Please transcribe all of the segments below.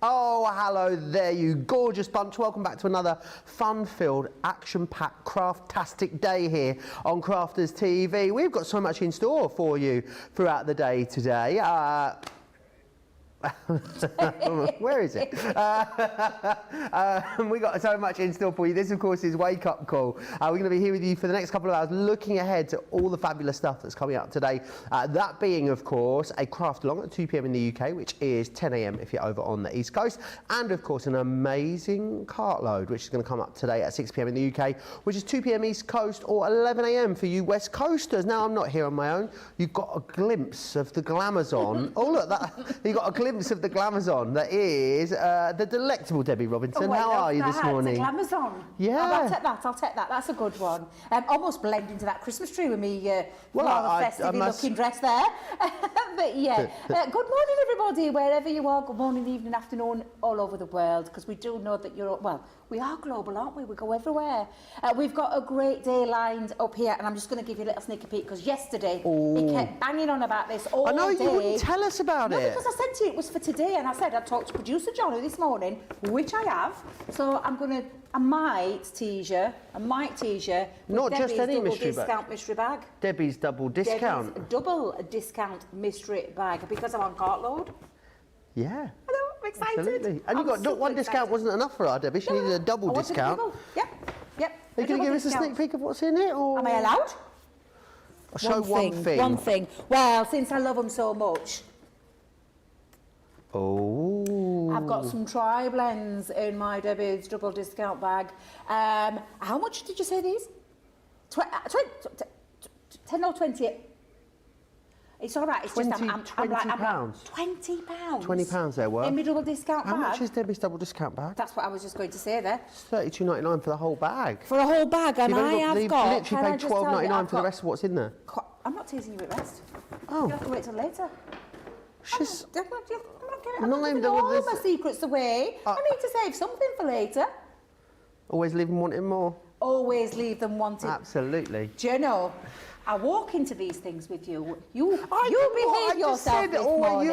Oh, hello there, you gorgeous bunch. Welcome back to another fun-filled, action-packed, craft-tastic day here on Crafters TV. We've got so much in store for you throughout the day today. Where is it? We got so much in store for you. This, of course, is Wake Up Call. We're going to be here with you for the next couple of hours, looking ahead to all the fabulous stuff that's coming up today. That being, of course, a craft along at 2 p.m. in the UK, which is 10 a.m. if you're over on the East Coast, and of course an amazing cartload, which is going to come up today at 6 p.m. in the UK, which is 2 p.m. East Coast or 11 a.m. for you West Coasters. Now, I'm not here on my own. You've got a glimpse of the Glamazon. Oh, look, you got a glimpse of the Glamazon that is the delectable Debbie Robinson. Oh, how are you this morning? It's a Glamazon. Yeah. Oh, I'll take that. That's a good one. Almost blend into that Christmas tree with me rather festive looking dress there. But yeah, good morning everybody, wherever you are. Good morning, evening, afternoon, all over the world, because we do know that you're, well, we are global, aren't we? We go everywhere. We've got a great day lined up here, and I'm just going to give you a little sneaky peek, because yesterday he kept banging on about this all day. I know, you wouldn't tell us about it. No, because I sent you, it was for today, and I said I'd talk to producer Johnny this morning, which I have. So I might tease you. Not just any mystery bag. Discount mystery bag. Debbie's double discount. Debbie's double discount mystery bag, because I'm on cartload. Yeah. I know, I'm excited. Absolutely. And you got not one discount wasn't enough for her, Debbie. She needed a double discount. Yep. Are you going to give us a sneak peek of what's in it? Or? Am I allowed? I'll show one thing. One thing. Well, since I love them so much. Oh. I've got some tri-blends in my Debbie's double discount bag. How much did you say these? 10 or 20? It's all right. It's 20, just I'm like, £20. £20. £20 there were. In my double discount bag. How much is Debbie's double discount bag? That's what I was just going to say there. It's £32.99 for the whole bag. For a whole bag, and I have got. Literally paid £12.99 for the rest of what's in there. I'm not teasing you with rest. Oh. You have to wait till later. I'm not not giving all my secrets away. I need to save something for later. Always leave them wanting more. Always leave them wanting. Absolutely. Do you know? I walk into these things with you. You behave yourself this morning.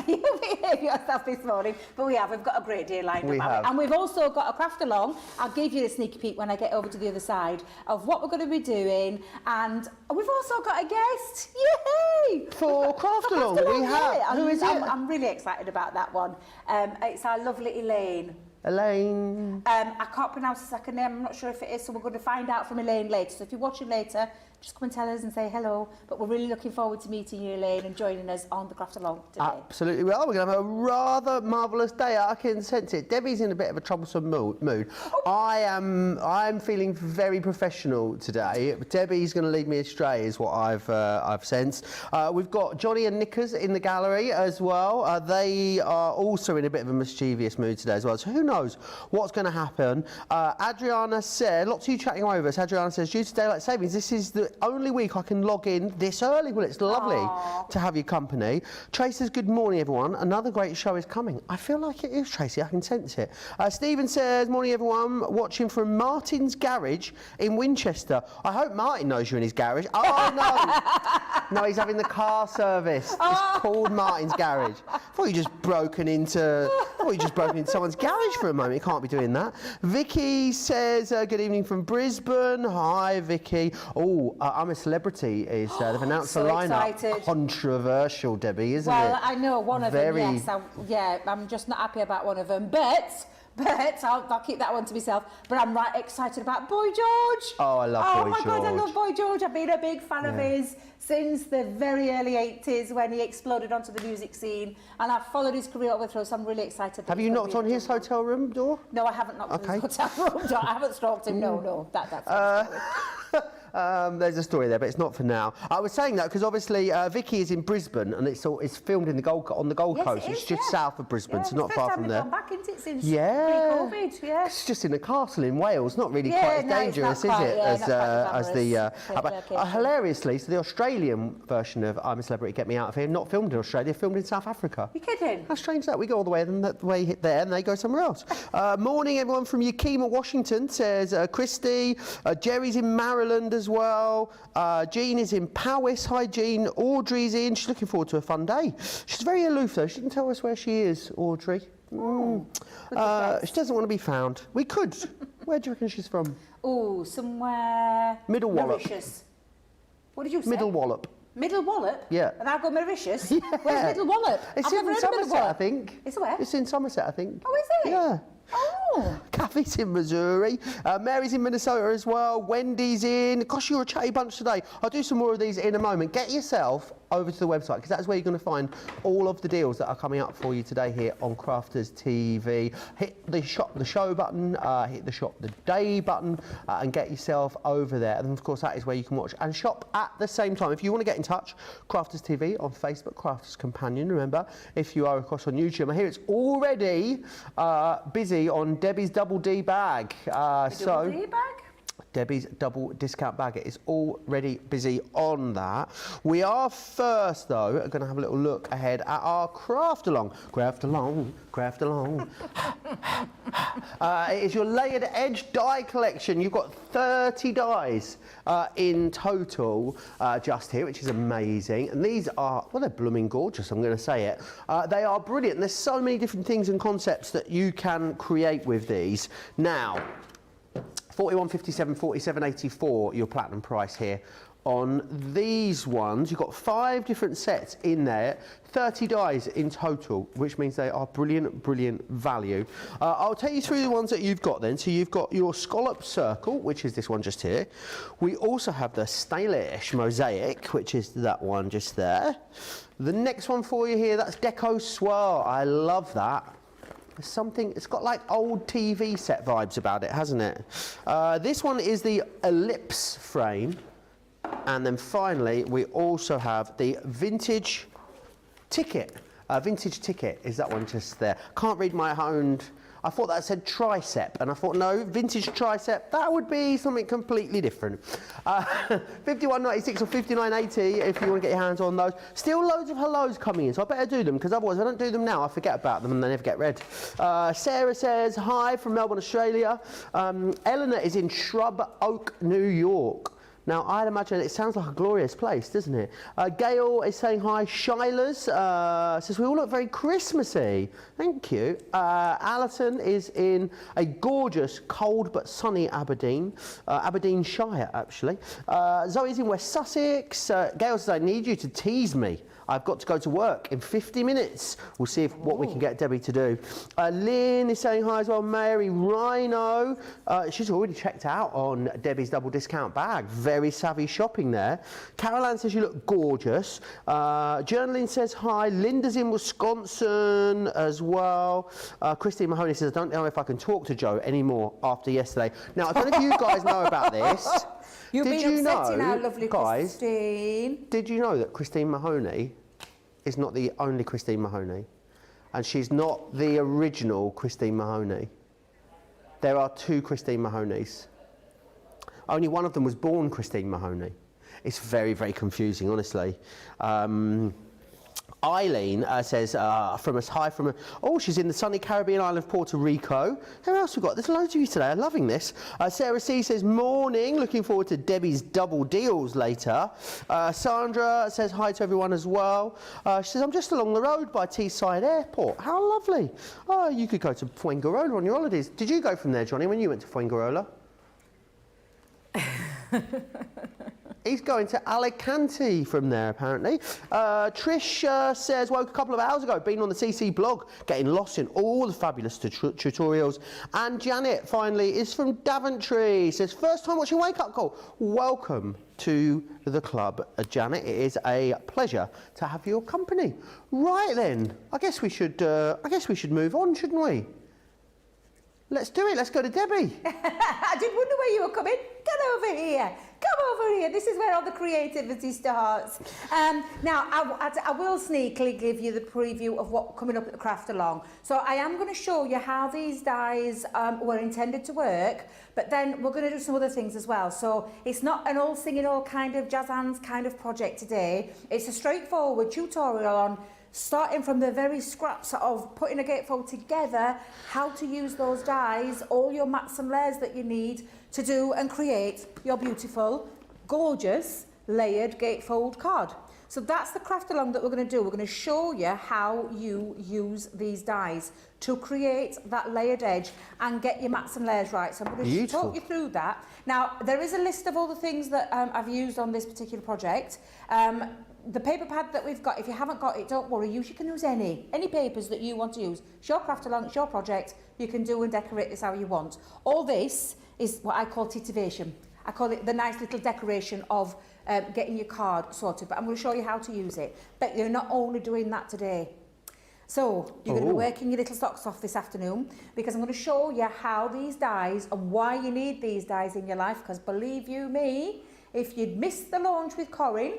You behave yourself this morning. But we've got a great day lined up. And we've also got a craft along. I'll give you a sneaky peek when I get over to the other side of what we're going to be doing. And we've also got a guest. Yay! For craft along, we have. Who is it? I'm really excited about that one. It's our lovely Elaine. I can't pronounce the second name. I'm not sure if it is, so we're going to find out from Elaine later. So if you're watching later, just come and tell us and say hello. But we're really looking forward to meeting you, Elaine, and joining us on the Craft Along today. Absolutely, we are. We're going to have a rather marvellous day. I can sense it. Debbie's in a bit of a troublesome mood. I'm feeling very professional today. Debbie's going to lead me astray, is what I've sensed. We've got Johnny and Nickers in the gallery as well. They are also in a bit of a mischievous mood today as well. So who knows what's going to happen? Adriana said, lots of you chatting over us. Adriana says, due to daylight savings, this is the only week I can log in this early. Well, it's lovely to have your company. Tracy says, good morning, everyone. Another great show is coming. I feel like it is, Tracy. I can sense it. Stephen says, morning, everyone. Watching from Martin's garage in Winchester. I hope Martin knows you're in his garage. Oh, no. No, he's having the car service. It's called Martin's garage. I thought you just broken into someone's garage for a moment. You can't be doing that. Vicky says, good evening from Brisbane. Hi, Vicky. Oh, I'm a Celebrity is they've announced so a lineup. Excited. Controversial, Debbie, isn't it? Well, I know one of them, yes. I'm just not happy about one of them, but I'll keep that one to myself. But I'm right excited about Boy George. Oh, I love Boy George. Oh my God, I love Boy George. I've been a big fan of his since the very early 80s when he exploded onto the music scene, and I've followed his career all the way through, so I'm really excited. Have you knocked on his hotel room door? No, I haven't knocked on his hotel room door. I haven't stalked him. No, that's there's a story there, but it's not for now. I was saying that because obviously Vicky is in Brisbane, and it's filmed in the Gold Coast. It's just south of Brisbane, so not far from there. Back into it since pre-COVID. Yeah, it's just in a castle in Wales. Not really quite as dangerous, is it? As the hilariously, so the Australian version of I'm a Celebrity, Get Me Out of Here, not filmed in Australia, filmed in South Africa. You're kidding? How strange that we go all the way there, and they go somewhere else. Morning, everyone from Yakima, Washington, says Christy. Jerry's in Maryland as as well. Jean is in Powys. Hi, Jean. Audrey's in. She's looking forward to a fun day. She's very aloof, though. She didn't tell us where she is, Audrey. She doesn't want to be found. We could. Where do you reckon she's from? Oh, somewhere... Middle Wallop. Mauritius. What did you say? Middle Wallop. Middle Wallop? Yeah. And I go Mauritius? Yeah. Where's Middle Wallop? It's I've never in heard of Middle Somerset, I Wallop. think. It's where? It's in Somerset, I think. Oh, is it? Yeah. Oh. Kathy's in Missouri. Mary's in Minnesota as well. Wendy's in. Gosh, you're a chatty bunch today. I'll do some more of these in a moment. Get yourself over to the website because that's where you're going to find all of the deals that are coming up for you today here on Crafters TV. Hit the shop the show button, hit the shop the day button, and get yourself over there. And of course, that is where you can watch and shop at the same time. If you want to get in touch, Crafters TV on Facebook, Crafters Companion. Remember, if you are of course on YouTube, I hear it's already busy on Debbie's Double D bag. Double D bag? Debbie's double discount bag. It is already busy on that. We are first, though, going to have a little look ahead at our craft along. Craft along, craft along. It is your layered edge die collection. You've got 30 dies in total just here, which is amazing. And these are, well, they're blooming gorgeous, I'm going to say it. They are brilliant. There's so many different things and concepts that you can create with these. Now, 41.57, 47.84 your platinum price here on these ones. You've got 5 different sets in there, 30 dies in total, which means they are brilliant, brilliant value. I'll take you through the ones that you've got then. So you've got your scallop circle, which is this one just here. We also have the stylish mosaic, which is that one just there. The next one for you here, that's deco swirl. I love that. Something, it's got like old TV set vibes about it, hasn't it? This one is the ellipse frame. And then finally, we also have the vintage ticket. Vintage ticket is that one just there. Can't read my own. I thought that said tricep, and I thought, no, vintage tricep, that would be something completely different. 51.96 or 59.80 if you want to get your hands on those. Still loads of hellos coming in, so I better do them, because otherwise if I don't do them now, I forget about them and they never get read. Sarah says, hi from Melbourne, Australia. Eleanor is in Shrub Oak, New York. Now, I'd imagine it sounds like a glorious place, doesn't it? Gail is saying hi. Shila's says, we all look very Christmassy. Thank you. Alison is in a gorgeous, cold but sunny Aberdeen. Aberdeenshire, actually. Zoe's in West Sussex. Gail says, I need you to tease me. I've got to go to work in 50 minutes. We'll see what we can get Debbie to do. Lynn is saying hi as well. Mary Rhino. She's already checked out on Debbie's double discount bag. Very savvy shopping there. Caroline says you look gorgeous. Journaling says hi. Linda's in Wisconsin as well. Christine Mahoney says, I don't know if I can talk to Joe anymore after yesterday. Now, I don't know if you guys know about this. You've been upsetting our lovely guys, Christine. Did you know that Christine Mahoney is not the only Christine Mahoney? And she's not the original Christine Mahoney. There are 2 Christine Mahonies. Only one of them was born Christine Mahoney. It's very, very confusing, honestly. Eileen says, oh, she's in the sunny Caribbean island of Puerto Rico. Who else we got? There's loads of you today. I'm loving this. Sarah C says, morning. Looking forward to Debbie's double deals later. Sandra says hi to everyone as well. She says, I'm just along the road by Teesside Airport. How lovely. Oh, you could go to Fuengirola on your holidays. Did you go from there, Johnny, when you went to Fuengirola? He's going to Alicante from there, apparently. Trish says, woke a couple of hours ago, been on the CC blog, getting lost in all the fabulous tutorials. And Janet, finally, is from Daventry, says, first time watching Wake Up Call. Welcome to the club, Janet. It is a pleasure to have your company. Right then, I guess we should move on, shouldn't we? Let's do it. Let's go to Debbie. I did wonder where you were coming. Get over here. Come over here. This is where all the creativity starts. Now, I will sneakily give you the preview of what's coming up at the Craft Along. So I am going to show you how these dies were intended to work, but then we're going to do some other things as well. So it's not an all singing, all kind of jazz hands kind of project today. It's a straightforward tutorial on starting from the very scraps of putting a gatefold together, how to use those dies, all your mats and layers that you need to do and create your beautiful gorgeous layered gatefold card. So that's the craft along that we're going to do. We're going to show you how you use these dies to create that layered edge and get your mats and layers right. So I'm going to talk you through that. Now, there is a list of all the things that I've used on this particular project. The paper pad that we've got, if you haven't got it, don't worry, you can use any papers that you want to use. It's your craft along, it's your project, you can do and decorate this how you want. All this is what I call titivation. I call it the nice little decoration of getting your card sorted, but I'm going to show you how to use it. But you're not only doing that today. So you're going to be working your little socks off this afternoon, because I'm going to show you how these dies and why you need these dies in your life, because believe you me, if you'd missed the launch with Corinne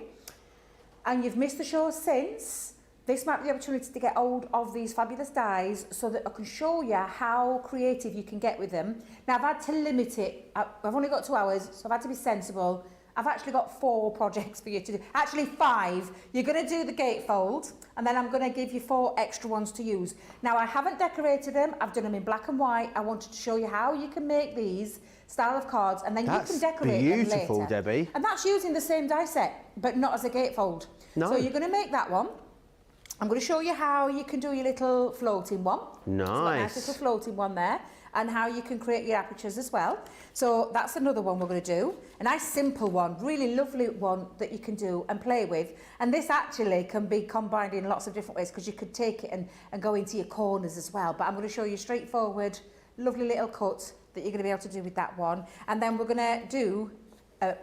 and you've missed the show since, this might be the opportunity to get hold of these fabulous dies so that I can show you how creative you can get with them. Now, I've had to limit it. I've only got 2 hours, so I've had to be sensible. I've actually got 4 projects for you to do. Actually 5. You're going to do the gatefold, and then I'm going to give you 4 extra ones to use. Now, I haven't decorated them. I've done them in black and white. I wanted to show you how you can make these style of cards, and then you can decorate them later. That's beautiful, Debbie. And that's using the same die set, but not as a gatefold. No. So you're going to make that one. I'm going to show you how you can do your little floating one. Nice. So a nice little floating one there. And how you can create your apertures as well. So that's another one we're going to do. A nice simple one, really lovely one that you can do and play with. And this actually can be combined in lots of different ways, because you could take it and go into your corners as well. But I'm going to show you straightforward, lovely little cut that you're going to be able to do with that one. And then we're going to do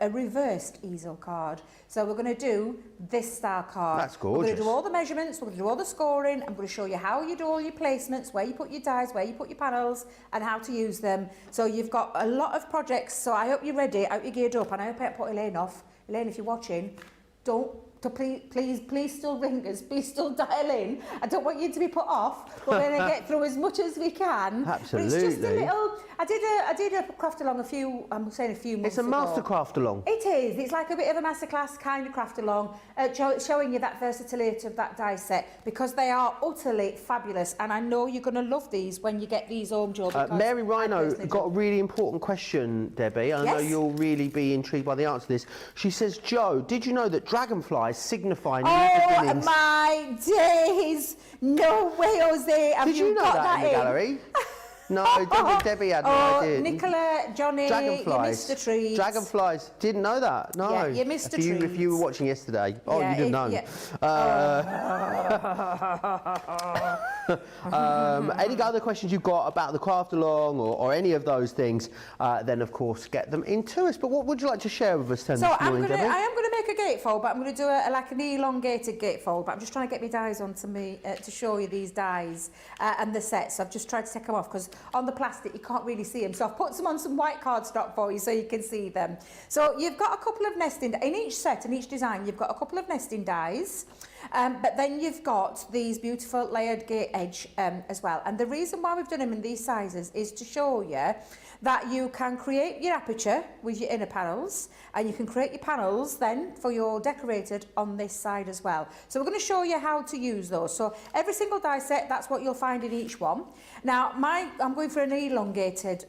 a reversed easel card. So we're going to do this style card. That's gorgeous. We're going to do all the measurements, we're going to do all the scoring. I'm going to show you how you do all your placements, where you put your dies, where you put your panels, and how to use them. So you've got a lot of projects, so I hope you're ready, I hope you're geared up, and I hope I haven't put Elaine off. Elaine, if you're watching, please still ring us, please still dial in. I don't want you to be put off. We're going to get through as much as we can. Absolutely. But it's just a little, I did a craft along a few months ago. It's a master craft along. It is. It's like a bit of a masterclass kind of craft along, showing you that versatility of that die set, because they are utterly fabulous, and I know you're going to love these when you get these home, Joe. Mary Rhino got a really important question, Debbie. I know you'll really be intrigued by the answer to this. She says, Joe, did you know that dragonflies signify new beginnings? Oh my days! No way, Jose. Did you know that in the gallery? No, Debbie had no idea. Nicola, Johnny, Dragonflies. you missed the trees. Dragonflies. Didn't know that. No. Yeah, you missed the trees. If you were watching yesterday. Oh, you didn't know. Any other questions you've got about the craft along or any of those things, then of course get them into us. But what would you like to share with us this morning, Debbie? I am going to make a gatefold, but I'm going to do like an elongated gatefold. But I'm just trying to get my dies onto me to show you these dies and the sets. I've just tried to take them off because on the plastic you can't really see them. So I've put some on some white cardstock for you so you can see them. So you've got a couple of nesting, in each set and each design you've got a couple of nesting dies. But then you've got these beautiful layered gate edge as well. And the reason why we've done them in these sizes is to show you that you can create your aperture with your inner panels, and you can create your panels then for your decorated on this side as well. So we're going to show you how to use those. So every single die set, that's what you'll find in each one. Now I'm going for an elongated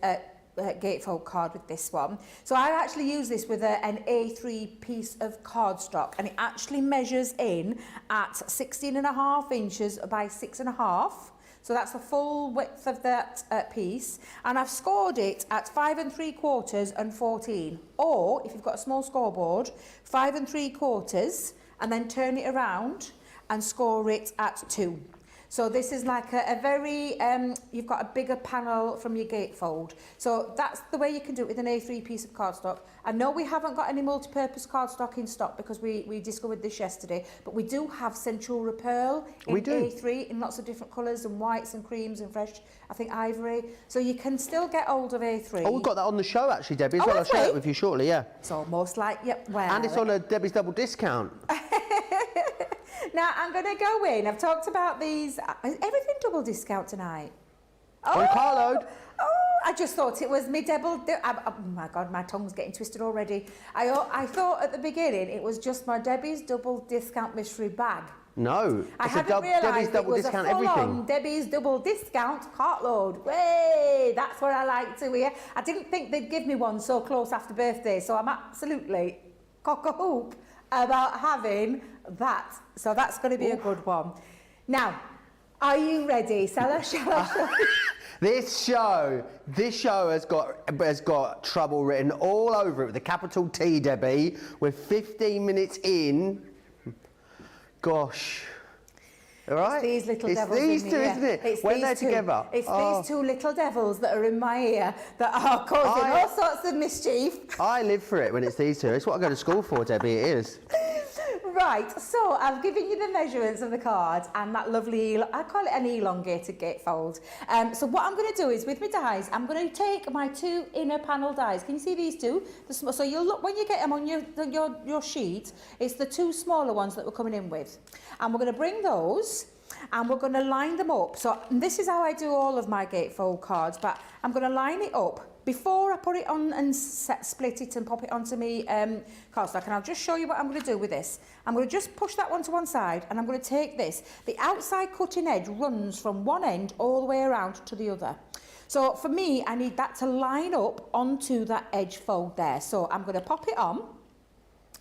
gatefold card with this one. So I actually use this with an A3 piece of cardstock, and it actually measures in at 16.5 inches by 6.5. So that's the full width of that piece, and I've scored it at 5 3/4 and 14. Or if you've got a small scoreboard, 5 3/4, and then turn it around and score it at 2. So this is like a very, you've got a bigger panel from your gatefold. So that's the way you can do it with an A3 piece of cardstock. I know we haven't got any multi-purpose cardstock in stock because we discovered this yesterday, but we do have Centura Pearl in A3 in lots of different colours, and whites and creams and fresh, I think ivory. So you can still get hold of A3. Oh, we've got that on the show actually, Debbie, as well. I'll share it with you shortly, yeah. It's almost like, well. And it's on a Debbie's Double Discount. Now, I'm going to go in. I've talked about these. Is everything double discount tonight? On carload. Oh, I just thought it was me double. Oh my God, my tongue's getting twisted already. I thought at the beginning it was just my Debbie's double discount mystery bag. No, I hadn't realised it was a full-on Debbie's double discount cartload. Way, that's what I like to hear. I didn't think they'd give me one so close after birthday, so I'm absolutely cock-a-hoop about having that. So that's going to be a good one. Now, are you ready? Shall I show you? This show has got trouble written all over it with a capital T, Debbie. We're 15 minutes in. Gosh. All right? It's these little devils these in two, my ear. isn't it? It's When these they're two. together. It's these two little devils that are in my ear that are causing all sorts of mischief. I live for it when it's these two. It's what I go to school for, Debbie, it is. Right, so I've given you the measurements of the cards and that lovely, I call it an elongated gatefold. So what I'm going to do is, with my dies, I'm going to take my two inner panel dies. Can you see these two? So you'll look, when you get them on your sheet, it's the two smaller ones that we're coming in with. And we're going to bring those and we're going to line them up. So this is how I do all of my gatefold cards, but I'm going to line it up before I put it on and split it and pop it onto me cardstock. And I'll just show you what I'm going to do with this. I'm going to just push that one to one side and I'm going to take this. The outside cutting edge runs from one end all the way around to the other. So for me, I need that to line up onto that edge fold there. So I'm going to pop it on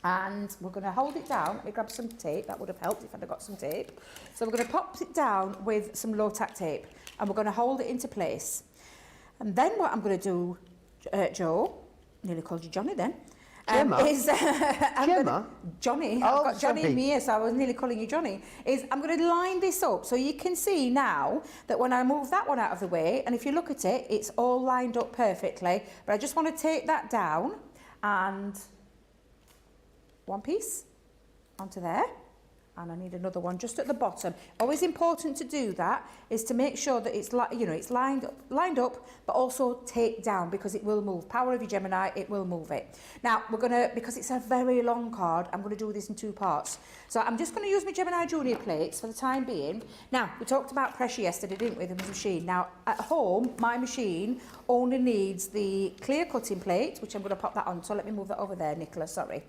and we're going to hold it down. Let me grab some tape. That would have helped if I'd have got some tape. So we're going to pop it down with some low-tack tape and we're going to hold it into place. And then what I'm going to do, Joe, nearly called you Johnny then, is Gemma? Johnny. Oh, I've got Johnny sorry. in my ear, so I was nearly calling you Johnny. Is I'm going to line this up so you can see now that when I move that one out of the way, and if you look at it, it's all lined up perfectly. But I just want to take that down and one piece onto there. And I need another one just at the bottom. Always important to do that is to make sure that it's it's lined up, but also take down because it will move. Power of your Gemini, it will move it. Now we're gonna, because it's a very long card, I'm gonna do this in two parts. So I'm just gonna use my Gemini Junior plates for the time being. Now we talked about pressure yesterday, didn't we? The machine. Now at home, my machine only needs the clear cutting plate, which I'm gonna pop that on. So let me move that over there, Nicola. Sorry.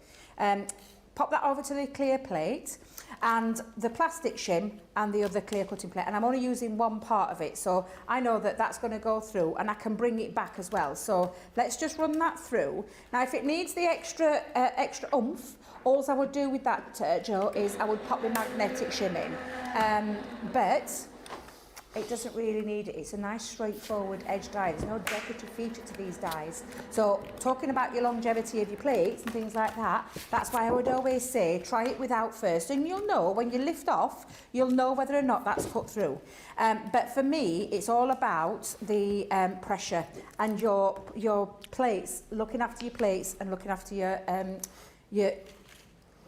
Pop that over to the clear plate and the plastic shim and the other clear cutting plate, and I'm only using one part of it, so I know that that's going to go through and I can bring it back as well. So let's just run that through. Now if it needs the extra oomph, all I would do with that, Joe, is I would pop the magnetic shim in, but it doesn't really need it. It's a nice straightforward edge die. There's no decorative feature to these dies. So talking about your longevity of your plates and things like that, that's why I would always say try it without first, and you'll know when you lift off, you'll know whether or not that's cut through. But for me, it's all about the pressure and your plates, looking after your plates and looking after your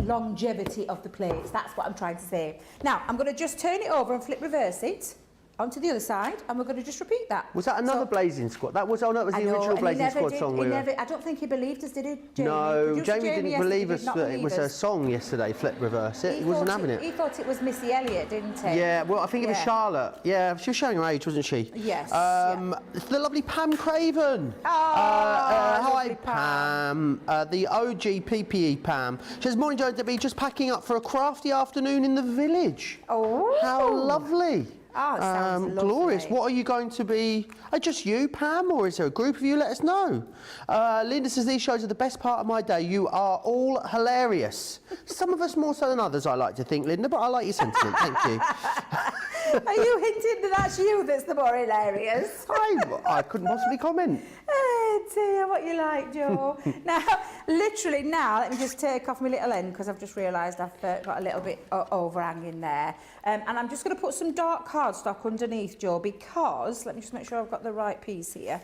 longevity of the plates. That's what I'm trying to say. Now I'm going to just turn it over and flip reverse it onto the other side, and we're going to just repeat that. Was that another Blazing Squad? That was, oh no, it was the original Blazing Squad song. I don't think he believed us, did he, Jamie? No, Jamie didn't believe us that it was a song yesterday, Flip Reverse It. He wasn't having it. He thought it was Missy Elliott, didn't he? Yeah, well, I think it was Charlotte. Yeah, she was showing her age, wasn't she? Yes. The lovely Pam Craven. Oh, hi, Pam. The OG PPE Pam. She says, morning, Joe and Debbie, just packing up for a crafty afternoon in the village. Oh. How lovely. Oh, it sounds lovely. Glorious. What are you going to be? Just you, Pam, or is there a group of you? Let us know. Linda says, these shows are the best part of my day. You are all hilarious. Some of us more so than others, I like to think, Linda, but I like your sentiment. Thank you. Are you hinting that that's you that's the more hilarious? I couldn't possibly comment. Oh dear, what you like, Joe. Now, literally now, let me just take off my little end because I've just realised I've got a little bit overhanging there. And I'm just going to put some dark cardstock underneath, Joe, because, let me just make sure I've got the right piece here.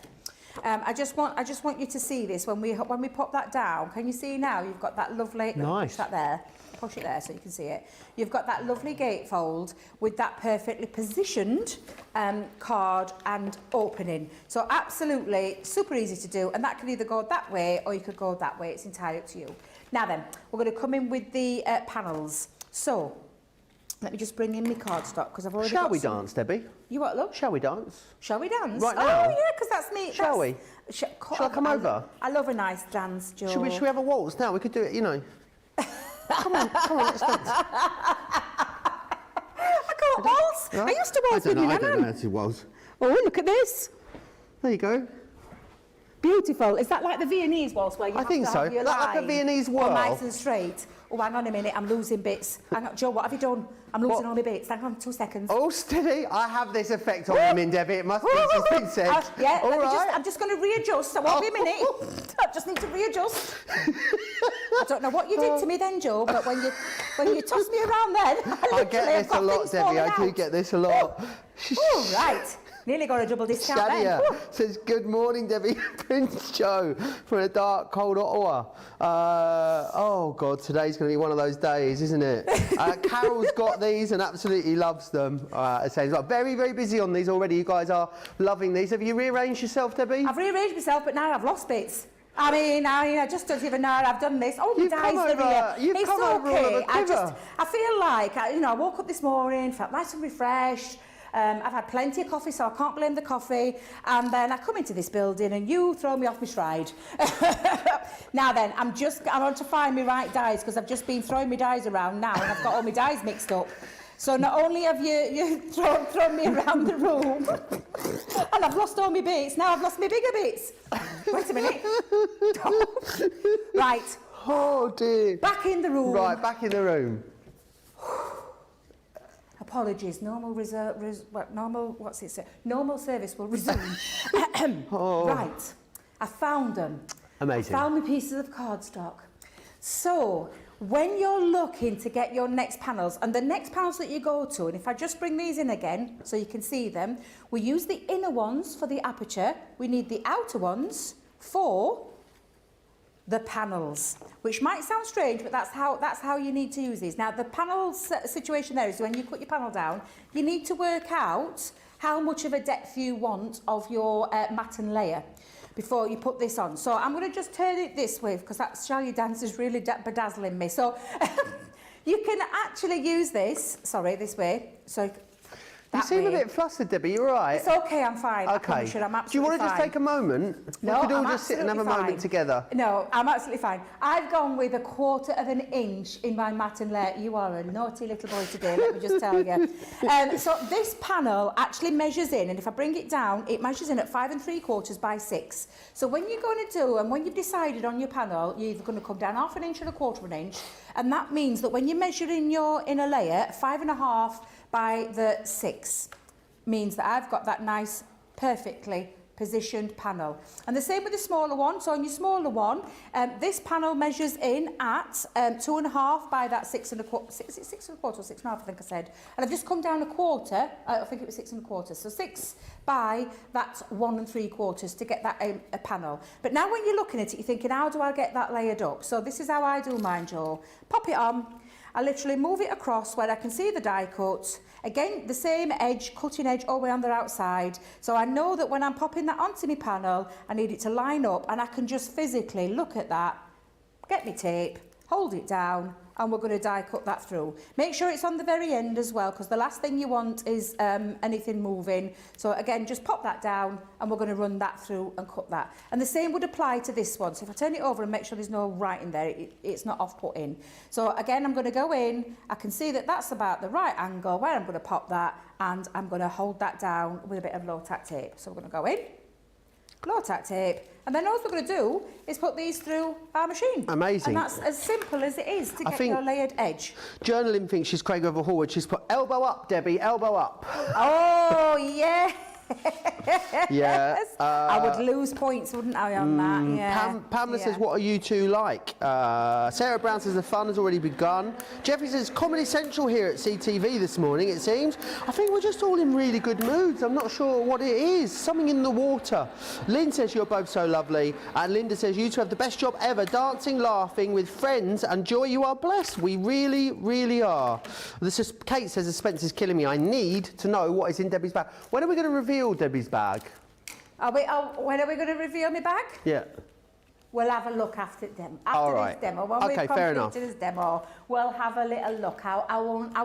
I just want you to see this when we pop that down. Can you see now? You've got that lovely. Nice. Push that there. Push it there so you can see it. You've got that lovely gatefold with that perfectly positioned card and opening. So absolutely super easy to do, and that can either go that way or you could go that way. It's entirely up to you. Now then, we're going to come in with the panels. So let me just bring in my cardstock because I've already. Shall we dance, Debbie? You what, love? Shall we dance? Shall we dance? Right now? Oh yeah, because that's me. Shall we? Shall I come over? I love a nice dance, Joe. Should we have a waltz now? We could do it, you know. Come on, let's dance. I can't waltz. Right? I used to waltz with you, I don't know how to waltz. Oh, look at this. There you go. Beautiful. Is that like the Viennese waltz where you have to have your like a line Viennese all whirl. nice and straight? Oh, hang on a minute, I'm losing bits. Hang on, Joe, what have you done? I'm losing all my bits. Hang on, 2 seconds. Oh, steady. I have this effect on women, Debbie. It must be just been said. Yeah, all right. I'm just going to readjust. I won't be a minute. I just need to readjust. I don't know what you did to me then, Joe, but when you tossed me around then, I get this a lot, Debbie. I do get this a lot. Oh, right. Nearly got a double discount Shadia then. says, good morning, Debbie. Prince Joe from a dark, cold Ottawa. Oh, God, today's going to be one of those days, isn't it? Carol's got these and absolutely loves them. It sounds like very, very busy on these already. You guys are loving these. Have you rearranged yourself, Debbie? I've rearranged myself, but now I've lost bits. I mean, I just don't even know I've done this. Oh, my dies are here. You've come over all of a quiver. I feel like, I woke up this morning, felt nice and refreshed. I've had plenty of coffee, so I can't blame the coffee. And then I come into this building and you throw me off my stride. Now then, I want to find my right dies because I've just been throwing my dies around now and I've got all my dies mixed up. So not only have you thrown me around the room and I've lost all my bits, now I've lost my bigger bits. Wait a minute. Right. Oh, dear. Back in the room. Right, back in the room. Apologies, normal service will resume. Right, I found them. Amazing. I found my pieces of cardstock. So, when you're looking to get your next panels, and the next panels that you go to, and if I just bring these in again so you can see them, we use the inner ones for the aperture, we need the outer ones for the panels, which might sound strange, but that's how you need to use these. Now, the panel situation there is when you put your panel down, you need to work out how much of a depth you want of your matten layer before you put this on. So I'm going to just turn it this way because that Shally dance is really bedazzling me. So you can actually use this, this way. So you seem a bit flustered, Debbie. You're all right. It's okay, I'm fine. Okay. I promise you, I'm absolutely fine. Do you want to just take a moment? No, we could all I'm just sit and have a absolutely moment fine. together. No, I'm absolutely fine. I've gone with 1/4 of an inch in my matten layer. You are a naughty little boy today, let me just tell you. So this panel actually measures in, and if I bring it down, it measures in at 5 3/4 by 6. So when you're going to do, and when you've decided on your panel, you're either going to come down 1/2 inch and 1/4 of an inch, and that means that when you measure in your inner layer, 5 1/2 by the 6. Means that I've got that nice, perfectly positioned panel. And the same with the smaller one. So on your smaller one, this panel measures in at 2 1/2 by that 6 1/4. Is it 6 1/4 or 6 1/2? I think I said. And I've just come down 1/4. I think it was 6 1/4. So 6 by that 1 3/4 to get that a panel. But now when you're looking at it, you're thinking, how do I get that layered up? So this is how I do mine, Joe. Pop it on. I literally move it across where I can see the die cut. Again, the same edge, cutting edge all the way on the outside. So I know that when I'm popping that onto my panel, I need it to line up and I can just physically look at that, get my tape, hold it down, and we're going to die cut that through. Make sure it's on the very end as well, because the last thing you want is anything moving. So again, just pop that down and we're going to run that through and cut that. And the same would apply to this one. So if I turn it over and make sure there's no writing there, it's not off-putting. So again, I'm going to go in. I can see that that's about the right angle where I'm going to pop that, and I'm going to hold that down with a bit of low-tack tape. So we're going to go in, low-tack tape, and then all we're going to do is put these through our machine. Amazing. And that's as simple as it is to get your layered edge. Journaling thinks she's Craig over Horwood. She's put elbow up, Debbie, elbow up. Oh, yeah. Yeah. I would lose points, wouldn't I, on that? Yeah. Pamela says, what are you two like? Sarah Brown says the fun has already begun. Jeffrey says, Comedy Central here at CTV this morning, it seems. I think we're just all in really good moods. I'm not sure what it is. Something in the water. Lynn says, you're both so lovely. And Linda says, you two have the best job ever, dancing, laughing with friends, and Joy, you are blessed. We really, really are. Kate says, the suspense is killing me. I need to know what is in Debbie's bag. When are we going to reveal Debbie's bag? When are we going to reveal my bag? Yeah. We'll have a look after this demo. When Okay, we've fair enough. completed this demo, we'll have a little look. I won't.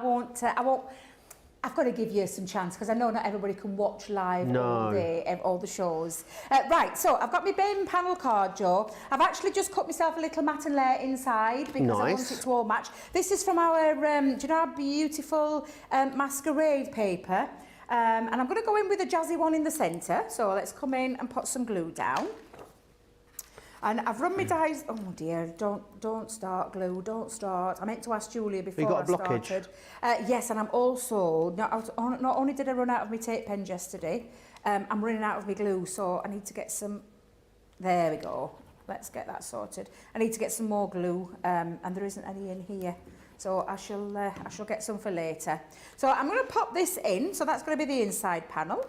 I've got to give you some chance because I know not everybody can watch live all day, all the shows. Right, so I've got my BAME panel card, Joe. I've actually just cut myself a little matten layer inside because I want it to all match. This is from our, do you know our beautiful masquerade paper? And I'm going to go in with a jazzy one in the centre. So let's come in and put some glue down. And I've run my dies. Oh dear, don't start glue, don't start. I meant to ask Julia before got a blockage? started. Yes, and I'm also, not only did I run out of my tape pens yesterday, I'm running out of my glue, so I need to get some, there we go. Let's get that sorted. I need to get some more glue, and there isn't any in here. So I shall get some for later. So I'm going to pop this in. So that's going to be the inside panel,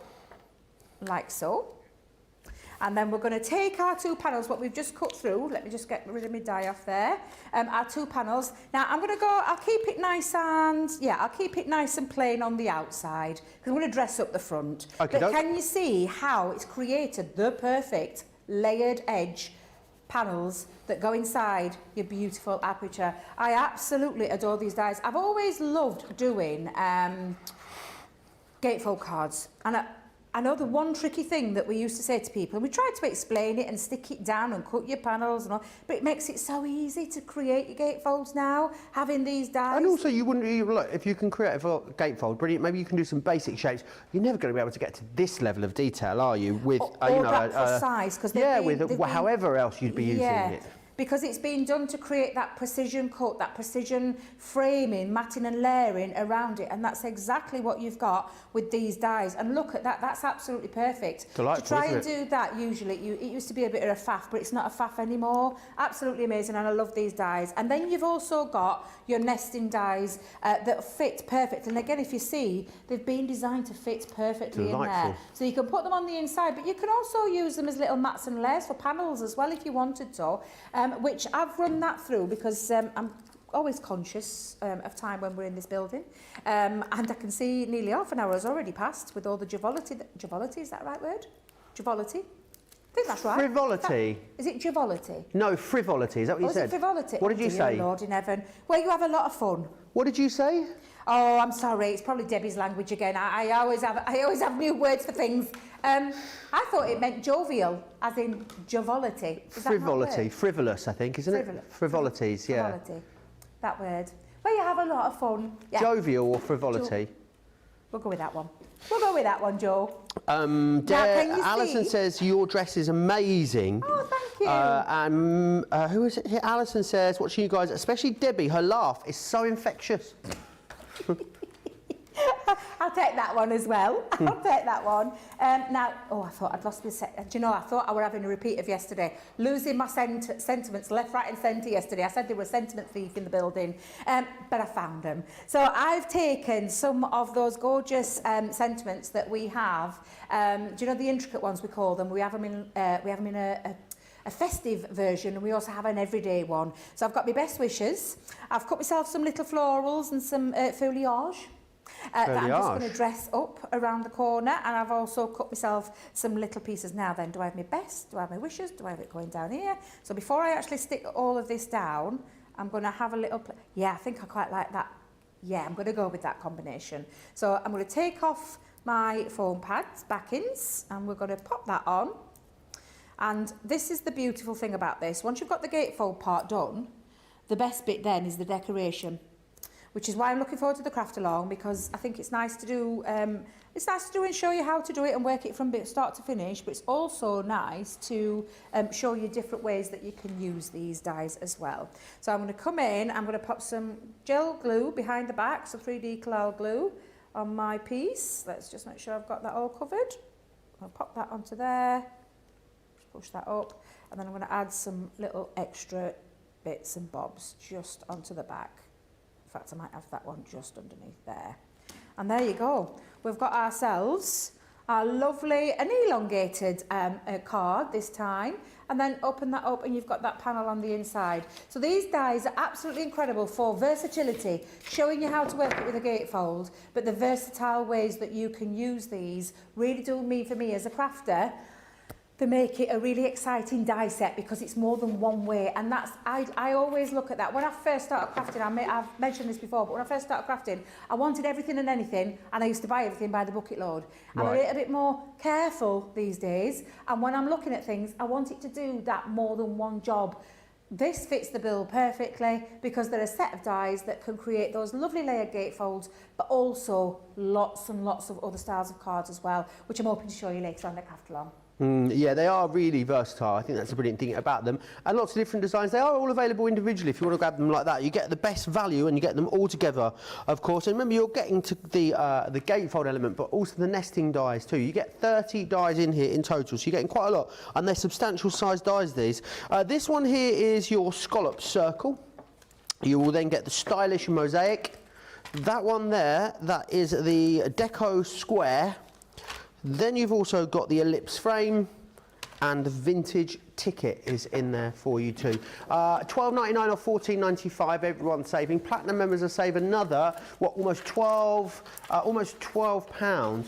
like so. And then we're going to take our 2 panels, what we've just cut through. Let me just get rid of my die off there. Our 2 panels. Now I'm going to go, I'll keep it nice and plain on the outside, because I'm going to dress up the front. Okay, but can you see how it's created the perfect layered edge panels that go inside your beautiful aperture? I absolutely adore these dies. I've always loved doing gatefold cards, and I know the one tricky thing that we used to say to people, and we tried to explain it and stick it down and cut your panels and all, but it makes it so easy to create your gatefolds now, having these dies. And also, you wouldn't look, if you can create a gatefold, brilliant. Maybe you can do some basic shapes. You're never going to be able to get to this level of detail, are you? With or that for size, because however else you'd be using it. Because it's been done to create that precision cut, that precision framing, matting and layering around it, and that's exactly what you've got with these dies. And look at that, that's absolutely perfect. Delightful, to try and do that, usually, it used to be a bit of a faff, but it's not a faff anymore. Absolutely amazing, and I love these dies. And then you've also got your nesting dies that fit perfect. And again, if you see, they've been designed to fit perfectly in there. So you can put them on the inside, but you can also use them as little mats and layers for panels as well if you wanted to. Which I've run that through because I'm always conscious of time when we're in this building. And I can see nearly half an hour has already passed with all the jovolity. Jovolity, is that the right word? Jovolity? I think that's right. Frivolity. Is it jovolity? No, frivolity. Is that what you said? Is it frivolity? What did you say? Lord in heaven. Well, you have a lot of fun. What did you say? Oh, I'm sorry. It's probably Debbie's language again. I always have new words for things. I thought it meant jovial, as in jovolity. Frivolity, frivolous, I think, isn't it? Frivolities, yeah. Frivolity, that word. Well, you have a lot of fun. Yeah. Jovial or frivolity? We'll go with that one. We'll go with that one, Joe. Alison says your dress is amazing. Oh, thank you. And who is it here? Alison says, watching you guys, especially Debbie, her laugh is so infectious. I'll take that one as well. I'll take that one. Now, I thought I'd lost my... Do you know, I thought I were having a repeat of yesterday. Losing my sentiments left, right and centre yesterday. I said there was a sentiment thief in the building, but I found them. So I've taken some of those gorgeous sentiments that we have. Do you know the intricate ones we call them? We have them in a festive version, and we also have an everyday one. So I've got my best wishes. I've cut myself some little florals and some foliage. That I'm just going to dress up around the corner, and I've also cut myself some little pieces. Now then, do I have my best? Do I have my wishes? Do I have it going down here? So before I actually stick all of this down, I'm going to have a little... Yeah, I think I quite like that. Yeah, I'm going to go with that combination. So I'm going to take off my foam pads, backings, and we're going to pop that on. And this is the beautiful thing about this. Once you've got the gatefold part done, the best bit then is the decoration, which is why I'm looking forward to the craft along, because I think it's nice to do. It's nice to do and show you how to do it and work it from start to finish. But it's also nice to show you different ways that you can use these dies as well. So I'm going to come in. I'm going to pop some gel glue behind the back, so 3D Collal glue on my piece. Let's just make sure I've got that all covered. I'll pop that onto there. Just push that up, and then I'm going to add some little extra bits and bobs just onto the back. In fact, I might have that one just underneath there. And there you go. We've got ourselves our lovely and elongated card this time. And then open that up and you've got that panel on the inside. So these dies are absolutely incredible for versatility, showing you how to work it with a gatefold, but the versatile ways that you can use these really do mean for me as a crafter. They make it a really exciting die set because it's more than one way, and that's I always look at that. When I first started crafting, I've mentioned this before, but when I first started crafting, I wanted everything and anything, and I used to buy everything by the bucket load. I'm a little bit more careful these days, and when I'm looking at things, I want it to do that more than one job. This fits the bill perfectly because they're a set of dies that can create those lovely layered gatefolds, but also lots and lots of other styles of cards as well, which I'm hoping to show you later on the craft along. Yeah, they are really versatile. I think that's a brilliant thing about them. And lots of different designs. They are all available individually if you want to grab them like that. You get the best value and you get them all together, of course. And remember, you're getting to the gatefold element, but also the nesting dies too. You get 30 dies in here in total, so you're getting quite a lot. And they're substantial sized dies, these. This one here is your scallop circle. You will then get the stylish mosaic. That one there, that is the deco square. Then you've also got the ellipse frame, and the vintage ticket is in there for you too. $12.99 or $14.95, everyone's saving. Platinum members are saving another, what, almost £12.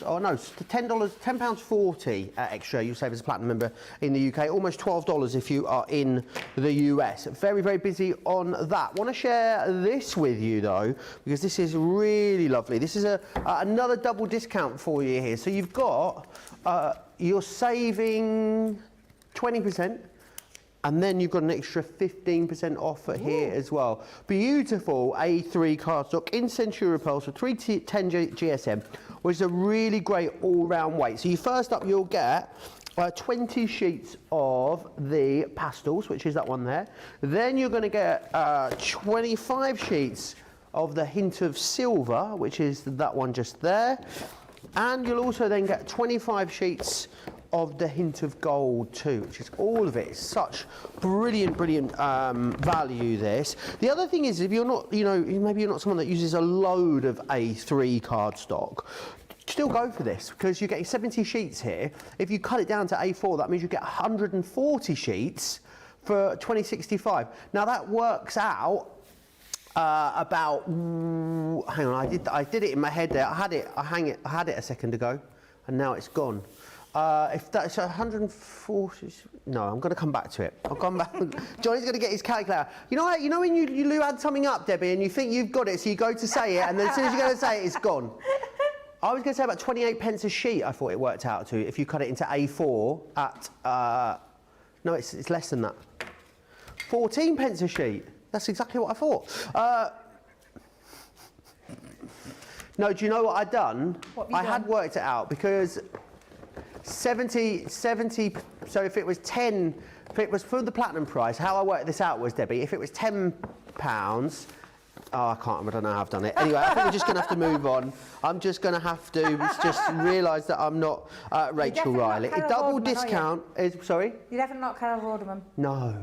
Oh no, £10.40 extra you save as a platinum member in the UK. Almost $12 if you are in the US. Very, very busy on that. Want to share this with you though, because this is really lovely. This is another double discount for you here. So you've got, you're saving 20%, and then you've got an extra 15% off here as well. Beautiful A3 cardstock in Centura Pearls for 310 GSM, which is a really great all-round weight. So you first up, you'll get 20 sheets of the pastels, which is that one there. Then you're going to get 25 sheets of the hint of silver, which is that one just there. And you'll also then get 25 sheets of the hint of gold too, which is all of it. It's such brilliant value, this. The other thing is, if you're not, maybe you're not someone that uses a load of A3 cardstock, still go for this, because you're getting 70 sheets here. If you cut it down to A4, that means you get 140 sheets for $20.65. Now that works out about, hang on, I did it in my head there. I had it a second ago, and now it's gone. If that's 140, no, I'm going to come back to it. I'll come back. Johnny's going to get his calculator. You know when you add something up, Debbie, and you think you've got it, so you go to say it, and then as soon as you go to say it, it's gone. I was going to say about 28 pence a sheet, I thought it worked out to, if you cut it into A4 at, no, it's less than that. 14 pence a sheet. That's exactly what I thought. No, do you know what I'd done? I had worked it out, because 70, so if it was 10, if it was for the platinum price, how I worked this out was, Debbie, if it was £10, oh, I don't know how I've done it. Anyway, I think we're just going to have to move on. I'm just going to have to just realise that I'm not Rachel Riley. A double discount is, sorry? You're definitely not Carol Vorderman. No.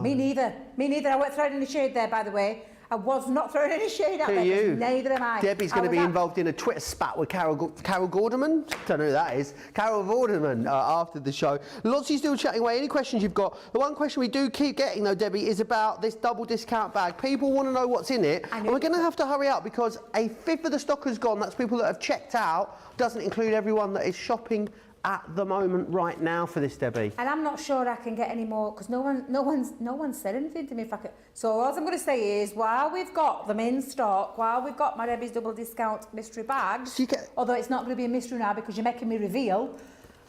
Me neither. I wasn't throwing any shade there, by the way. I was not throwing any shade out there. You? Neither am I. Debbie's going to be involved in a Twitter spat with Carol Gorderman. Don't know who that is. Carol Vorderman after the show. Lots of you still chatting away. Any questions you've got? The one question we do keep getting though, Debbie, is about this double discount bag. People want to know what's in it, and we're going to have to hurry up because a fifth of the stock has gone. That's people that have checked out. Doesn't include everyone that is shopping at the moment right now for this, Debbie. And I'm not sure I can get any more because no one's said anything to me. If I could. So all I'm going to say is, while we've got them in stock, while we've got my Debbie's double discount mystery bags, so although it's not going to be a mystery now because you're making me reveal.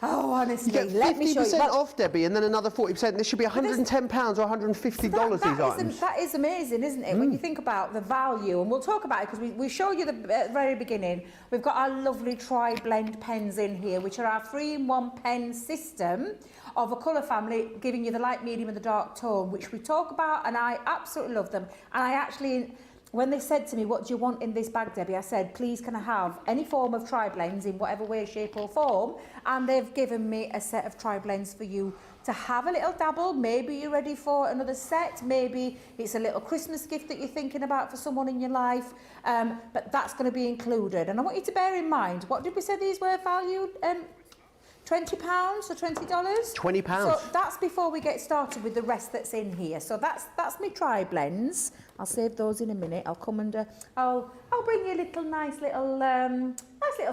Oh, honestly, you get 50% off, Debbie, and then another 40%. This should be £110 or $150, these items. That is amazing, isn't it? When you think about the value, and we'll talk about it because we show you at the very beginning. We've got our lovely tri-blend pens in here, which are our 3-in-1 pen system of a colour family, giving you the light, medium and the dark tone, which we talk about, and I absolutely love them. And I actually... When they said to me, what do you want in this bag, Debbie? I said, please, can I have any form of tri-blends in whatever way, shape or form? And they've given me a set of tri-blends for you to have a little dabble. Maybe you're ready for another set. Maybe it's a little Christmas gift that you're thinking about for someone in your life. But that's going to be included. And I want you to bear in mind, what did we say these were valued? £20 or $20? £20. So that's before we get started with the rest that's in here. So that's my tri-blends. I'll save those in a minute. I'll come and I'll bring you a little nice little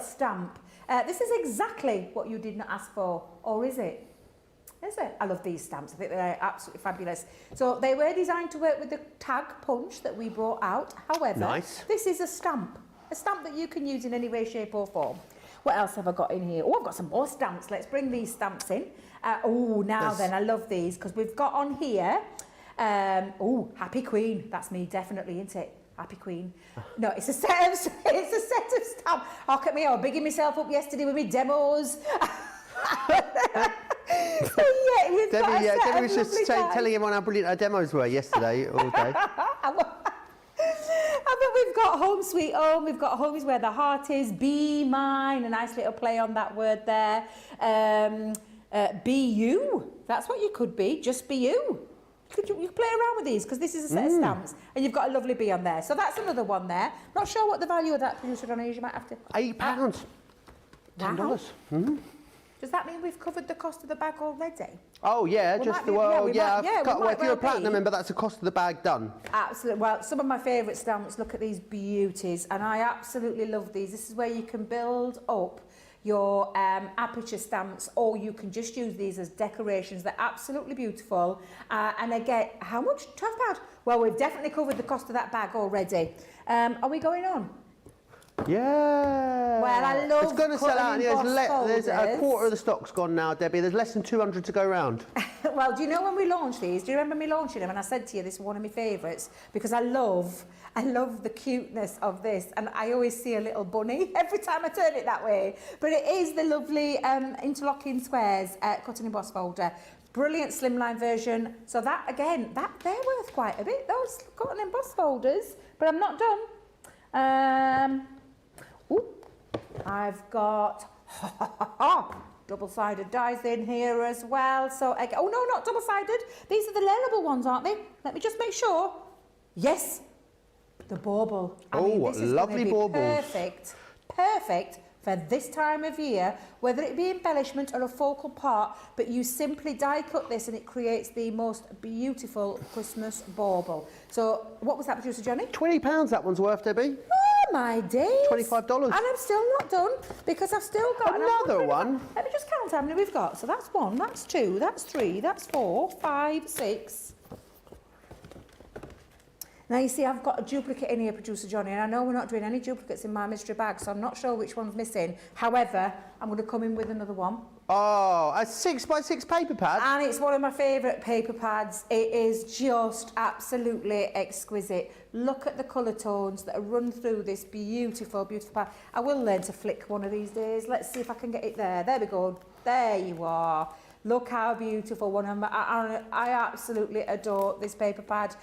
stamp. This is exactly what you did not ask for, or is it? Is it? I love these stamps. I think they're absolutely fabulous. So they were designed to work with the tag punch that we brought out. However, this is a stamp that you can use in any way, shape or form. What else have I got in here? Oh, I've got some more stamps. Let's bring these stamps in. Then, I love these because we've got on here, Happy Queen. That's me, definitely, isn't it? Happy Queen. No, it's a set of stamps. Look at me, I was bigging myself up yesterday with my demos. we've got a set Debbie of was just lovely bags. telling everyone how brilliant our demos were yesterday all day. But we've got Home Sweet Home, we've got Home is Where the Heart Is, Be Mine, a nice little play on that word there. Be You, that's what you could be, just be you. You could play around with these because this is a set of stamps and you've got a lovely bee on there. So that's another one there. Not sure what the value of that producer on is, you might have to... £8. $10. Wow. Does that mean we've covered the cost of the bag already? Oh yeah, We just might the be- well, we yeah. might- well, if you're well a platinum be. member, that's the cost of the bag done. Absolutely. Well, some of my favourite stamps, look at these beauties, and I absolutely love these. This is where you can build up your aperture stamps, or you can just use these as decorations. They're absolutely beautiful. And again, how much? £12? Well, we've definitely covered the cost of that bag already. Are we going on? Yeah. Well, I love it's going to sell out. cutting And embossed there's a folders. quarter of the stock's gone now, Debbie. There's less than 200 to go round. Well, do you know when we launched these? Do you remember me launching them? And I said to you, this is one of my favourites because I love the cuteness of this, and I always see a little bunny every time I turn it that way. But it is the lovely interlocking squares cut and embossed folder. Brilliant slimline version. So that again, they're worth quite a bit. Those cut and embossed folders. But I'm not done. I've got double-sided dies in here as well. So, oh no, not double-sided. These are the layable ones, aren't they? Let me just make sure. Yes, the bauble. I mean, this is lovely baubles. Perfect for this time of year, whether it be embellishment or a focal part, but you simply die cut this and it creates the most beautiful Christmas bauble. So, what was that, producer Johnny? £20 that one's worth, Debbie. Oh my days. $25. And I'm still not done because I've still got Another one? Let me just count how many we've got. So that's 1, that's 2, that's 3, that's 4, 5, 6. Now you see I've got a duplicate in here, producer Johnny, and I know we're not doing any duplicates in my mystery bag, so I'm not sure which one's missing. However, I'm going to come in with another one. Oh, a 6x6 paper pad. And it's one of my favourite paper pads. It is just absolutely exquisite. Look at the colour tones that are run through this beautiful, beautiful pad. I will learn to flick one of these days. Let's see if I can get it there. There we go. There you are. Look how beautiful one of I absolutely adore this paper pad.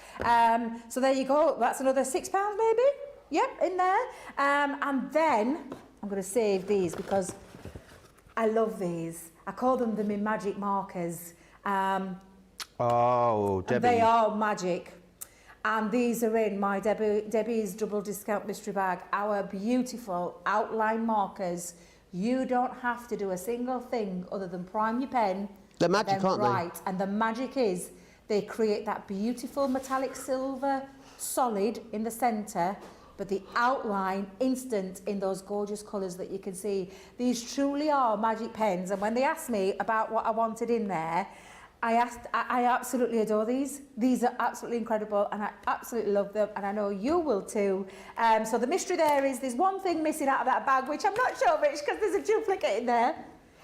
So there you go. That's another £6 maybe. Yep, in there. And then I'm going to save these because I love these. I call them the Me Magic markers. Oh, Debbie. They are magic. And these are in my Debbie's double discount mystery bag. Our beautiful outline markers. You don't have to do a single thing other than prime your pen. They're magic, aren't they? Right. And the magic is they create that beautiful metallic silver solid in the centre, but the outline instant in those gorgeous colours that you can see. These truly are magic pens. And when they asked me about what I wanted in there, I absolutely adore these. These are absolutely incredible and I absolutely love them and I know you will too. So the mystery there is there's one thing missing out of that bag, which I'm not sure which because there's a duplicate in there.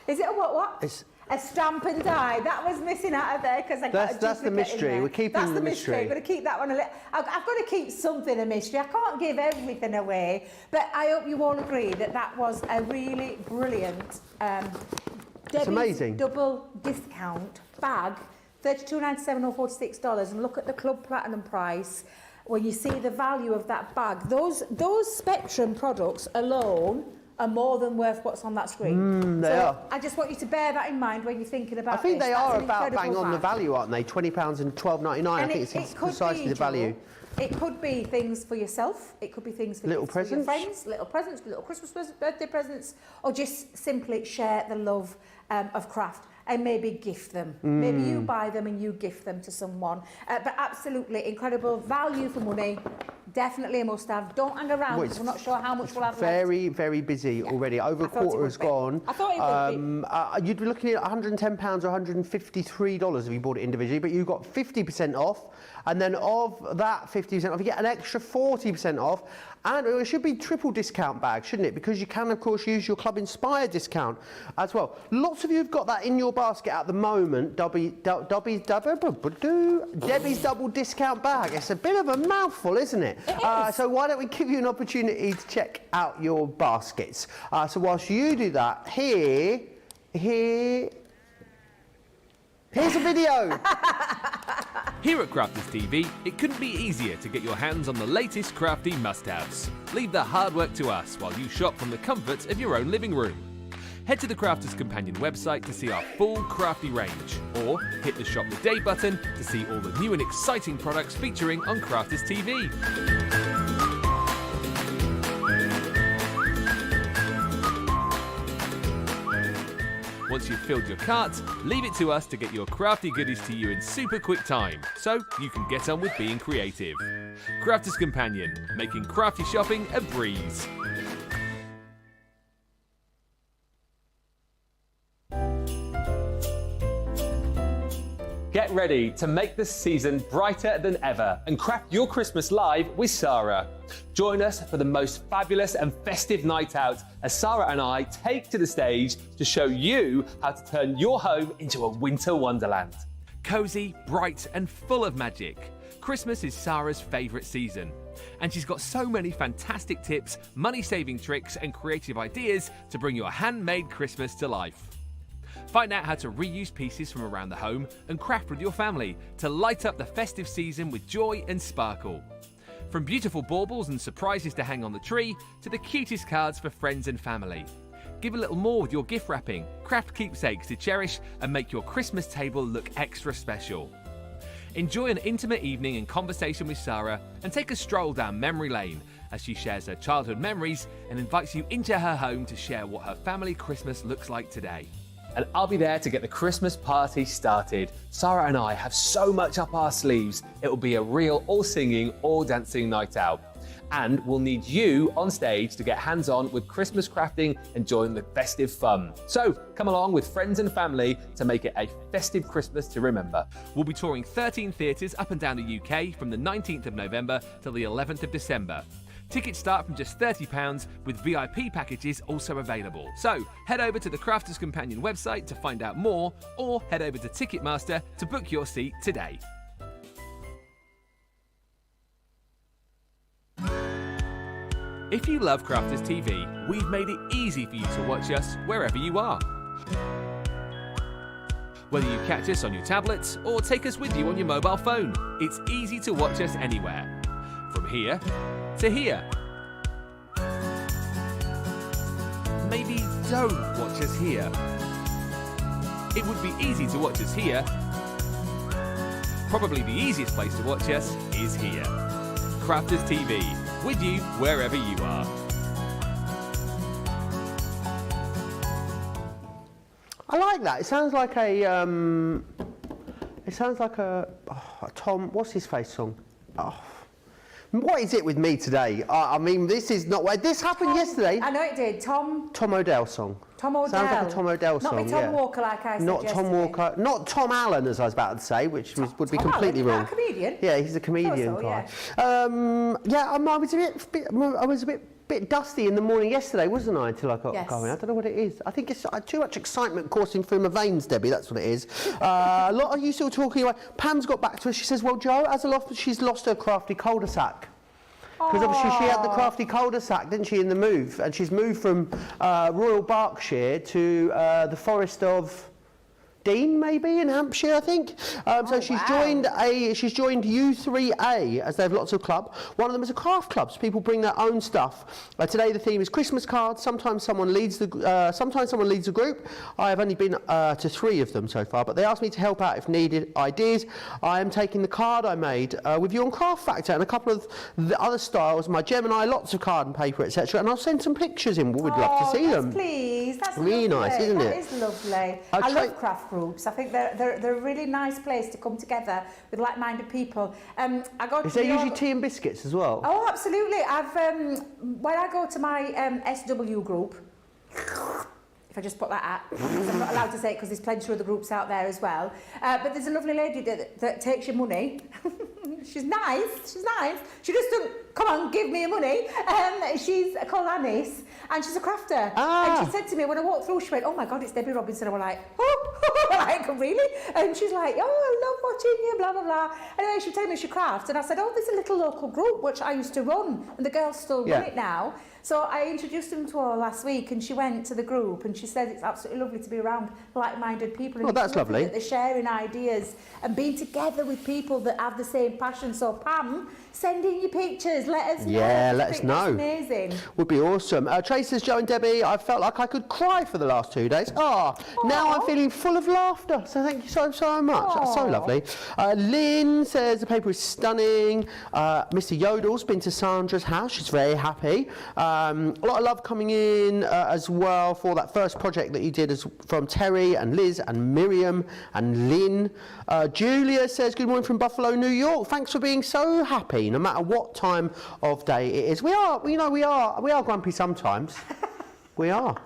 Is it a what? It's a stamp and die. That was missing out of there because I got a duplicate. That's the mystery. In there. We're keeping that's the mystery. I'm going to keep that one a little. I've got to keep something a mystery. I can't give everything away. But I hope you all agree that that was a really brilliant Debbie's amazing. double discount bag, $32.97 or $46, and look at the Club Platinum price. When you see the value of that bag, those Spectrum products alone are more than worth what's on that screen. They are. I just want you to bear that in mind when you're thinking about I think this. they That's are an about incredible bang on the bag. value, aren't they? £20 and $12.99. I think it's could precisely be, the value. Joel, it could be things for yourself. It could be things for Little gifts for your presents. friends, little presents, little Christmas birthday presents, or just simply share the love of craft and maybe gift them. Maybe you buy them and you gift them to someone. But absolutely incredible value for money. Definitely a must-have. Don't hang around because we're not sure how much we'll have left. Very, very busy already. Over a quarter has gone. I thought it would be. You'd be looking at £110 or $153 if you bought it individually, but you've got 50% off. And then of that 50% off, you get an extra 40% off. And it should be triple discount bag, shouldn't it? Because you can, of course, use your Club Inspire discount as well. Lots of you have got that in your basket at the moment. Debbie's double discount bag. It's a bit of a mouthful, isn't it? So why don't we give you an opportunity to check out your baskets? So whilst you do that, here Here's a video. Here at Crafters TV, it couldn't be easier to get your hands on the latest crafty must-haves. Leave the hard work to us while you shop from the comfort of your own living room. Head to the Crafters Companion website to see our full crafty range, or hit the Shop the Day button to see all the new and exciting products featuring on Crafters TV. Once you've filled your cart, leave it to us to get your crafty goodies to you in super quick time, so you can get on with being creative. Crafters Companion, making crafty shopping a breeze. Get ready to make this season brighter than ever and craft your Christmas live with Sarah. Join us for the most fabulous and festive night out as Sarah and I take to the stage to show you how to turn your home into a winter wonderland. Cozy, bright and full of magic. Christmas is Sarah's favourite season, and she's got so many fantastic tips, money-saving tricks and creative ideas to bring your handmade Christmas to life. Find out how to reuse pieces from around the home and craft with your family to light up the festive season with joy and sparkle. From beautiful baubles and surprises to hang on the tree to the cutest cards for friends and family. Give a little more with your gift wrapping, craft keepsakes to cherish and make your Christmas table look extra special. Enjoy an intimate evening in conversation with Sarah and take a stroll down memory lane as she shares her childhood memories and invites you into her home to share what her family Christmas looks like today. And I'll be there to get the Christmas party started. Sarah and I have so much up our sleeves. It will be a real all singing, all dancing night out. And we'll need you on stage to get hands-on with Christmas crafting and join the festive fun. So come along with friends and family to make it a festive Christmas to remember. We'll be touring 13 theatres up and down the UK from the 19th of November till the 11th of December. Tickets start from just £30 with VIP packages also available. So head over to the Crafters Companion website to find out more, or head over to Ticketmaster to book your seat today. If you love Crafters TV, we've made it easy for you to watch us wherever you are. Whether you catch us on your tablets or take us with you on your mobile phone, it's easy to watch us anywhere. From here to here. Maybe don't watch us here. It would be easy to watch us here. Probably the easiest place to watch us is here. Crafters TV, with you wherever you are. I like that. It sounds like a Tom, what's his face song? Oh. What is it with me today? I mean, this is not where this happened yesterday. I know it did. Tom Odell song. Tom Odell. Sounds like a Tom Odell song. Not be Tom Walker, like I said. Not Tom Walker. Not Tom Allen, as I was about to say, which would be completely wrong. Is that a comedian? Yeah, he's a comedian guy. Yeah. I was a bit dusty in the morning yesterday, wasn't I? Until I got going. I don't know what it is. I think it's too much excitement coursing through my veins, Debbie. That's what it is. A lot of you still talking about. Pam's got back to us. She says, "Well, Joe, she's lost her crafty cul-de-sac." Because obviously she had the crafty cul-de-sac, didn't she, in the move? And she's moved from Royal Berkshire to the Forest of Dean, maybe, in Hampshire, I think. So she's joined U3A, as they have lots of clubs. One of them is a craft club, so people bring their own stuff. Today the theme is Christmas cards. Sometimes someone leads the group. I have only been to 3 of them so far, but they asked me to help out if needed ideas. I am taking the card I made with you on Craft Factor and a couple of the other styles, my Gemini, lots of card and paper, etc. And I'll send some pictures in. We'd love to see them. Please, that's really lovely. Nice, isn't it? That is lovely. I love craft groups. I think they're a really nice place to come together with like-minded people. Is there usually tea and biscuits as well? Oh, absolutely. I've when I go to my SW group, if I just put that out, because I'm not allowed to say it because there's plenty of other groups out there as well. But there's a lovely lady that takes your money. She's nice. She just doesn't, come on, give me your money. She's called Anis, and she's a crafter. And she said to me, when I walked through, she went, "Oh my God, it's Debbie Robinson." And I was like, oh, like, really? And she's like, oh, I love watching you, blah, blah, blah. Anyway, she was telling me she crafts, and I said, oh, there's a little local group which I used to run, and the girls still run it now. So I introduced them to her last week, and she went to the group, and she said it's absolutely lovely to be around like-minded people. And that's lovely. That they're sharing ideas and being together with people that have the same passion. So Pam, send in your pictures, let us know. Yeah, let us know. That's amazing. Would be awesome. Trace says, Joe and Debbie, I felt like I could cry for the last 2 days. Now I'm feeling full of laughter. So thank you so, so much. That's so lovely. Lynn says, the paper is stunning. Mr. Yodel's been to Sandra's house. She's very happy. A lot of love coming in as well for that first project that you did from Terry and Liz and Miriam and Lynn. Julia says, good morning from Buffalo, New York. Thanks for being so happy, no matter what time of day it is. We are grumpy sometimes. We are.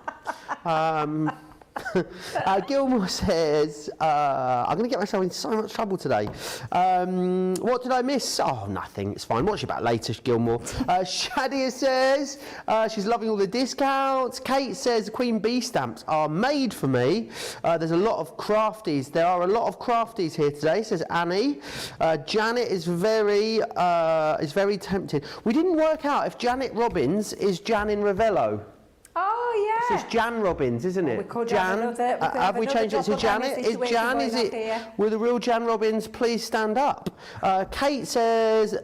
Gilmore says, I'm going to get myself in so much trouble today. What did I miss? Oh, nothing. It's fine. Watch it back later, Gilmore. Shadia says she's loving all the discounts. Kate says the Queen Bee stamps are made for me. There's a lot of crafties. There are a lot of crafties here today, says Annie. Janet is very tempted. We didn't work out if Janet Robbins is Jan in Ravello. Oh, yeah. So it's Jan Robbins, isn't it? We could Jan. Have we changed it to Janet? Is Jan, is it? Will the real Jan Robbins please stand up? Kate says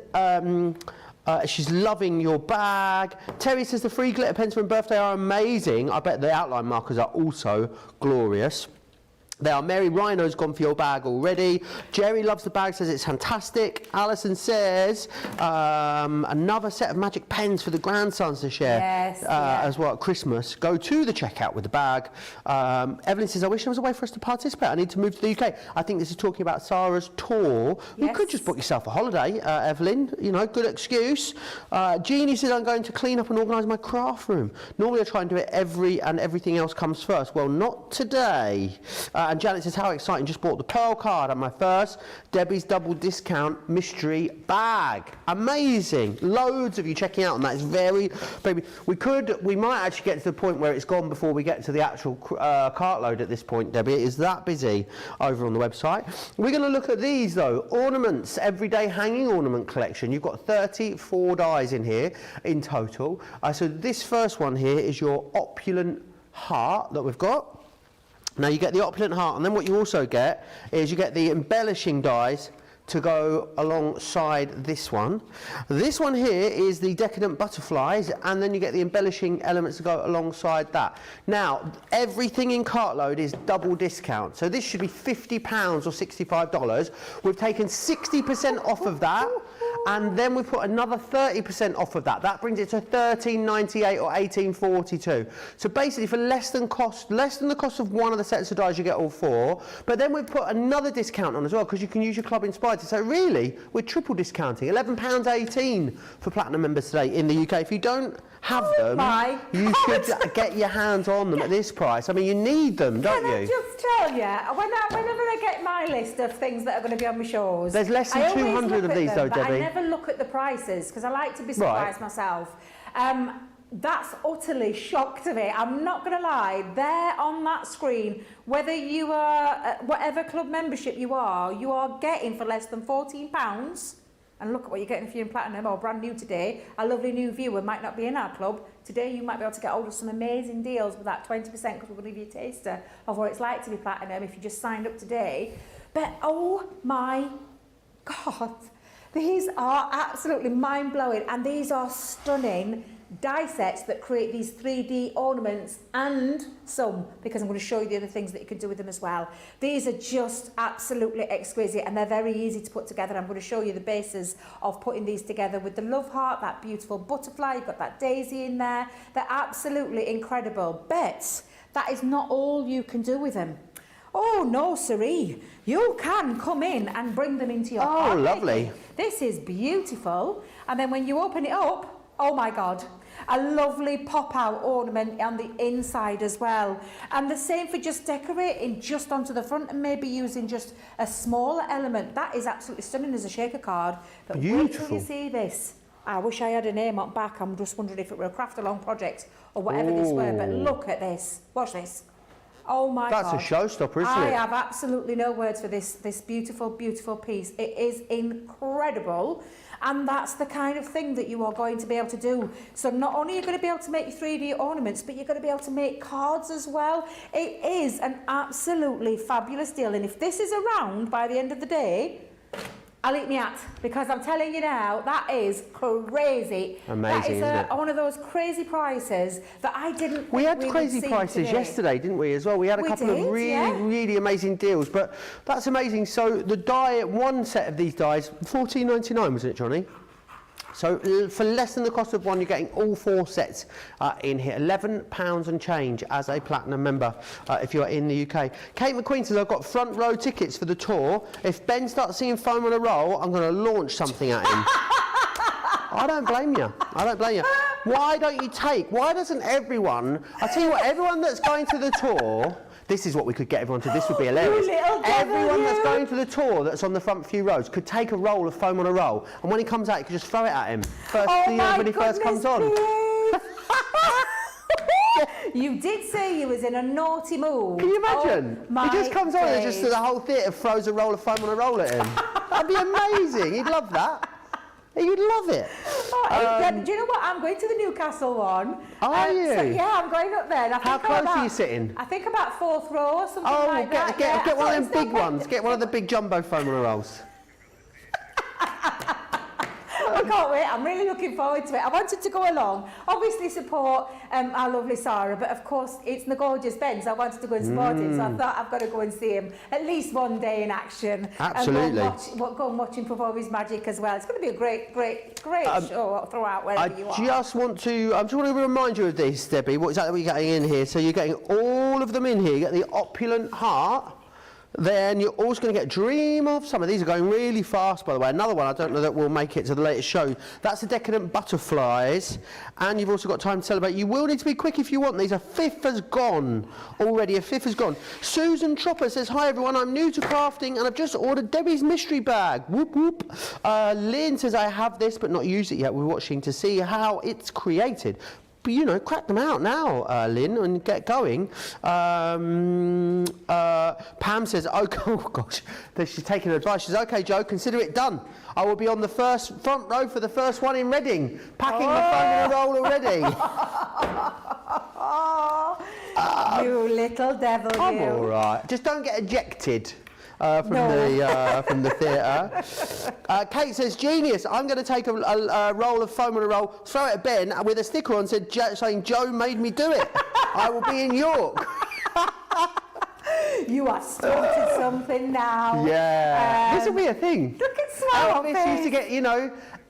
she's loving your bag. Terry says the free glitter pens from birthday are amazing. I bet the outline markers are also glorious. There are Mary Rhino's gone for your bag already. Jerry loves the bag, says it's fantastic. Alison says another set of magic pens for the grandsons to share as well at Christmas. Go to the checkout with the bag. Evelyn says, I wish there was a way for us to participate. I need to move to the UK. I think this is talking about Sarah's tour. You could just book yourself a holiday, Evelyn. You know, good excuse. Jeannie says, I'm going to clean up and organise my craft room. Normally I try and do it everything else comes first. Well, not today. And Janet says, how exciting, just bought the Pearl card and my first Debbie's double discount mystery bag. Amazing. Loads of you checking out, and that is very, baby. We might actually get to the point where it's gone before we get to the actual cartload at this point, Debbie. It is that busy over on the website. We're going to look at these though. Ornaments, everyday hanging ornament collection. You've got 34 dies in here in total. So this first one here is your opulent heart that we've got. Now you get the opulent heart, and then what you also get is you get the embellishing dies to go alongside this one. This one here is the decadent butterflies, and then you get the embellishing elements to go alongside that. Now, everything in cartload is double discount, so this should be £50 or $65. We've taken 60% off of that, and then we put another 30% off of that. That brings it to $13.98 or $18.42. So basically, for less than the cost of one of the sets of dies, you get all four. But then we've put another discount on as well, because you can use your Club Inspired. So really, we're triple discounting. £11.18 for Platinum members today in the UK. If you don't have them, you should get your hands on them at this price. I mean, you need them, don't you? Can I just tell you, whenever I get my list of things that are going to be on my shows, there's less than 200 of these though, Debbie. I never look at the prices because I like to be surprised myself. That's utterly shock to me. I'm not going to lie. There on that screen, whether you are, whatever club membership you are getting for less than £14. And look at what you're getting if you're in Platinum or brand new today. A lovely new viewer might not be in our club. Today you might be able to get hold of some amazing deals with that 20%, because we're going to give you a taster of what it's like to be Platinum if you just signed up today. But oh my God, these are absolutely mind-blowing, and these are stunning die sets that create these 3D ornaments, and some, because I'm going to show you the other things that you can do with them as well. These are just absolutely exquisite, and they're very easy to put together. I'm going to show you the basis of putting these together with the love heart, that beautiful butterfly, you've got that daisy in there. They're absolutely incredible, but that is not all you can do with them. Oh no, siree. You can come in and bring them into your pocket. Lovely. This is beautiful. And then when you open it up, oh my God, a lovely pop-out ornament on the inside as well. And the same for just decorating just onto the front and maybe using just a smaller element. That is absolutely stunning as a shaker card. But wait till you see this. I wish I had a name on back. I'm just wondering if it were a craft-along project or whatever this were. But look at this. Watch this. Oh my God. That's a showstopper, isn't I it? have absolutely no words for this beautiful, beautiful piece. It is incredible. And that's the kind of thing that you are going to be able to do. So not only are you going to be able to make your 3D ornaments, but you're going to be able to make cards as well. It is an absolutely fabulous deal. And if this is around by the end of the day, I'll eat me hat, because I'm telling you now, that is crazy. Amazing, that is isn't it? one of those crazy prices that I didn't think We had would crazy see prices today. yesterday, didn't we, as well? We had a couple of really amazing deals, but that's amazing. So the die, one set of these dies, $14.99, wasn't it, Johnny? So for less than the cost of one, you're getting all 4 sets in here. £11 and change as a platinum member if you're in the UK. Kate McQueen says, I've got front row tickets for the tour. If Ben starts seeing foam on a roll, I'm going to launch something at him. I don't blame you. I don't blame you. Why doesn't everyone, I tell you what, everyone that's going to the tour, this is what we could get everyone to, this would be hilarious. Everyone that's going to the tour that's on the front few rows could take a roll of foam on a roll, and when he comes out, you could just throw it at him when he first comes on. You did say you was in a naughty mood. Can you imagine? He just comes on and just the whole theatre throws a roll of foam on a roll at him. That'd be amazing. He'd love that. You'd love it. Do you know what? I'm going to the Newcastle one. Are you? So, yeah, I'm going up there. And I How think close are you sitting? I think about 4th row or something like that. Get one of them big ones. Get one of the big jumbo foam on a rolls. I can't wait. I'm really looking forward to it. I wanted to go along, obviously support our lovely Sarah, but of course it's the gorgeous Ben, so I wanted to go and support him. So I thought I've got to go and see him at least one day in action. Absolutely. And go and watch him perform his magic as well. It's going to be a great show throughout wherever you are. I just want to remind you of this, Debbie. What exactly are you getting in here? So you're getting all of them in here. You get the opulent heart. Then you're also going to get Dream of Summer. These are going really fast, by the way. Another one, I don't know that will make it to the latest show. That's the Decadent Butterflies. And you've also got Time to Celebrate. You will need to be quick if you want these. A 5th has gone already. A 5th has gone. Susan Chopper says, hi, everyone. I'm new to crafting and I've just ordered Debbie's mystery bag. Whoop, whoop. Lynn says, I have this but not used it yet. We're watching to see how it's created. But, you know, crack them out now, Lynn, and get going. Pam says, oh gosh, she's taking advice. She says, OK, Joe, consider it done. I will be on the front row for the first one in Reading, packing my phone in a roll already. You little devil, you. I'm all right. Just don't get ejected. From the theatre. Kate says, genius, I'm going to take a roll of foam on a roll, throw it at Ben with a sticker on saying, Joe made me do it. I will be in York. You are started something now. Yeah. This will be a thing. Look at Smile Elvis used to get,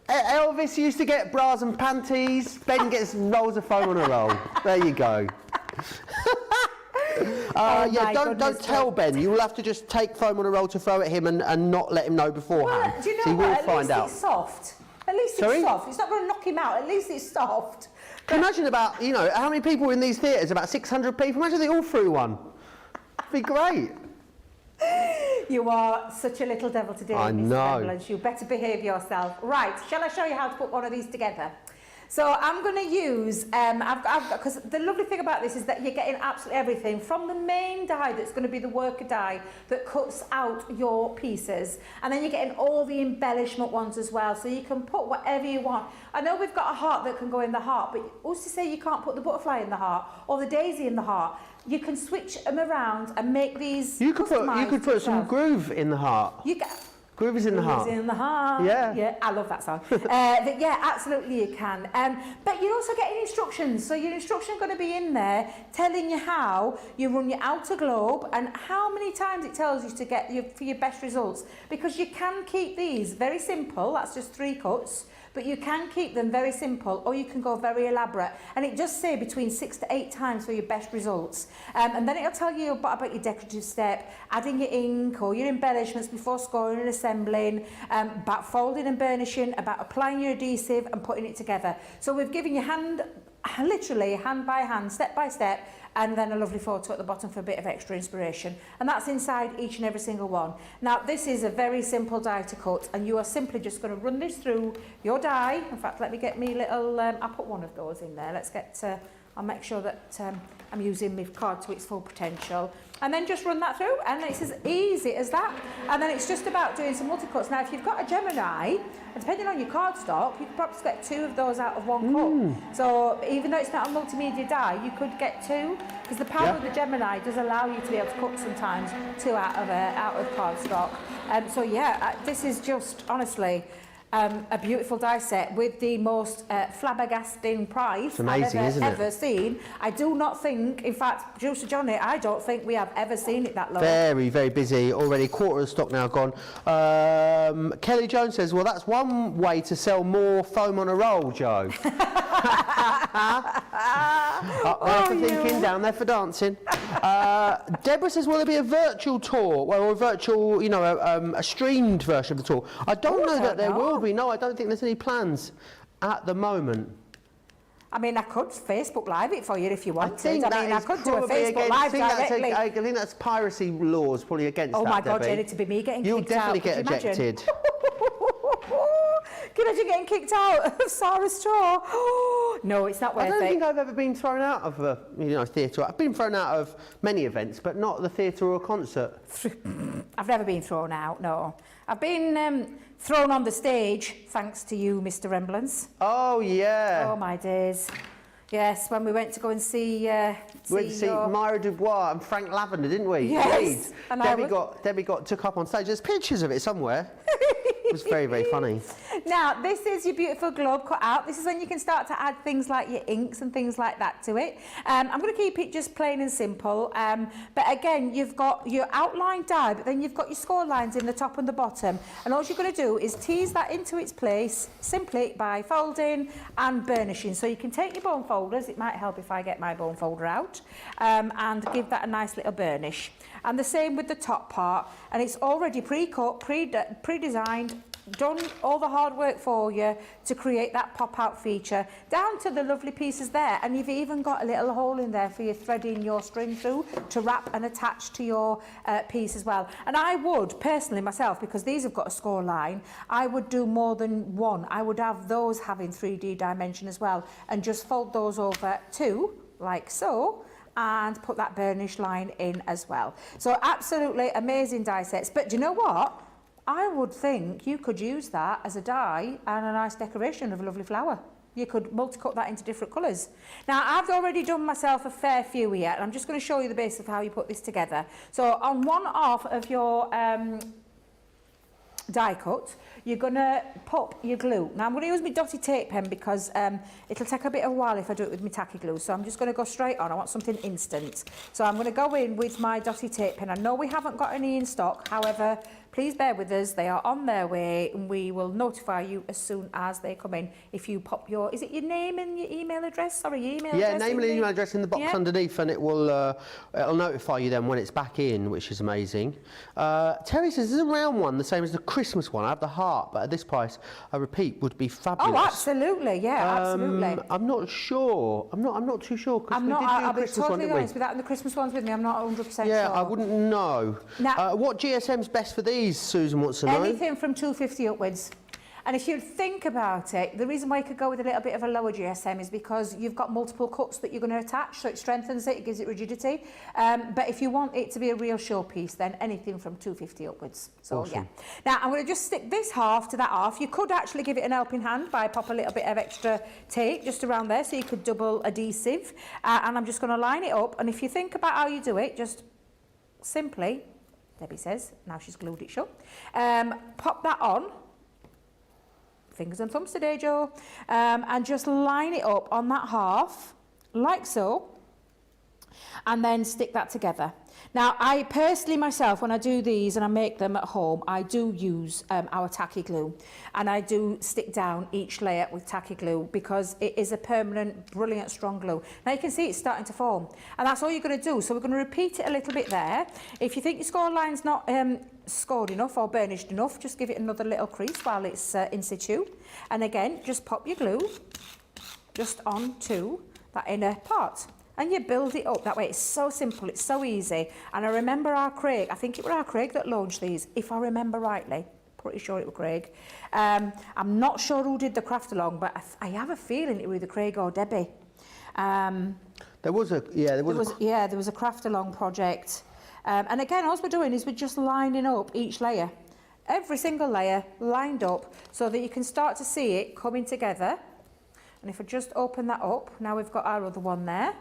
Elvis used to get bras and panties. Ben gets rolls of foam on a roll. There you go. Don't tell Ben. You will have to just take foam on a roll to throw at him and not let him know beforehand. Well, do you know so he what? will At find least out. It's soft. At least it's soft. It's not going to knock him out. At least it's soft. Can you imagine about, how many people in these theatres? About 600 people. Imagine they all threw one. It'd be great. You are such a little devil today, I Mr. know. Remblance. You better behave yourself. Right, shall I show you how to put one of these together? So I'm going to use, because the lovely thing about this is that you're getting absolutely everything from the main die that's going to be the worker die that cuts out your pieces, and then you're getting all the embellishment ones as well, so you can put whatever you want. I know we've got a heart that can go in the heart, but who's to say you can't put the butterfly in the heart or the daisy in the heart? You can switch them around and make these. You could put some groove in the heart. Groove is in the heart. Groove is in the heart. Yeah, I love that song. Yeah, absolutely you can. But you're also getting instructions. So your instruction is going to be in there telling you how you run your outer globe and how many times it tells you to get for your best results. Because you can keep these very simple. That's just 3 cuts. But you can keep them very simple, or you can go very elaborate. And it just say between 6 to 8 times for your best results. And then it'll tell you about your decorative step, adding your ink or your embellishments before scoring and assembling, about folding and burnishing, about applying your adhesive and putting it together. So we've given you literally hand by hand, step by step, and then a lovely photo at the bottom for a bit of extra inspiration. And that's inside each and every single one. Now, this is a very simple die to cut, and you are simply just going to run this through your die. In fact, let me get me little, I'll put one of those in there. Let's get I'll make sure that I'm using my card to its full potential. And then just run that through, and it's as easy as that. And then it's just about doing some multi-cuts. Now, if you've got a Gemini, and depending on your cardstock, you could perhaps get 2 of those out of 1 cut. So even though it's not a multimedia die, you could get 2, because the power of the Gemini does allow you to be able to cut sometimes 2 out of cardstock. So yeah, this is just, honestly, a beautiful die set with the most flabbergasting price I've ever seen. I do not think, in fact, Juicer Johnny, I don't think we have ever seen it that low. Very, very busy. Already quarter of the stock now gone. Kelly Jones says, well, that's one way to sell more foam on a roll, Joe. Up there for thinking, down there for dancing. Deborah says, will there be a virtual tour? Well, or a virtual, you know, a streamed version of the tour. I don't know that there will be. No, I don't think there's any plans at the moment. I mean, I could Facebook Live it for you if you wanted. I could do a Facebook Live directly. I think that's piracy laws probably against that, Oh my God, Debbie. Jenny, to be me getting You'll kicked out. definitely get ejected. Can you imagine getting kicked out of Sarah's tour? No, it's not worth it. I don't think I've ever been thrown out of a theatre. I've been thrown out of many events, but not the theatre or a concert. I've never been thrown out, no. I've been thrown on the stage, thanks to you, Mr. Remblance. Oh, yeah. Oh, my days. Yes, when we went to go and see... we went to see Myra Dubois and Frank Lavender, didn't we? Yes. And Debbie got took up on stage. There's pictures of it somewhere. It was very, very funny. Now, this is your beautiful globe cut out. This is when you can start to add things like your inks and things like that to it. I'm going to keep it just plain and simple. But again, you've got your outline die, but then you've got your score lines in the top and the bottom. And all you're going to do is tease that into its place simply by folding and burnishing. So you can take your bone folders. It might help if I get my bone folder out. And give that a nice little burnish. And the same with the top part. And it's already pre-cut, pre-designed, done all the hard work for you to create that pop-out feature, down to the lovely pieces there. And you've even got a little hole in there for you threading your string through to wrap and attach to your piece as well. And I would, personally myself, because these have got a score line, I would do more than one. I would have those having 3D dimension as well, and just fold those over too, like so, and put that burnish line in as well. So absolutely amazing die sets. But do you know what? I would think you could use that as a die and a nice decoration of a lovely flower. You could multi-cut that into different colours. Now, I've already done myself a fair few here, and I'm just going to show you the base of how you put this together. So on one half of your die cut, you're going to pop your glue. Now I'm going to use my dotty tape pen because it'll take a bit of a while if I do it with my tacky glue, so I'm just going to go straight on. I want something instant, so I'm going to go in with my dotty tape pen. I know we haven't got any in stock, however, please bear with us, they are on their way, and we will notify you as soon as they come in. If you pop your, is it your name and your email address? Sorry, your email address. Yeah, name and email address in the box underneath, and it will it'll notify you then when it's back in, which is amazing. Terry says, is a round one the same as the Christmas one? I have the heart, but at this price, I repeat, would be fabulous. Oh, absolutely, yeah, absolutely. I'm not sure. I'm not too sure. I'll be totally honest, without the Christmas ones with me, I'm not 100% sure. Yeah, I wouldn't know. Now, what GSM's best for these, Susan wants to know? Anything from 250 upwards. And if you think about it, the reason why you could go with a little bit of a lower GSM is because you've got multiple cuts that you're going to attach, so it strengthens it, it gives it rigidity. But if you want it to be a real showpiece, then anything from 250 upwards. So awesome. Yeah. Now I'm going to just stick this half to that half. You could actually give it an helping hand by pop a little bit of extra tape just around there, so you could double adhesive. And I'm just going to line it up. And if you think about how you do it, just simply, Debbie says, now she's glued it shut, pop that on. Fingers and thumbs today, Joe. And just line it up on that half, like so, and then stick that together. Now, I personally myself, when I do these and I make them at home, I do use our tacky glue, and I do stick down each layer with tacky glue because it is a permanent, brilliant, strong glue. Now you can see it's starting to form, and that's all you're going to do. So we're going to repeat it a little bit there. If you think your score line's not scored enough or burnished enough, just give it another little crease while it's in situ. And again, just pop your glue just onto that inner part. And you build it up that way. It's so simple, it's so easy. And I remember our Craig, I think it was our Craig that launched these, if I remember rightly. Pretty sure it was Craig. I'm not sure who did the craft along, but I have a feeling it was either Craig or Debbie. There was a craft along project. And again, all we're doing is we're just lining up each layer. Every single layer lined up so that you can start to see it coming together. And if I just open that up, now we've got our other one there.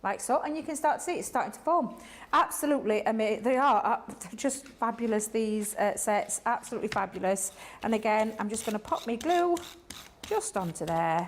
Like so, and you can start to see it's starting to form. Absolutely amazing. They're just fabulous, these sets, absolutely fabulous. And again, I'm just going to pop my glue just onto there.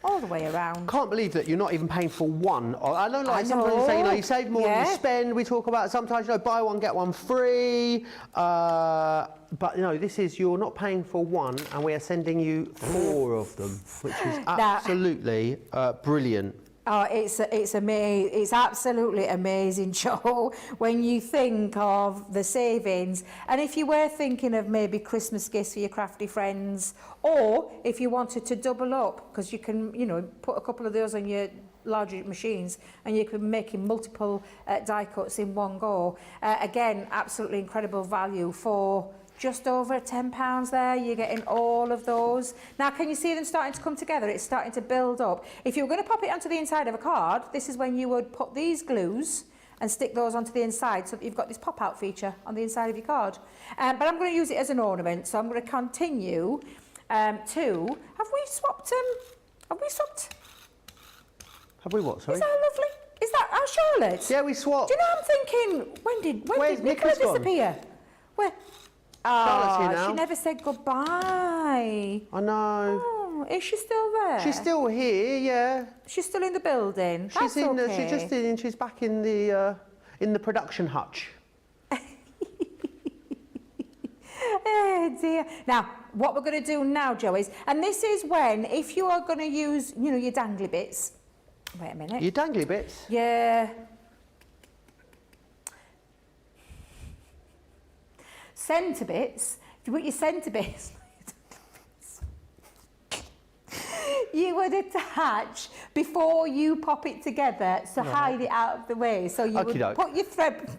All the way around. Can't believe that you're not even paying for one. I know, like sometimes you say, you save more than you spend. We talk about sometimes, buy one get one free. But this is you're not paying for one, and we are sending you 4 of them, which is absolutely brilliant. Oh, it's amazing. It's absolutely amazing, Joe, when you think of the savings. And if you were thinking of maybe Christmas gifts for your crafty friends, or if you wanted to double up, because you can, put a couple of those on your larger machines and you can be making multiple die cuts in one go. Again, absolutely incredible value for just over £10 there. You're getting all of those. Now, can you see them starting to come together? It's starting to build up. If you were going to pop it onto the inside of a card, this is when you would put these glues and stick those onto the inside so that you've got this pop-out feature on the inside of your card. But I'm going to use it as an ornament, so I'm going to continue to... Have we swapped? Have we what, sorry? Is that lovely? Is that our Charlotte? Yeah, we swapped. Do you know, I'm thinking, when did Nicola disappear? Where? Charlotte's here now. She never said goodbye. I know. Oh, is she still there? She's still here, yeah. She's still in the building. She's she's back in the production hutch. Oh dear. Now, what we're going to do now, Joe, is, and this is when, if you are going to use, your dangly bits. Wait a minute. Your dangly bits? Yeah. Centre bits. If you put your centre bits, you would attach before you pop it together, so hide it out of the way. So you would put your thread.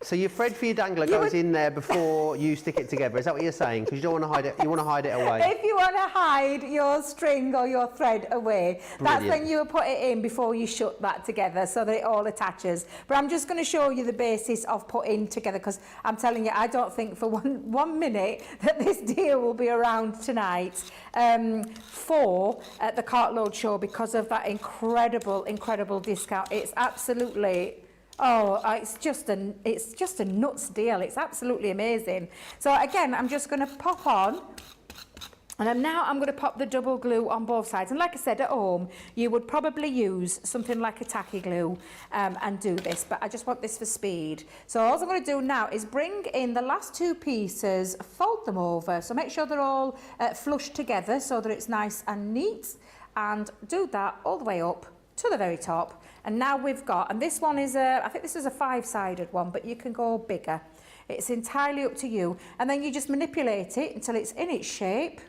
So your thread for your dangler goes in there before you stick it together. Is that what you're saying? Because you don't want to hide it. You want to hide it away. If you want to hide your string or your thread away, that's when you would put it in before you shut that together, so that it all attaches. But I'm just going to show you the basis of putting together, because I'm telling you, I don't think for one minute that this deal will be around tonight for the Cartload show, because of that incredible discount. It's absolutely... it's just a nuts deal. It's absolutely amazing. So again, I'm just going to pop on, and I'm going to pop the double glue on both sides. And like I said, at home, you would probably use something like a tacky glue and do this, but I just want this for speed. So all I'm going to do now is bring in the last 2 pieces, fold them over, so make sure they're all flush together so that it's nice and neat, and do that all the way up to the very top. And now we've got, and this one is I think this is a 5-sided one, but you can go bigger. It's entirely up to you. And then you just manipulate it until it's in its shape.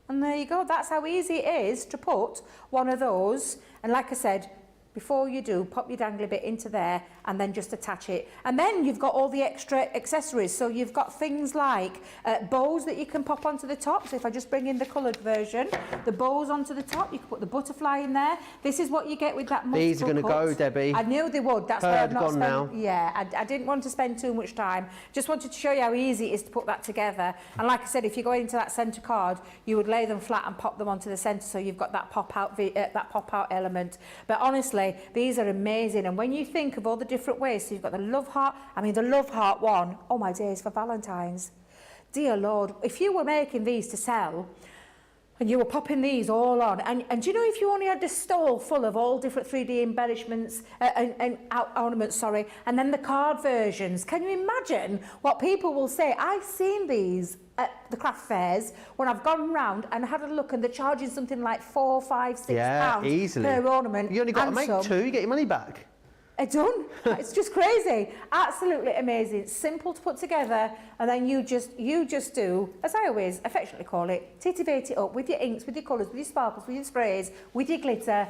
And there you go. That's how easy it is to put one of those. And like I said, before you do, pop your dangly bit into there and then just attach it. And then you've got all the extra accessories. So you've got things like bows that you can pop onto the top. So if I just bring in the coloured version, the bows onto the top, you can put the butterfly in there. This is what you get with that multiple These are going to go, Debbie. I knew they would. That's why I've not spent... now. Yeah, I didn't want to spend too much time. Just wanted to show you how easy it is to put that together. And like I said, if you go into that centre card, you would lay them flat and pop them onto the centre, so you've got that pop-out element. But honestly, these are amazing. And when you think of all the different ways, so you've got the love heart. I mean, the love heart one, oh my days, for Valentine's. Dear Lord, if you were making these to sell and you were popping these all on, and do you know, if you only had the stole full of all different 3D embellishments and ornaments, and then the card versions, can you imagine what people will say? I've seen these at the craft fairs when I've gone round and had a look, and they're charging something like £4, £5, £6 easily per ornament. You only got to make 2, you get your money back. Done. It's just crazy. Absolutely amazing. Simple to put together, and then you just do, as I always affectionately call it, titivate it up with your inks, with your colours, with your sparkles, with your sprays, with your glitter,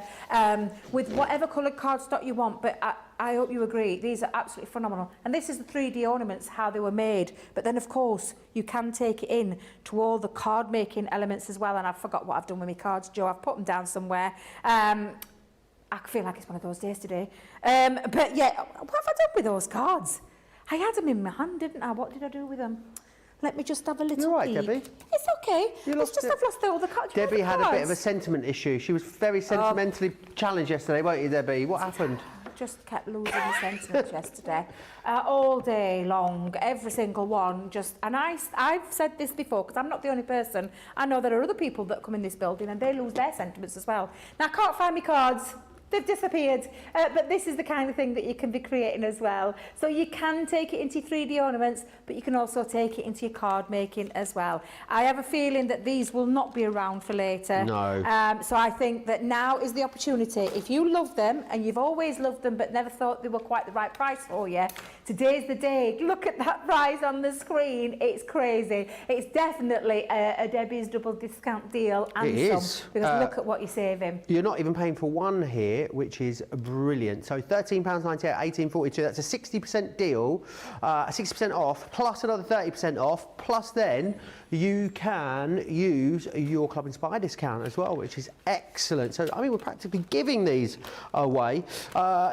with whatever coloured cardstock you want. But I hope you agree, these are absolutely phenomenal. And this is the 3D ornaments, how they were made. But then, of course, you can take it in to all the card making elements as well. And I forgot what I've done with my cards, Joe. I've put them down somewhere. I feel like it's one of those days today. But yeah, what have I done with those cards? I had them in my hand, didn't I? What did I do with them? Let me just have a little You're right, peek. Debbie. It's okay. I've lost all the cards. Debbie had a bit of a sentiment issue. She was very sentimentally challenged yesterday, weren't you, Debbie? What happened? I just kept losing the sentiment yesterday. All day long, every single one. And I've said this before, because I'm not the only person. I know there are other people that come in this building and they lose their sentiments as well. Now, I can't find my cards. They've disappeared, but this is the kind of thing that you can be creating as well. So you can take it into 3D ornaments, but you can also take it into your card making as well. I have a feeling that these will not be around for later. No. So I think that now is the opportunity. If you love them, and you've always loved them, but never thought they were quite the right price for you, today's the day. Look at that price on the screen. It's crazy. It's definitely a Debbie's double discount deal and It some. is. Because look at what you're saving. You're not even paying for one here, which is brilliant. So £13.98, £18.42. That's a 60% deal, 60% off, plus another 30% off, plus then you can use your Club Inspire discount as well, which is excellent. So, I mean, we're practically giving these away.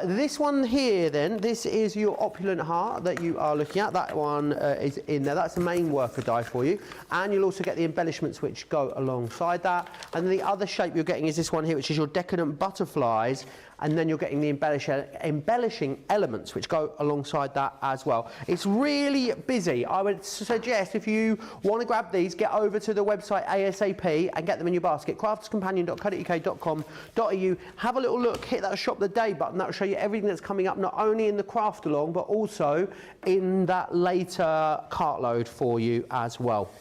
This one here, then, this is your opulent heart that you are looking at. That one is in there. That's the main worker die for you. And you'll also get the embellishments which go alongside that. And the other shape you're getting is this one here, which is your decadent butterflies. And then you're getting the embellishing elements which go alongside that as well. It's really busy. I would suggest if you want to grab these, get over to the website ASAP and get them in your basket. crafterscompanion.co.uk.com.au. Have a little look, hit that shop the day button. That will show you everything that's coming up, not only in the craft along, but also in that later cart load for you as well.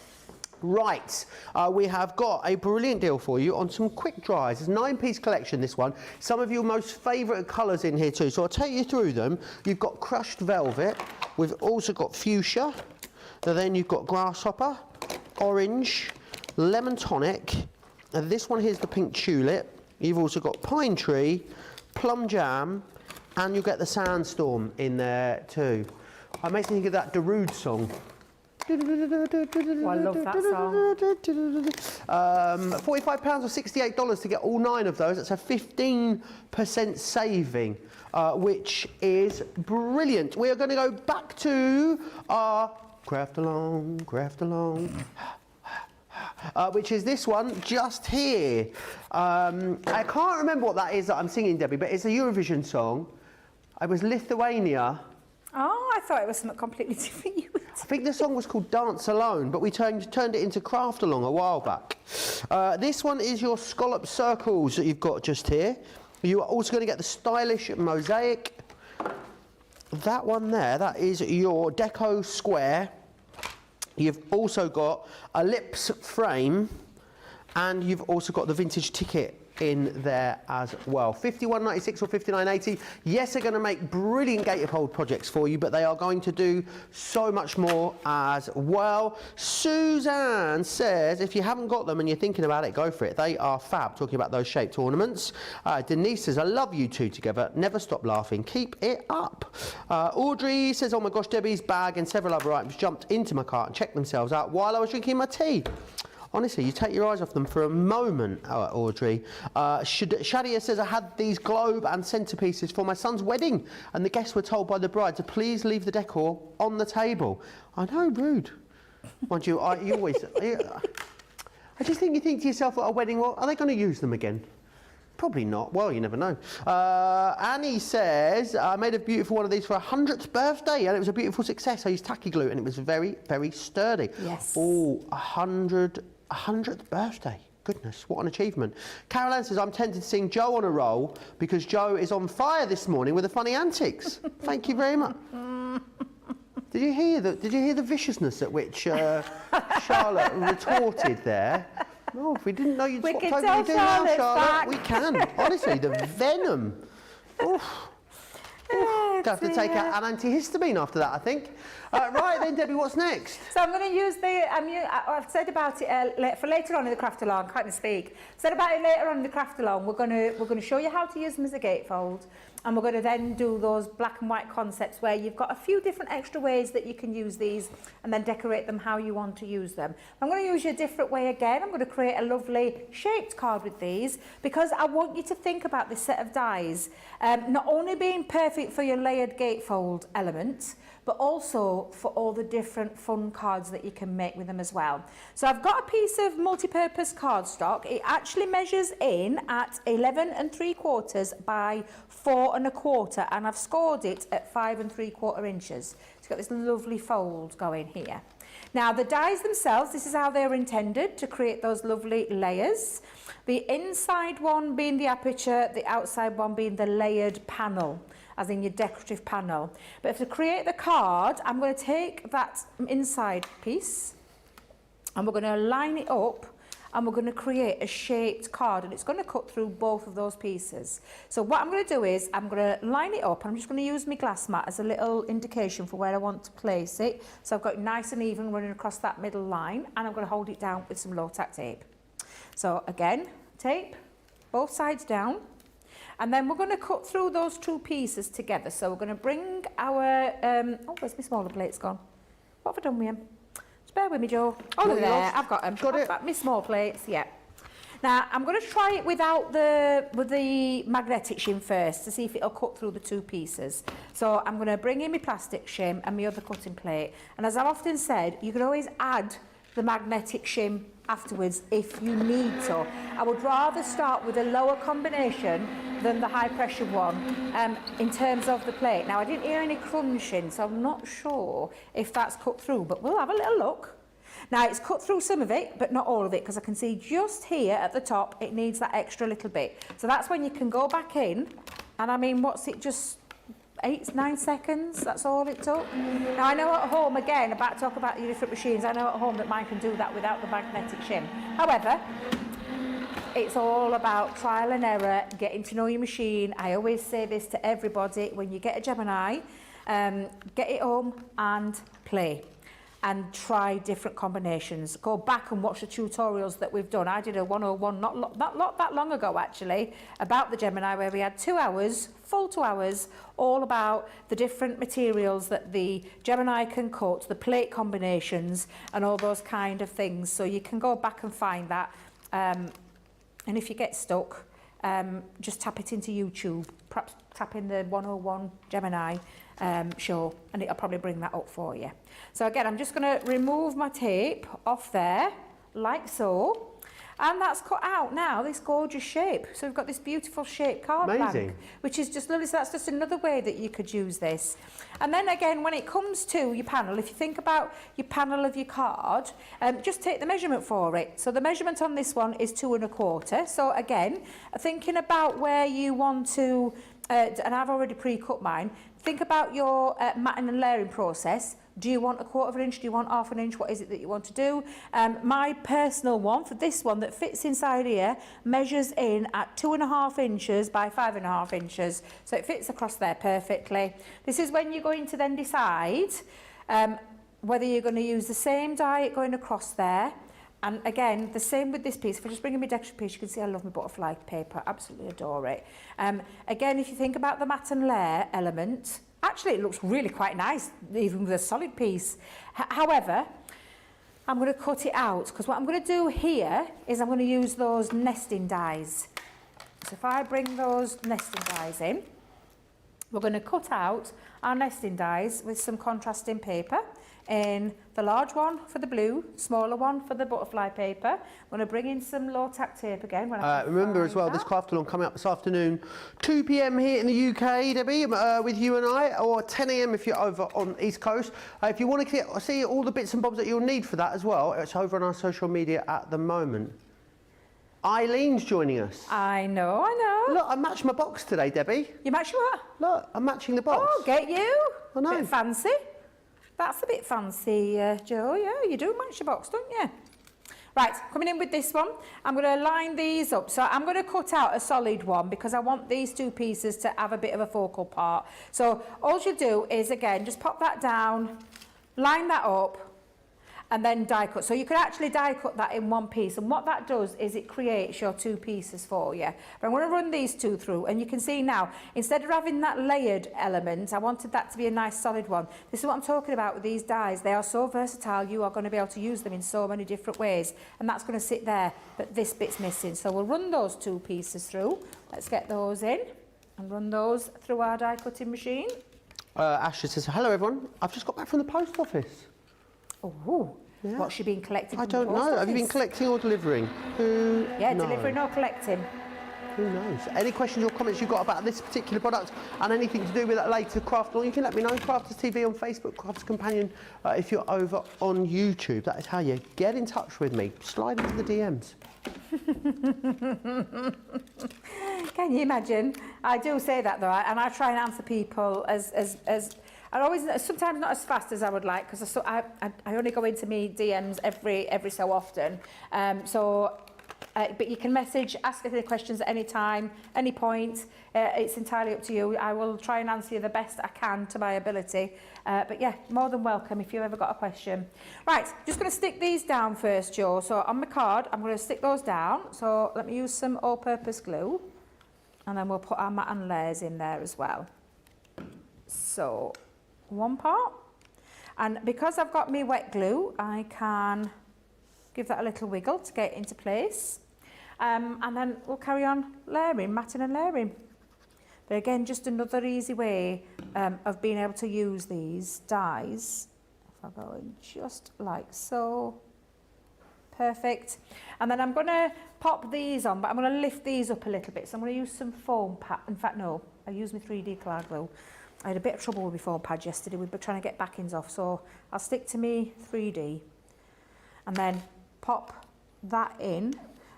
Right, we have got a brilliant deal for you on some quick dries. It's a 9-piece collection, this one. Some of your most favourite colours in here too. So I'll take you through them. You've got crushed velvet. We've also got fuchsia. Then you've got grasshopper, orange, lemon tonic. And this one here's the pink tulip. You've also got pine tree, plum jam, and you'll get the sandstorm in there too. It makes me think of that Darude song. Oh, I love that song. £45 or $68 to get all 9 of those. That's a 15% saving, which is brilliant. We are going to go back to our craft along, which is this one just here. I can't remember what that is that I'm singing, Debbie, but it's a Eurovision song. It was Lithuania. Oh, I thought it was something completely different. I think the song was called Dance Alone, but we turned it into Craft Along a while back. This one is your scallop circles that you've got just here. You are also going to get the stylish mosaic. That one there, that is your deco square. You've also got a lips frame, and you've also got the vintage ticket in there as well. $51.96 or $59.80. Yes, they're going to make brilliant Gatefold projects for you, but they are going to do so much more as well. Suzanne says, if you haven't got them and you're thinking about it, go for it. They are fab, talking about those shaped ornaments. Denise says, I love you two together. Never stop laughing. Keep it up. Audrey says, oh my gosh, Debbie's bag and several other items jumped into my cart and checked themselves out while I was drinking my tea. Honestly, you take your eyes off them for a moment, Audrey. Shadia says, I had these globe and centerpieces for my son's wedding, and the guests were told by the bride to please leave the decor on the table. I know, rude. Mind you, you always... I just think you think to yourself at a wedding, well, are they going to use them again? Probably not. Well, you never know. Annie says, I made a beautiful one of these for 100th birthday, and it was a beautiful success. I used tacky glue, and it was very, very sturdy. Yes. Oh, 100th birthday. Goodness, what an achievement. Carol Ann says, I'm tempted to sing Joe on a roll because Joe is on fire this morning with the funny antics. Thank you very much. Did you hear the viciousness at which Charlotte retorted there? No, if we didn't know you'd swapped over, we do now, Charlotte. We can. Honestly, the venom. Oof. have to take out an antihistamine after that, I think. Right then, Debbie, what's next? So I'm going to use I've said about it for later on in the craft along. Can't even speak. Said about it later on in the craft along. We're going to show you how to use them as a gatefold, and we're going to then do those black and white concepts where you've got a few different extra ways that you can use these, and then decorate them how you want to use them. I'm going to use you a different way again. I'm going to create a lovely shaped card with these because I want you to think about this set of dies not only being perfect for your layered gatefold element, but also for all the different fun cards that you can make with them as well. So I've got a piece of multi-purpose cardstock. It actually measures in at 11 3/4 by 4 1/4, and I've scored it at 5 3/4 inches. It's got this lovely fold going here. Now the dies themselves, this is how they're intended to create those lovely layers. The inside one being the aperture, the outside one being the layered panel, as in your decorative panel. But if to create the card, I'm going to take that inside piece and we're going to line it up and we're going to create a shaped card, and it's going to cut through both of those pieces. So what I'm going to do is I'm going to line it up, and I'm just going to use my glass mat as a little indication for where I want to place it. So I've got it nice and even running across that middle line, and I'm going to hold it down with some low-tack tape. So again, tape, both sides down. And then we're going to cut through those two pieces together. So we're going to bring our, oh, where's my smaller plates gone? What have I done with them? Just bear with me, Joe. Oh, look there, I've got them. Got it. I've got my small plates, yeah. Now, I'm going to try it without with the magnetic shim first to see if it'll cut through the two pieces. So I'm going to bring in my plastic shim and my other cutting plate. And as I've often said, you can always add the magnetic shim afterwards if you need to. I would rather start with a lower combination than the high pressure one in terms of the plate. Now I didn't hear any crunching, so I'm not sure if that's cut through, but we'll have a little look. Now it's cut through some of it, but not all of it, because I can see just here at the top it needs that extra little bit. So that's when you can go back in, and I mean, what's it, just 8-9 seconds, that's all it took. Now I know at home, again, about to talk about your different machines, I know at home that mine can do that without the magnetic shim. However, it's all about trial and error, getting to know your machine. I always say this to everybody, when you get a Gemini, get it home and play. And try different combinations. Go back and watch the tutorials that we've done. I did a 101 not that long ago actually about the Gemini, where we had 2 hours, full 2 hours, all about the different materials that the Gemini can cut, the plate combinations and all those kind of things. So you can go back and find that. And if you get stuck, just tap it into YouTube, perhaps tap in the 101 Gemini show, and it'll probably bring that up for you. So again, I'm just going to remove my tape off there, like so, and that's cut out now this gorgeous shape. So we've got this beautiful shaped card blank, which is just lovely. So that's just another way that you could use this. And then again, when it comes to your panel, if you think about your panel of your card, just take the measurement for it. So the measurement on this one is 2 1/4. So again, thinking about where you want to, and I've already pre-cut mine, think about your matting and layering process. Do you want 1/4 inch? Do you want 1/2 inch? What is it that you want to do? My personal one, for this one that fits inside here, measures in at 2 1/2 inches by 5 1/2 inches. So it fits across there perfectly. This is when you're going to then decide whether you're going to use the same die going across there. And again, the same with this piece. If I just bring in my decorative piece, you can see I love my butterfly paper. Absolutely adore it. Again, if you think about the mat and layer element, actually it looks really quite nice, even with a solid piece. However, I'm going to cut it out, because what I'm going to do here is I'm going to use those nesting dies. So if I bring those nesting dies in, we're going to cut out our nesting dies with some contrasting paper. In the large one for the blue, smaller one for the butterfly paper. I'm going to bring in some low-tack tape again. Remember as well, this craft along coming up this afternoon, 2 p.m. here in the UK, Debbie, with you and I, or 10 a.m. if you're over on East Coast. If you want to see all the bits and bobs that you'll need for that as well, it's over on our social media at the moment. Eileen's joining us. I know. Look, I matched my box today, Debbie. You match what? Look, I'm matching the box. Oh, get you. I know. Bit fancy. That's a bit fancy, Joe. Yeah, you do match your box, don't you? Right, coming in with this one, I'm going to line these up. So I'm going to cut out a solid one because I want these two pieces to have a bit of a focal part. So all you do is, again, just pop that down, line that up, and then die cut. So you could actually die cut that in one piece, and what that does is it creates your two pieces for you. But I'm going to run these two through, and you can see now, instead of having that layered element, I wanted that to be a nice solid one. This is what I'm talking about with these dies. They are so versatile, you are going to be able to use them in so many different ways, and that's going to sit there, but this bit's missing. So we'll run those two pieces through. Let's get those in and run those through our die cutting machine. Ashley says, hello everyone, I've just got back from the post office. Oh, yeah. What's she been collecting? I don't know. Have you been collecting or delivering? Yeah, delivering or collecting. Who knows? Any questions or comments you've got about this particular product and anything to do with that later, Craft Along, you can let me know. Crafters TV on Facebook, Crafters Companion if you're over on YouTube. That is how you get in touch with me. Slide into the DMs. Can you imagine? I do say that though, and I try and answer people as I always, sometimes not as fast as I would like, because I only go into me DMs every so often. But you can message, ask any questions at any time, any point. It's entirely up to you. I will try and answer you the best I can to my ability. But yeah, more than welcome if you've ever got a question. Right, just going to stick these down first, Joe. So on my card, I'm going to stick those down. So let me use some all-purpose glue. And then we'll put our mat and layers in there as well. So one part. And because I've got me wet glue, I can give that a little wiggle to get into place. And then we'll carry on layering, matting and layering. But again, just another easy way of being able to use these dies. If I go in just like so. Perfect. And then I'm going to pop these on, but I'm going to lift these up a little bit. So I'm going to use some foam pad. In fact, no, I used my 3D clear glue. I had a bit of trouble with my foam pad yesterday. We were trying to get backings off. So I'll stick to me 3D. And then pop that in,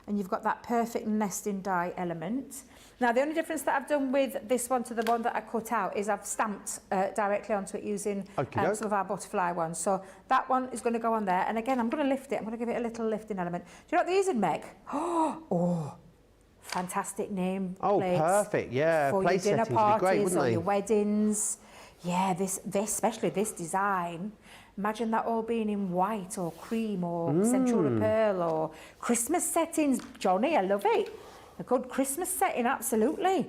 and you've got that perfect nesting die element. Now the only difference that I've done with this one to the one that I cut out is I've stamped directly onto it using some of our butterfly ones. So that one is going to go on there, and again I'm going to lift it. I'm going to give it a little lifting element. Do you know what these would make? Oh, fantastic name plates. Oh, perfect, yeah. For your dinner parties parties or your weddings. Yeah, this especially this design. Imagine that all being in white or cream or Centura Pearl or Christmas settings. Johnny, I love it. A good Christmas setting, absolutely.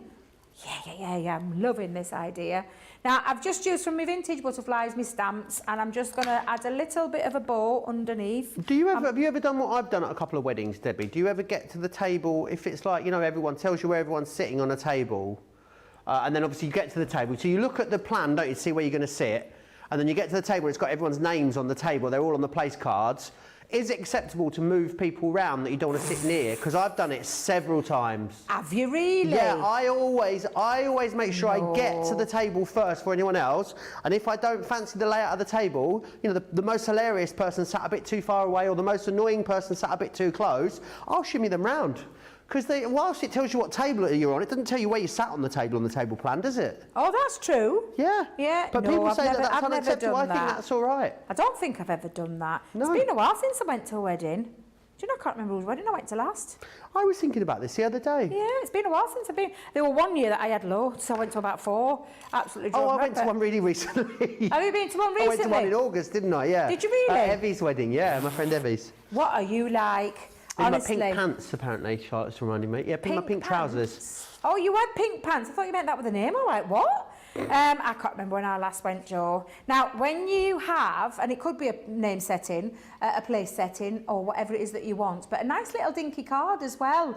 Yeah, I'm loving this idea. Now, I've just used from my vintage butterflies, my stamps, and I'm just going to add a little bit of a bow underneath. Do you ever, have you ever done what I've done at a couple of weddings, Debbie? Do you ever get to the table, if it's like, you know, everyone tells you where everyone's sitting on a table, and then obviously you get to the table, so you look at the plan, don't you, to see where you're going to sit, and then you get to the table, it's got everyone's names on the table, they're all on the place cards. Is it acceptable to move people around that you don't want to sit near? Because I've done it several times. Have you really? Yeah, I always make sure I get to the table first for anyone else. And if I don't fancy the layout of the table, you know, the most hilarious person sat a bit too far away or the most annoying person sat a bit too close, I'll shimmy them round. Because whilst it tells you what table you're on, it doesn't tell you where you sat on the table plan, does it? Oh, that's true. Yeah. Yeah. But no, people I've say never, that that's I've unacceptable. never done I think that's all right. I don't think I've ever done that. No. It's been a while since I went to a wedding. Do you know, I can't remember whose wedding I went to last. I was thinking about this the other day. Yeah, it's been a while since I've been. There were one year that I had loads, so I went to about 4. Absolutely drunk. Oh, I went to one really recently. Have you been to one recently? I went to one in August, didn't I? Yeah. Did you really? Evie's wedding, yeah, my friend Evie's. What are you like? In Honestly. my pink pants, apparently, Charlotte's reminding me. Yeah, my pink trousers. Oh, you had pink pants. I thought you meant that with a name. I'm like, what? I can't remember when I last went, Joe. Now, when you have, and it could be a name setting, a place setting, or whatever it is that you want, but a nice little dinky card as well,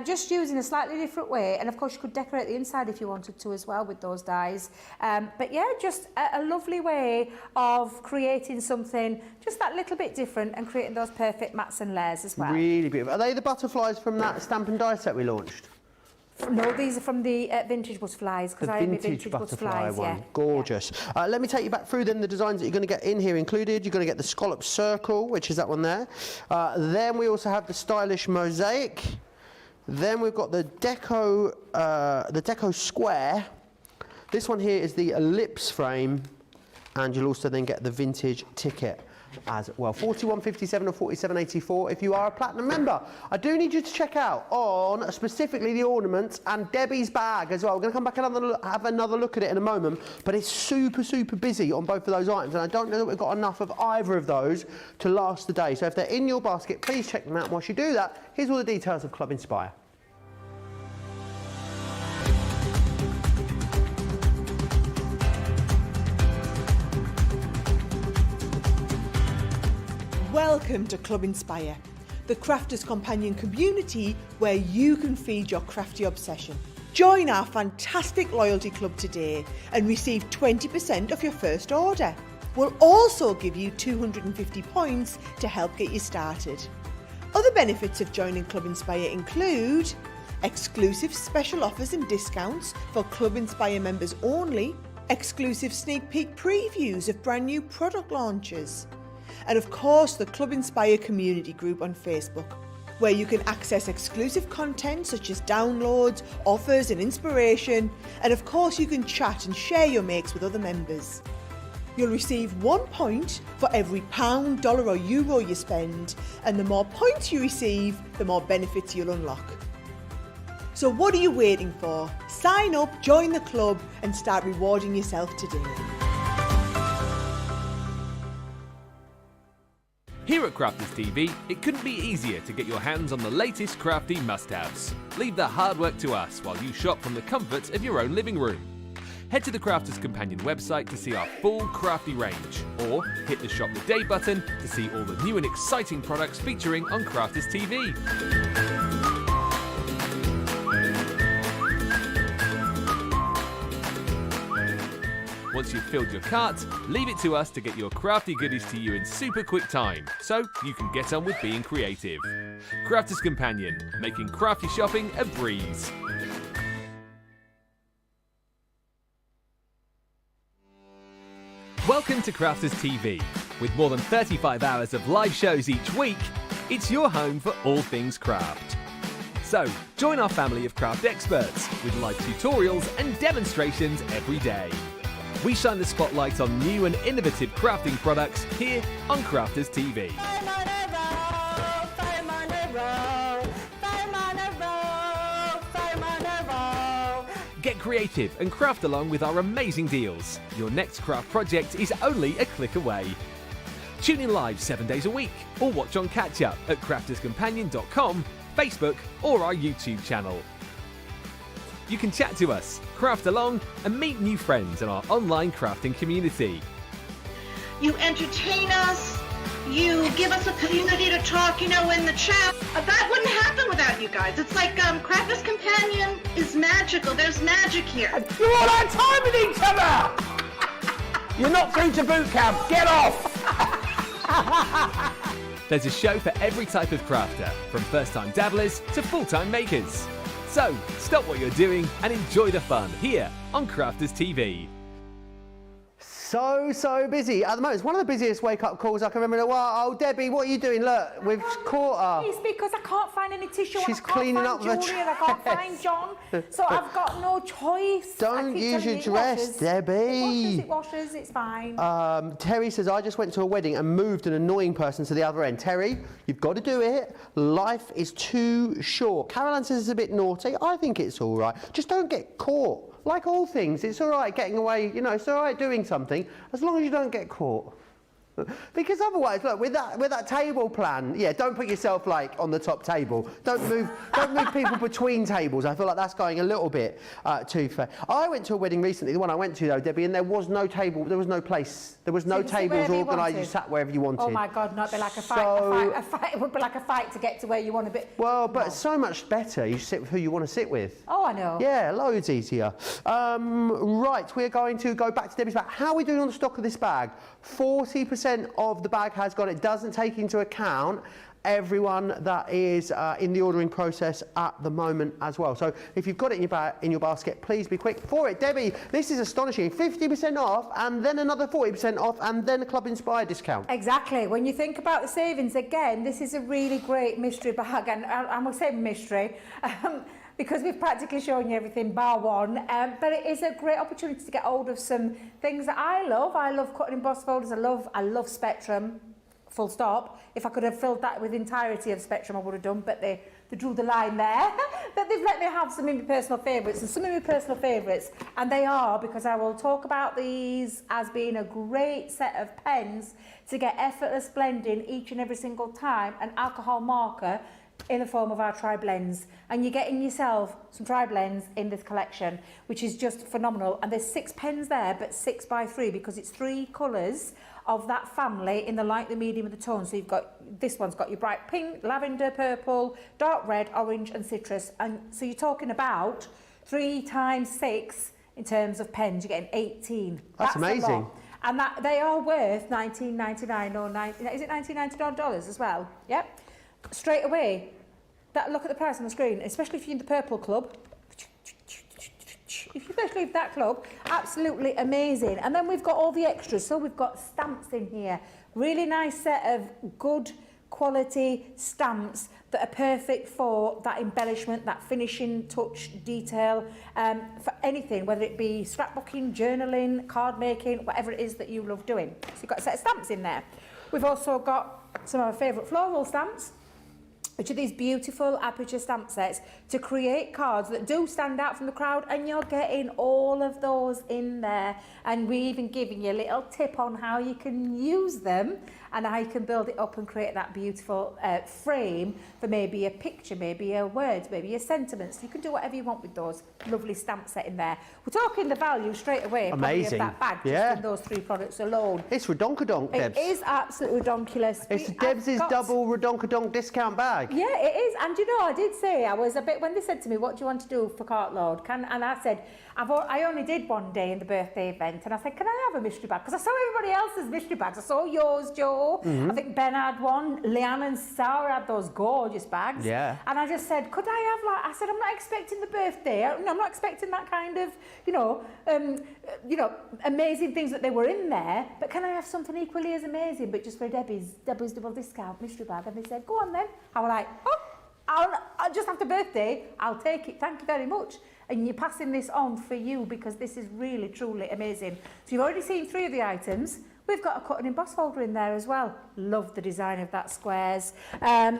just using a slightly different way. And of course, you could decorate the inside if you wanted to as well with those dies. But yeah, just a lovely way of creating something just that little bit different and creating those perfect mats and layers as well. Really beautiful. Are they the butterflies from that stamp and die set we launched? No, these are from the vintage butterflies, because I have my vintage butterflies, one. yeah. Gorgeous. Yeah. Let me take you back through then the designs that you're going to get in here included. You're going to get the scallop circle, which is that one there. Then we also have the stylish mosaic. Then we've got the deco square. This one here is the ellipse frame, and you'll also then get the vintage ticket. as well. 41.57 or 47.84 if you are a platinum member. I do need you to check out on specifically the ornaments and Debbie's bag as well. We're going to come back and have another look at it in a moment, but it's super busy on both of those items, and I don't know that we've got enough of either of those to last the day. So if they're in your basket, please check them out. And whilst you do that, here's all the details of Club Inspire. Welcome to Club Inspire, the crafters' companion community where you can feed your crafty obsession. Join our fantastic loyalty club today and receive 20% off your first order. We'll also give you 250 points to help get you started. Other benefits of joining Club Inspire include exclusive special offers and discounts for Club Inspire members only, exclusive sneak peek previews of brand new product launches, and of course the Club Inspire community group on Facebook, where you can access exclusive content such as downloads, offers and inspiration, and of course you can chat and share your makes with other members. You'll receive 1 point for every £1, dollar or euro you spend, and the more points you receive, the more benefits you'll unlock. So what are you waiting for? Sign up, join the club and start rewarding yourself today. Here at Crafters TV, it couldn't be easier to get your hands on the latest crafty must-haves. Leave the hard work to us while you shop from the comforts of your own living room. Head to the Crafters Companion website to see our full crafty range, or hit the Shop the Day button to see all the new and exciting products featuring on Crafters TV. Once you've filled your cart, leave it to us to get your crafty goodies to you in super quick time, so you can get on with being creative. Crafters Companion, making crafty shopping a breeze. Welcome to Crafters TV. With more than 35 hours of live shows each week, it's your home for all things craft. So, join our family of craft experts with live tutorials and demonstrations every day. We shine the spotlight on new and innovative crafting products here on Crafters TV. Get creative and craft along with our amazing deals. Your next craft project is only a click away. Tune in live 7 days a week or watch on catch up at crafterscompanion.com, Facebook or our YouTube channel. You can chat to us, craft along and meet new friends in our online crafting community. You entertain us, you give us a community to talk, in the chat. That wouldn't happen without you guys. It's like Crafters Companion is magical. There's magic here. You're all our time with each other! You're not through to boot camp. Get off! There's a show for every type of crafter, from first-time dabblers to full-time makers. So, stop what you're doing and enjoy the fun here on Crafters TV. So busy at the moment. It's one of the busiest wake-up calls I can remember in a while. Oh, Debbie, what are you doing? Look, we've caught her. It's because I can't find any tissue. She's and I can't cleaning find up the Julie and I can't dress. find John. So I've got no choice. Don't use your dress, Debbie. It washes, it's fine. Terry says, I just went to a wedding and moved an annoying person to the other end. Terry, you've got to do it. Life is too short. Caroline says it's a bit naughty. I think it's all right. Just don't get caught. Like all things, it's all right getting away, it's all right doing something, as long as you don't get caught. Because otherwise, look, with that table plan, yeah, don't put yourself like on the top table. Don't move people between tables. I feel like that's going a little bit too far. I went to a wedding recently, the one I went to though, Debbie, and there was no table, there was no place, there was no tables organised. You sat wherever you wanted. Oh my God, not be like a fight. It would be like a fight to get to where you want to be. Well, but it's so much better. You sit with who you want to sit with. Oh, I know. Yeah, loads easier. Right, we're going to go back to Debbie's bag. How are we doing on the stock of this bag? 40% of the bag has got it. Doesn't take into account everyone that is in the ordering process at the moment as well. So if you've got it in your basket, please be quick for it. Debbie, this is astonishing. 50% off and then another 40% off and then a Club Inspire discount. Exactly. When you think about the savings, again, this is a really great mystery bag, and I'm going to say mystery because we've practically shown you everything bar one, but it is a great opportunity to get hold of some things that I love. I love cutting embossed folders. I love Spectrum. full stop. If I could have filled that with entirety of Spectrum, I would have done, but they drew the line there. But they've let me have some of my personal favourites, and some of my personal favourites, and they are, because I will talk about these as being a great set of pens to get effortless blending each and every single time, an alcohol marker in the form of our tri-blends, and you're getting yourself some tri-blends in this collection, which is just phenomenal. And there's 6 pens there, but 6 by 3, because it's 3 colours of that family in the light, the medium, and the tone. So you've got, this one's got your bright pink, lavender, purple, dark red, orange, and citrus. And so you're talking about 3 times 6 in terms of pens. You're getting 18. That's amazing. And that they are worth $19.99 or is it $19.99 as well? Yep. Straight away, look at the price on the screen, especially if you're in the purple club. If you especially if that club, absolutely amazing. And then we've got all the extras. So we've got stamps in here. Really nice set of good quality stamps that are perfect for that embellishment, that finishing touch detail, for anything, whether it be scrapbooking, journaling, card making, whatever it is that you love doing. So you've got a set of stamps in there. We've also got some of our favourite floral stamps, which are these beautiful aperture stamp sets to create cards that do stand out from the crowd, and you're getting all of those in there. And we're even giving you a little tip on how you can use them and how you can build it up and create that beautiful frame for maybe a picture, maybe a word, maybe a sentiment. So you can do whatever you want with those. Lovely stamp set in there. We're talking the value straight away. Amazing. Of that bag, just in those 3 products alone. It's redonkadonk, Debs. It is absolutely redonkulous. It's Debs' double redonkadonk discount bag. Yeah, it is. And you know, I did say, I was a bit, when they said to me, what do you want to do for Cartload? And I said, I only did one day in the birthday event, and I said, can I have a mystery bag? Because I saw everybody else's mystery bags. I saw yours, Joe. I think Ben had one. Leanne and Sarah had those gorgeous bags. Yeah. And I just said, could I have, like, I said, I'm not expecting the birthday. I'm not expecting that kind of, amazing things that they were in there. But can I have something equally as amazing, but just for Debbie's double discount mystery bag? And they said, go on then. I was like, I'll just after birthday, I'll take it. Thank you very much. And you're passing this on for you, because this is really, truly amazing. So you've already seen 3 of the items. We've got a cut and emboss folder in there as well. Love the design of that squares.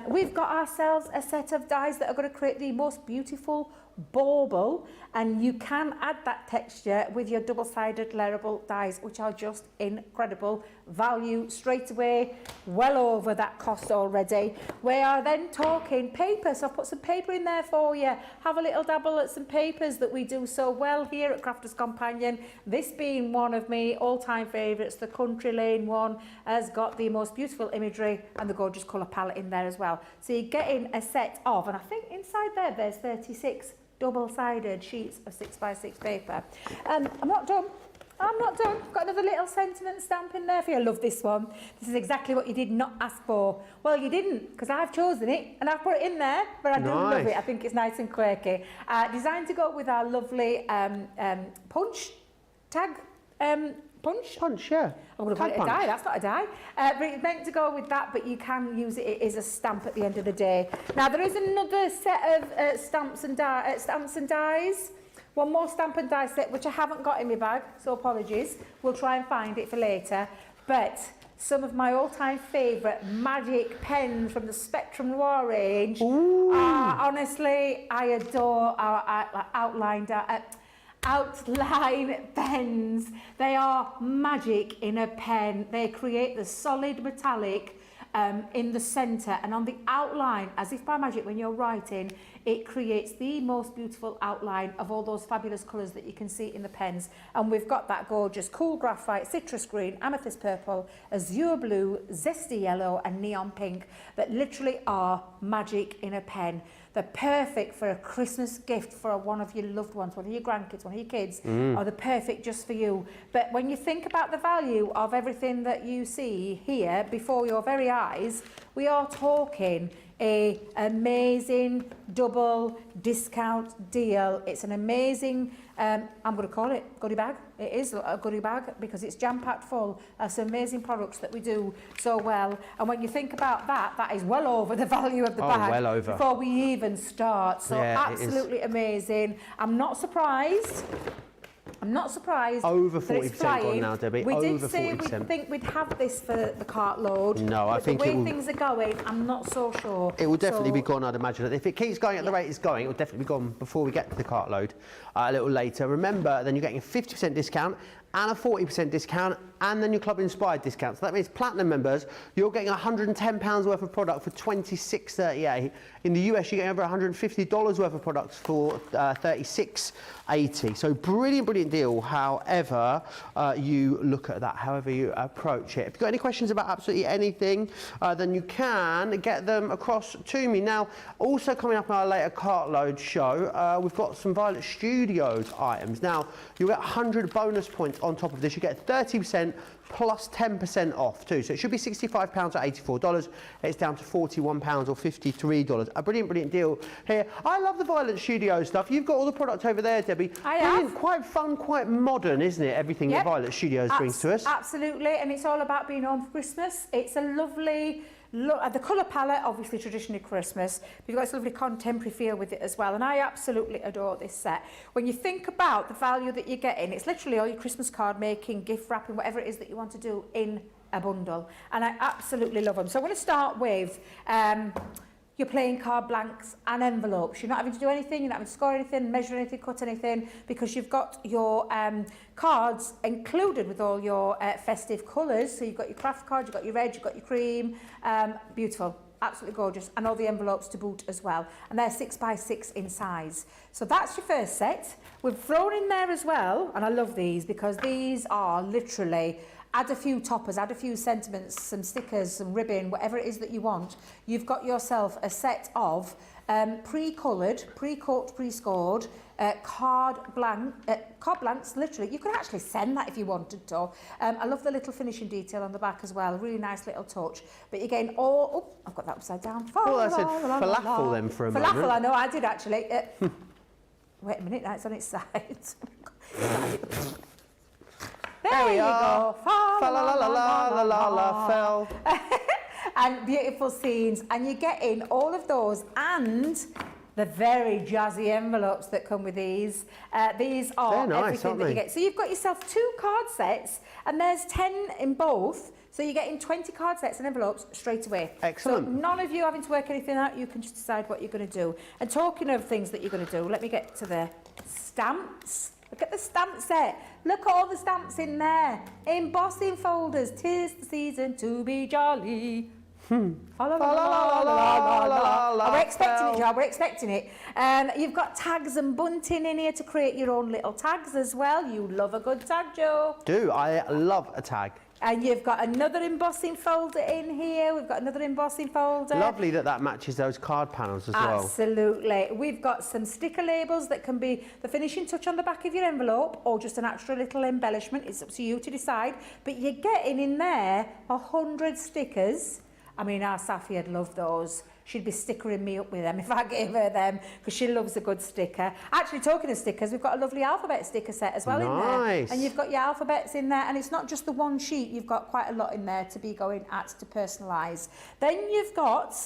We've got ourselves a set of dies that are going to create the most beautiful bauble, and you can add that texture with your double-sided layerable dies, which are just incredible value straight away, well over that cost already. We are then talking paper, so I've put some paper in there for you. Have a little dabble at some papers that we do so well here at Crafters Companion. This being one of my all-time favourites, the Country Lane one, has got the most beautiful imagery and the gorgeous colour palette in there as well. So you're getting a set of, and I think inside there's 36 double-sided sheets of 6x6 paper. I'm not done. Got another little sentiment stamp in there for you. I love this one. This is exactly what you did not ask for. Well, you didn't, because I've chosen it and I've put it in there, but I do love it. I think it's nice and quirky. Designed to go with our lovely punch tag. Punch, yeah. I'm going to call it a die. That's not a die. But it's meant to go with that, but you can use it as a stamp at the end of the day. Now, there is another set of stamps and dies. One more stamp and die set, which I haven't got in my bag, so apologies. We'll try and find it for later. But some of my all-time favourite magic pens from the Spectrum Noir range. Honestly, I adore our outline pens. They are magic in a pen. They create the solid metallic in the centre, and on the outline, as if by magic, when you're writing, it creates the most beautiful outline of all those fabulous colours that you can see in the pens. And we've got that gorgeous cool graphite, citrus green, amethyst purple, azure blue, zesty yellow and neon pink that literally are magic in a pen. They're perfect for a Christmas gift for one of your loved ones, one of your grandkids, one of your kids, or they're perfect just for you. But when you think about the value of everything that you see here before your very eyes, we are talking an amazing double discount deal. It's an amazing, I'm going to call it goodie bag. It is a goodie bag because it's jam-packed full of some amazing products that we do so well. And when you think about that, that is well over the value of the bag well over. Before we even start. So yeah, absolutely amazing. I'm not surprised I'm not surprised. Over that it's 40% gone flying. now, Debbie. We did Over say 40%. we think we'd have this for the cart load. No, I think the it way will. things are going, I'm not so sure. It will definitely So- be gone, I'd imagine. If it keeps going at the rate it's going, it will definitely be gone before we get to the cart load a little later. Remember, then you're getting a 50% discount and a 40% discount, and then your Club Inspired discount. So that means Platinum members, you're getting £110 worth of product for $26.38. In the US, you're getting over $150 worth of products for $36.80. So brilliant, brilliant deal, however you look at that, however you approach it. If you've got any questions about absolutely anything, then you can get them across to me. Now, also coming up in our later Cartload show, we've got some Violet Studios items. Now, you'll get 100 bonus points on top of this. You get 30% plus 10% off too. So it should be £65 at $84. It's down to £41 or $53. A brilliant, brilliant deal here. I love the Violet Studio stuff. You've got all the product over there, Debbie. I Brilliant, have. quite fun, quite modern, isn't it? Everything that Violet Studios brings to us. Absolutely, and it's all about being home for Christmas. It's a lovely look. The colour palette, obviously traditionally Christmas, but you've got this lovely contemporary feel with it as well, and I absolutely adore this set. When you think about the value that you're getting, it's literally all your Christmas card making, gift wrapping, whatever it is that you want to do in a bundle, and I absolutely love them. So I'm going to start with your playing card blanks and envelopes. You're not having to do anything, you're not having to score anything, measure anything, cut anything, because you've got your cards included with all your festive colours. So you've got your craft card, you've got your red, you've got your cream. Beautiful, absolutely gorgeous. And all the envelopes to boot as well. And they're 6x6 in size. So that's your first set. We've thrown in there as well, and I love these because these are literally, add a few toppers, add a few sentiments, some stickers, some ribbon, whatever it is that you want. You've got yourself a set of pre-coloured, pre-corked, pre-scored card blanks, literally. You could actually send that if you wanted to. I love the little finishing detail on the back as well. Really nice little touch. But you're getting all... Oh, I've got that upside down. Oh, I said falafel then for a moment. Falafel, I know, I did actually. Wait a minute, now it's on its side. There we go. Fa la la la la la la fell. And beautiful scenes, and you're getting all of those and the very jazzy envelopes that come with these. These are nice, everything that you get. So you've got yourself 2 card sets, and there's 10 in both. So you're getting 20 card sets and envelopes straight away. Excellent. So none of you having to work anything out, you can just decide what you're going to do. And talking of things that you're going to do, let me get to the stamps. Look at the stamp set. Look at all the stamps in there. Embossing folders. 'Tis the season to be jolly. We're expecting it, Joe. We're expecting it. You've got tags and bunting in here to create your own little tags as well. You love a good tag, Joe. Do I love a tag? And you've got another embossing folder in here. We've got another embossing folder. Lovely that matches those card panels as well. Absolutely. We've got some sticker labels that can be the finishing touch on the back of your envelope or just an extra little embellishment. It's up to you to decide. But you're getting in there 100 stickers. I mean, our Safi would love those. She'd be stickering me up with them if I gave her them, because she loves a good sticker. Actually, talking of stickers, we've got a lovely alphabet sticker set as well in there. Nice. And you've got your alphabets in there, and it's not just the one sheet. You've got quite a lot in there to be going at to personalise. Then you've got...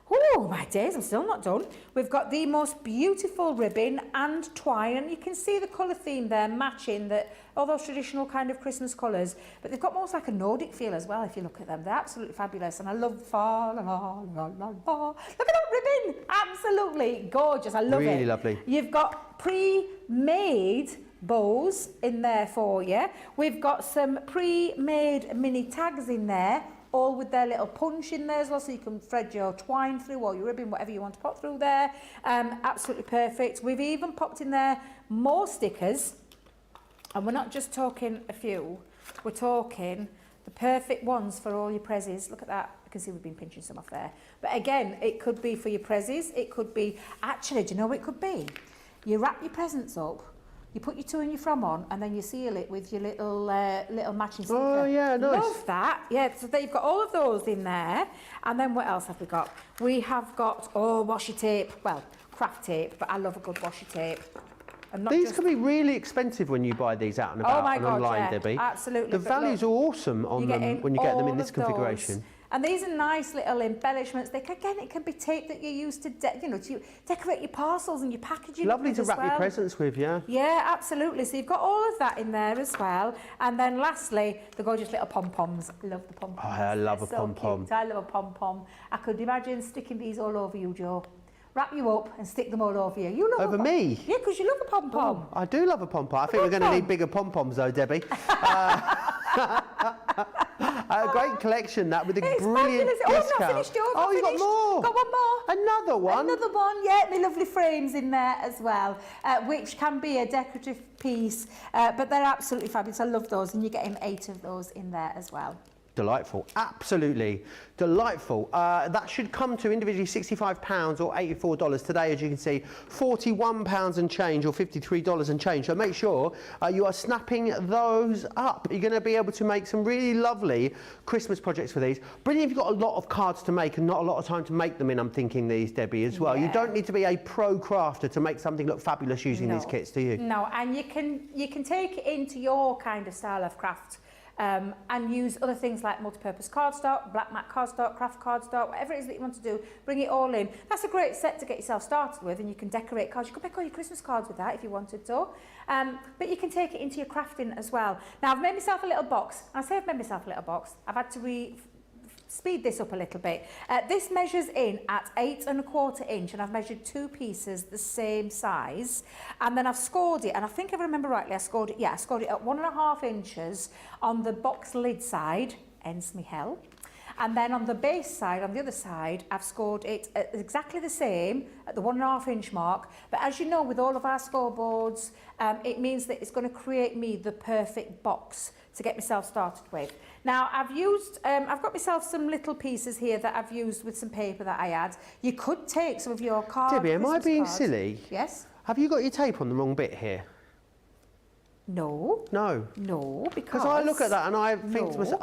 Oh, my days, I'm still not done. We've got the most beautiful ribbon and twine, and you can see the colour theme there matching all those traditional kind of Christmas colours, but they've got almost like a Nordic feel as well if you look at them. They're absolutely fabulous, and I love fa la la la la la. Look at that ribbon! Absolutely gorgeous. I love it. Really lovely. You've got pre-made bows in there for you. We've got some pre-made mini tags in there, all with their little punch in there as well, so you can thread your twine through or your ribbon, whatever you want to pop through there. Absolutely perfect. We've even popped in there more stickers, and we're not just talking a few, we're talking the perfect ones for all your prezzies. Look at that. I can see we've been pinching some off there. But again, it could be for your prezzies. It could be, actually, do you know what it could be? You wrap your presents up, you put your to and your from on, and then you seal it with your little matching sticker. Oh, yeah, nice. Love that. Yeah, so they've got all of those in there. And then what else have we got? We have got, washi tape. Well, craft tape, but I love a good washi tape. And not These just... can be really expensive when you buy these out and about my and God, online, yeah, Debbie. absolutely. The But values look, are awesome on them when you get them in this all of configuration. those. And these are nice little embellishments. They can, again, it can be tape that you use to, to decorate your parcels and your packaging. Lovely to wrap your presents with, yeah. Yeah, absolutely. So you've got all of that in there as well. And then lastly, the gorgeous little pom-poms. I love the pom-poms. Oh, I love a pom-pom. Cute. I love a pom-pom. I could imagine sticking these all over you, Joe. Wrap you up and stick them all over you. You love over me? Yeah, because you love a pom-pom. Oh, I do love a pom-pom. I think we're going to need bigger pom-poms though, Debbie. A great collection that with a brilliant discount. Oh, I'm not finished, Joe. Oh, you got more? Got one more. Another one? Another one, yeah. The lovely frames in there as well, which can be a decorative piece, but they're absolutely fabulous. I love those, and you're getting 8 of those in there as well. Delightful, absolutely delightful. That should come to individually £65 or $84 today, as you can see, £41 and change or $53 and change. So make sure you are snapping those up. You're going to be able to make some really lovely Christmas projects for these. Brilliant if you've got a lot of cards to make and not a lot of time to make them in, I'm thinking these, Debbie, as well. Yeah. You don't need to be a pro crafter to make something look fabulous using these kits, do you? No, and you can take it into your kind of style of craft. And use other things like multi-purpose cardstock, black mat cardstock, craft cardstock, whatever it is that you want to do, bring it all in. That's a great set to get yourself started with, and you can decorate cards. You could make all your Christmas cards with that if you wanted to. But you can take it into your crafting as well. Now, I've made myself a little box. And I say I've made myself a little box. I've had to speed this up a little bit. This measures in at 8 1/4 inch, and I've measured 2 pieces the same size, and then I've scored it, and I think if I remember rightly, I scored it at 1.5 inches on the box lid side, hence me hell. And then on the base side, on the other side, I've scored it at exactly the same at the 1.5 inch mark. But as you know, with all of our scoreboards, it means that it's going to create me the perfect box to get myself started with. Now, I've got myself some little pieces here that I've used with some paper that I had. You could take some of your cards. Debbie, am I being silly? Yes. Have you got your tape on the wrong bit here? No. No. No, because... Because I look at that and I think to myself,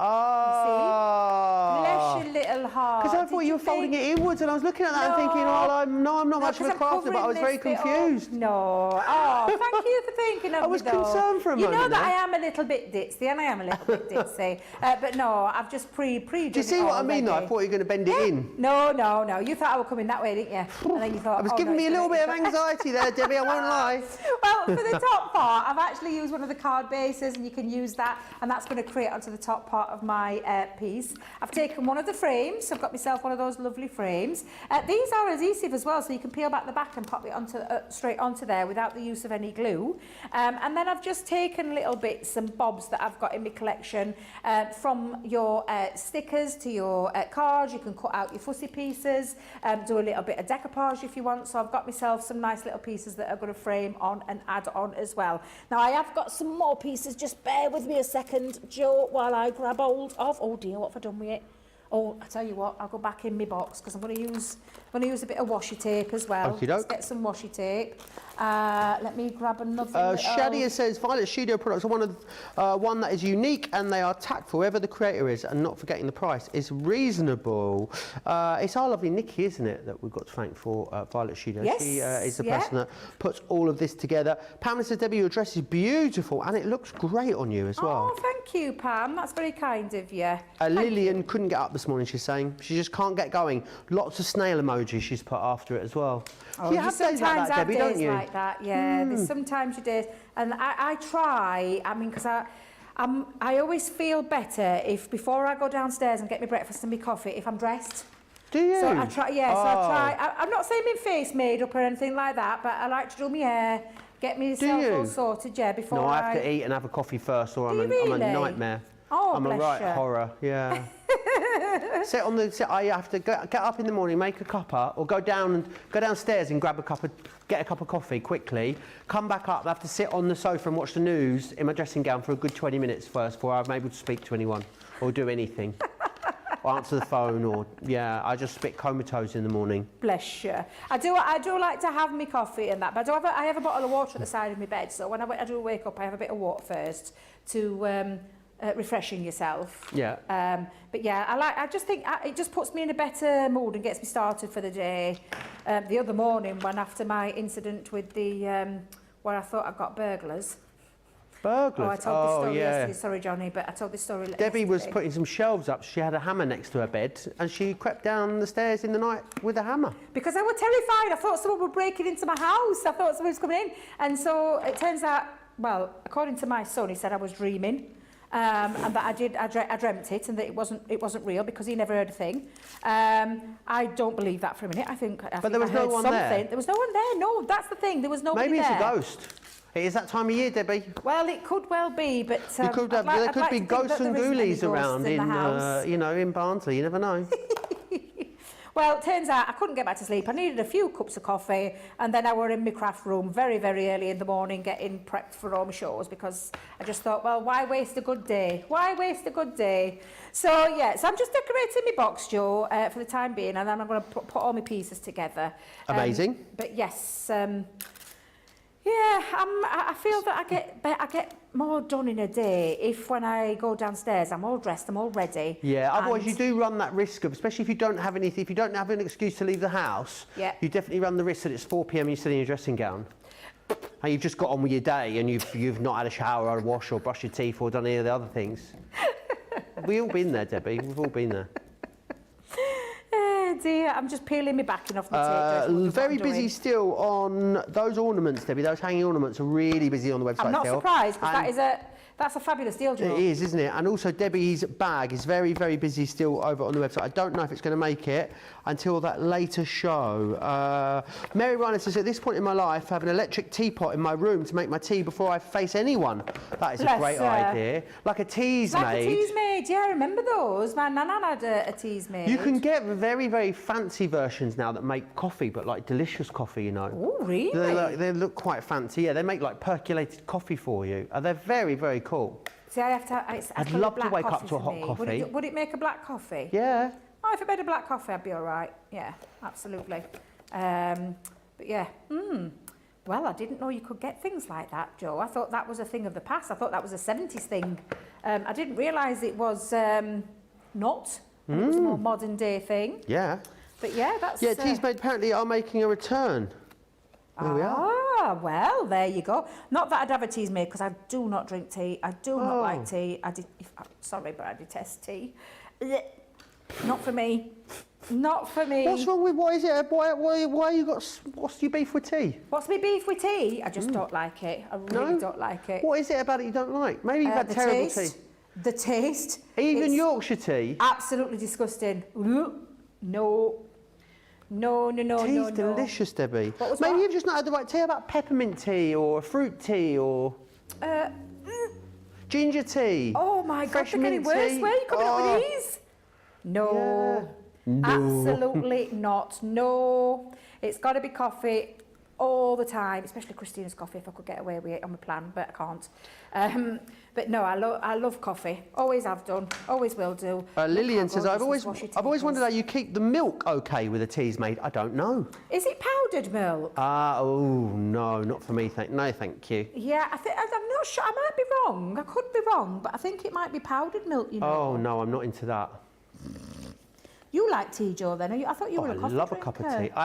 Bless your little heart. Because I thought you were folding it inwards, and I was looking at that and thinking, I'm not much of a crafter, but I was very confused. No. Oh, thank you for thinking of me. I was concerned for a moment. You know that there. I am a little bit ditzy, and I am a little bit ditzy. But no, I've just pre-done it. Do you see what I mean, though? I thought you were going to bend it in. No. You thought I was coming that way, didn't you? And then you thought... It was giving me a little bit of anxiety there, Debbie, I won't lie. Well, for the top part, I've actually used one of the card bases, and you can use that, and that's going to create onto the top part of my piece. I've taken one of the frames. I've got myself one of those lovely frames. These are adhesive as well, so you can peel back the back and pop it onto straight onto there without the use of any glue. And then I've just taken little bits and bobs that I've got in my collection, from your stickers to your cards. You can cut out your fussy pieces, do a little bit of decoupage if you want. So I've got myself some nice little pieces that are going to frame on and add on as well. Now, I have got some more pieces. Just bear with me a second, Joe, while I grab hold of... Oh dear, what have I done with it? Oh, I tell you what, I'll go back in my box because I'm going to use a bit of washi tape as well. Let's get some washi tape. Let me grab another. Shadia says Violet Studio products are one that is unique and they are tactful, whoever the creator is, and not forgetting the price is reasonable. It's our lovely Nikki, isn't it, that we've got to thank for Violet Studio. Yes, she is the person that puts all of this together. Pamela says, Debbie, your dress is beautiful and it looks great on you as well. Oh, thank you, Pam. That's very kind of you. Lillian couldn't get up this morning, she's saying. She just can't get going. Lots of snail emojis she's put after it as well. Oh, you have days like that, Debbie, don't you? Like that, yeah. There's sometimes your days, and I try. I mean, because I always feel better if before I go downstairs and get my breakfast and my coffee, if I'm dressed. Do you? So I try. Yeah. So I try. I'm not saying my face made up or anything like that, but I like to do my hair, get myself all sorted. Yeah. Before I have to eat and have a coffee first, or I'm a nightmare. Oh, I'm a right horror. Yeah. I have to get up in the morning, make a cuppa, or go downstairs and get a cup of coffee quickly. Come back up. I have to sit on the sofa and watch the news in my dressing gown for a good 20 minutes first before I'm able to speak to anyone or do anything. Or answer the phone, or I just spit comatose in the morning. Bless you. I do like to have my coffee and that, but I have a bottle of water at the side of my bed. So when I do wake up, I have a bit of water first to refreshing yourself. Yeah. But yeah, I just think it just puts me in a better mood and gets me started for the day. The other morning, when after my incident with the where I thought I got burglars, Burglars? Oh, I told this story yesterday. Sorry, Johnny, but I told this story Debbie was yesterday. putting some shelves up. She had a hammer next to her bed, and she crept down the stairs in the night with a hammer. Because I was terrified. I thought someone were breaking into my house. I thought someone was coming in. And so it turns out, well, according to my son, he said I was dreaming. And that I dreamt it, and that it wasn't real because he never heard a thing. I don't believe that for a minute. I think there was no one there. There was no one there. No, that's the thing. There was nobody Maybe there. it's a ghost. It is that time of year, Debbie. Well, it could well be, but there could be ghosts and ghoulies around in Barnsley. You never know. Well, it turns out I couldn't get back to sleep. I needed a few cups of coffee, and then I were in my craft room very, very early in the morning getting prepped for all my shows because I just thought, well, why waste a good day? Why waste a good day? So, yeah, so I'm just decorating my box, Joe, for the time being, and then I'm going to put all my pieces together. Amazing. But yes, yeah, I feel that I get more done in a day if when I go downstairs I'm all dressed, I'm all ready. Yeah, otherwise you do run that risk of, especially if you don't have anything, if you don't have an excuse to leave the house, you definitely run the risk that it's 4 p.m. and you're still in your dressing gown. And you've just got on with your day and you've not had a shower or a wash or brush your teeth or done any of the other things. We've all been there, Debbie. We've all been there. Oh dear, I'm just peeling my backing off my tape. Very busy still on those ornaments, Debbie. Those hanging ornaments are really busy on the website. I'm not still. surprised because that's a fabulous deal, Joe. It is, isn't it? And also Debbie's bag is very, very busy still over on the website. I don't know if it's going to make it until that later show. Mary Ryan says, at this point in my life, I have an electric teapot in my room to make my tea before I face anyone. That is a great idea. Like a teas Like maid. a teas maid, yeah, I remember those. My nana had a teas maid. You can get very, very fancy versions now that make coffee, but like delicious coffee, you know. Oh, really? They look quite fancy. Yeah, they make like percolated coffee for you. They're very, very cool. See, I have to. I'd love to wake up to a hot coffee. Would it make a black coffee? Yeah. Oh, if it made a black coffee, I'd be all right. Yeah, absolutely. But yeah, well, I didn't know you could get things like that, Joe. I thought that was a thing of the past. I thought that was a 70s thing. I didn't realise it was not. It was a more modern day thing. Yeah. But yeah, that's... Yeah, Teas Made apparently are making a return. There we are. Ah, well, there you go. Not that I'd have a teas made because I do not drink tea. I do not like tea. Sorry, but I detest tea. Not for me. Not for me. What's wrong with, what is it? Why you got, what's your beef with tea? What's my beef with tea? I just don't like it. I really don't like it. What is it about it you don't like? Maybe you've had terrible tea. The taste. Even Yorkshire tea? Absolutely disgusting. No. Tea's delicious, Debbie. Maybe you've just not had the right tea. How about peppermint tea or fruit tea or ginger tea? Oh my God, they're getting worse. Where are you coming up with these? No. Absolutely not. No. It's got to be coffee all the time, especially Christina's coffee, if I could get away with it on my plan, but I can't. But no, I love coffee. Always have done, always will do. Lillian says, I've always wondered how you keep the milk okay with a Teas Made. I don't know. Is it powdered milk? Oh, no, not for me. No, thank you. Yeah, I'm not sure. I might be wrong. I could be wrong, but I think it might be powdered milk, you know. Oh, no, I'm not into that. You like tea, Joe, then? I thought you were a coffee I love drinker. a cup of tea. I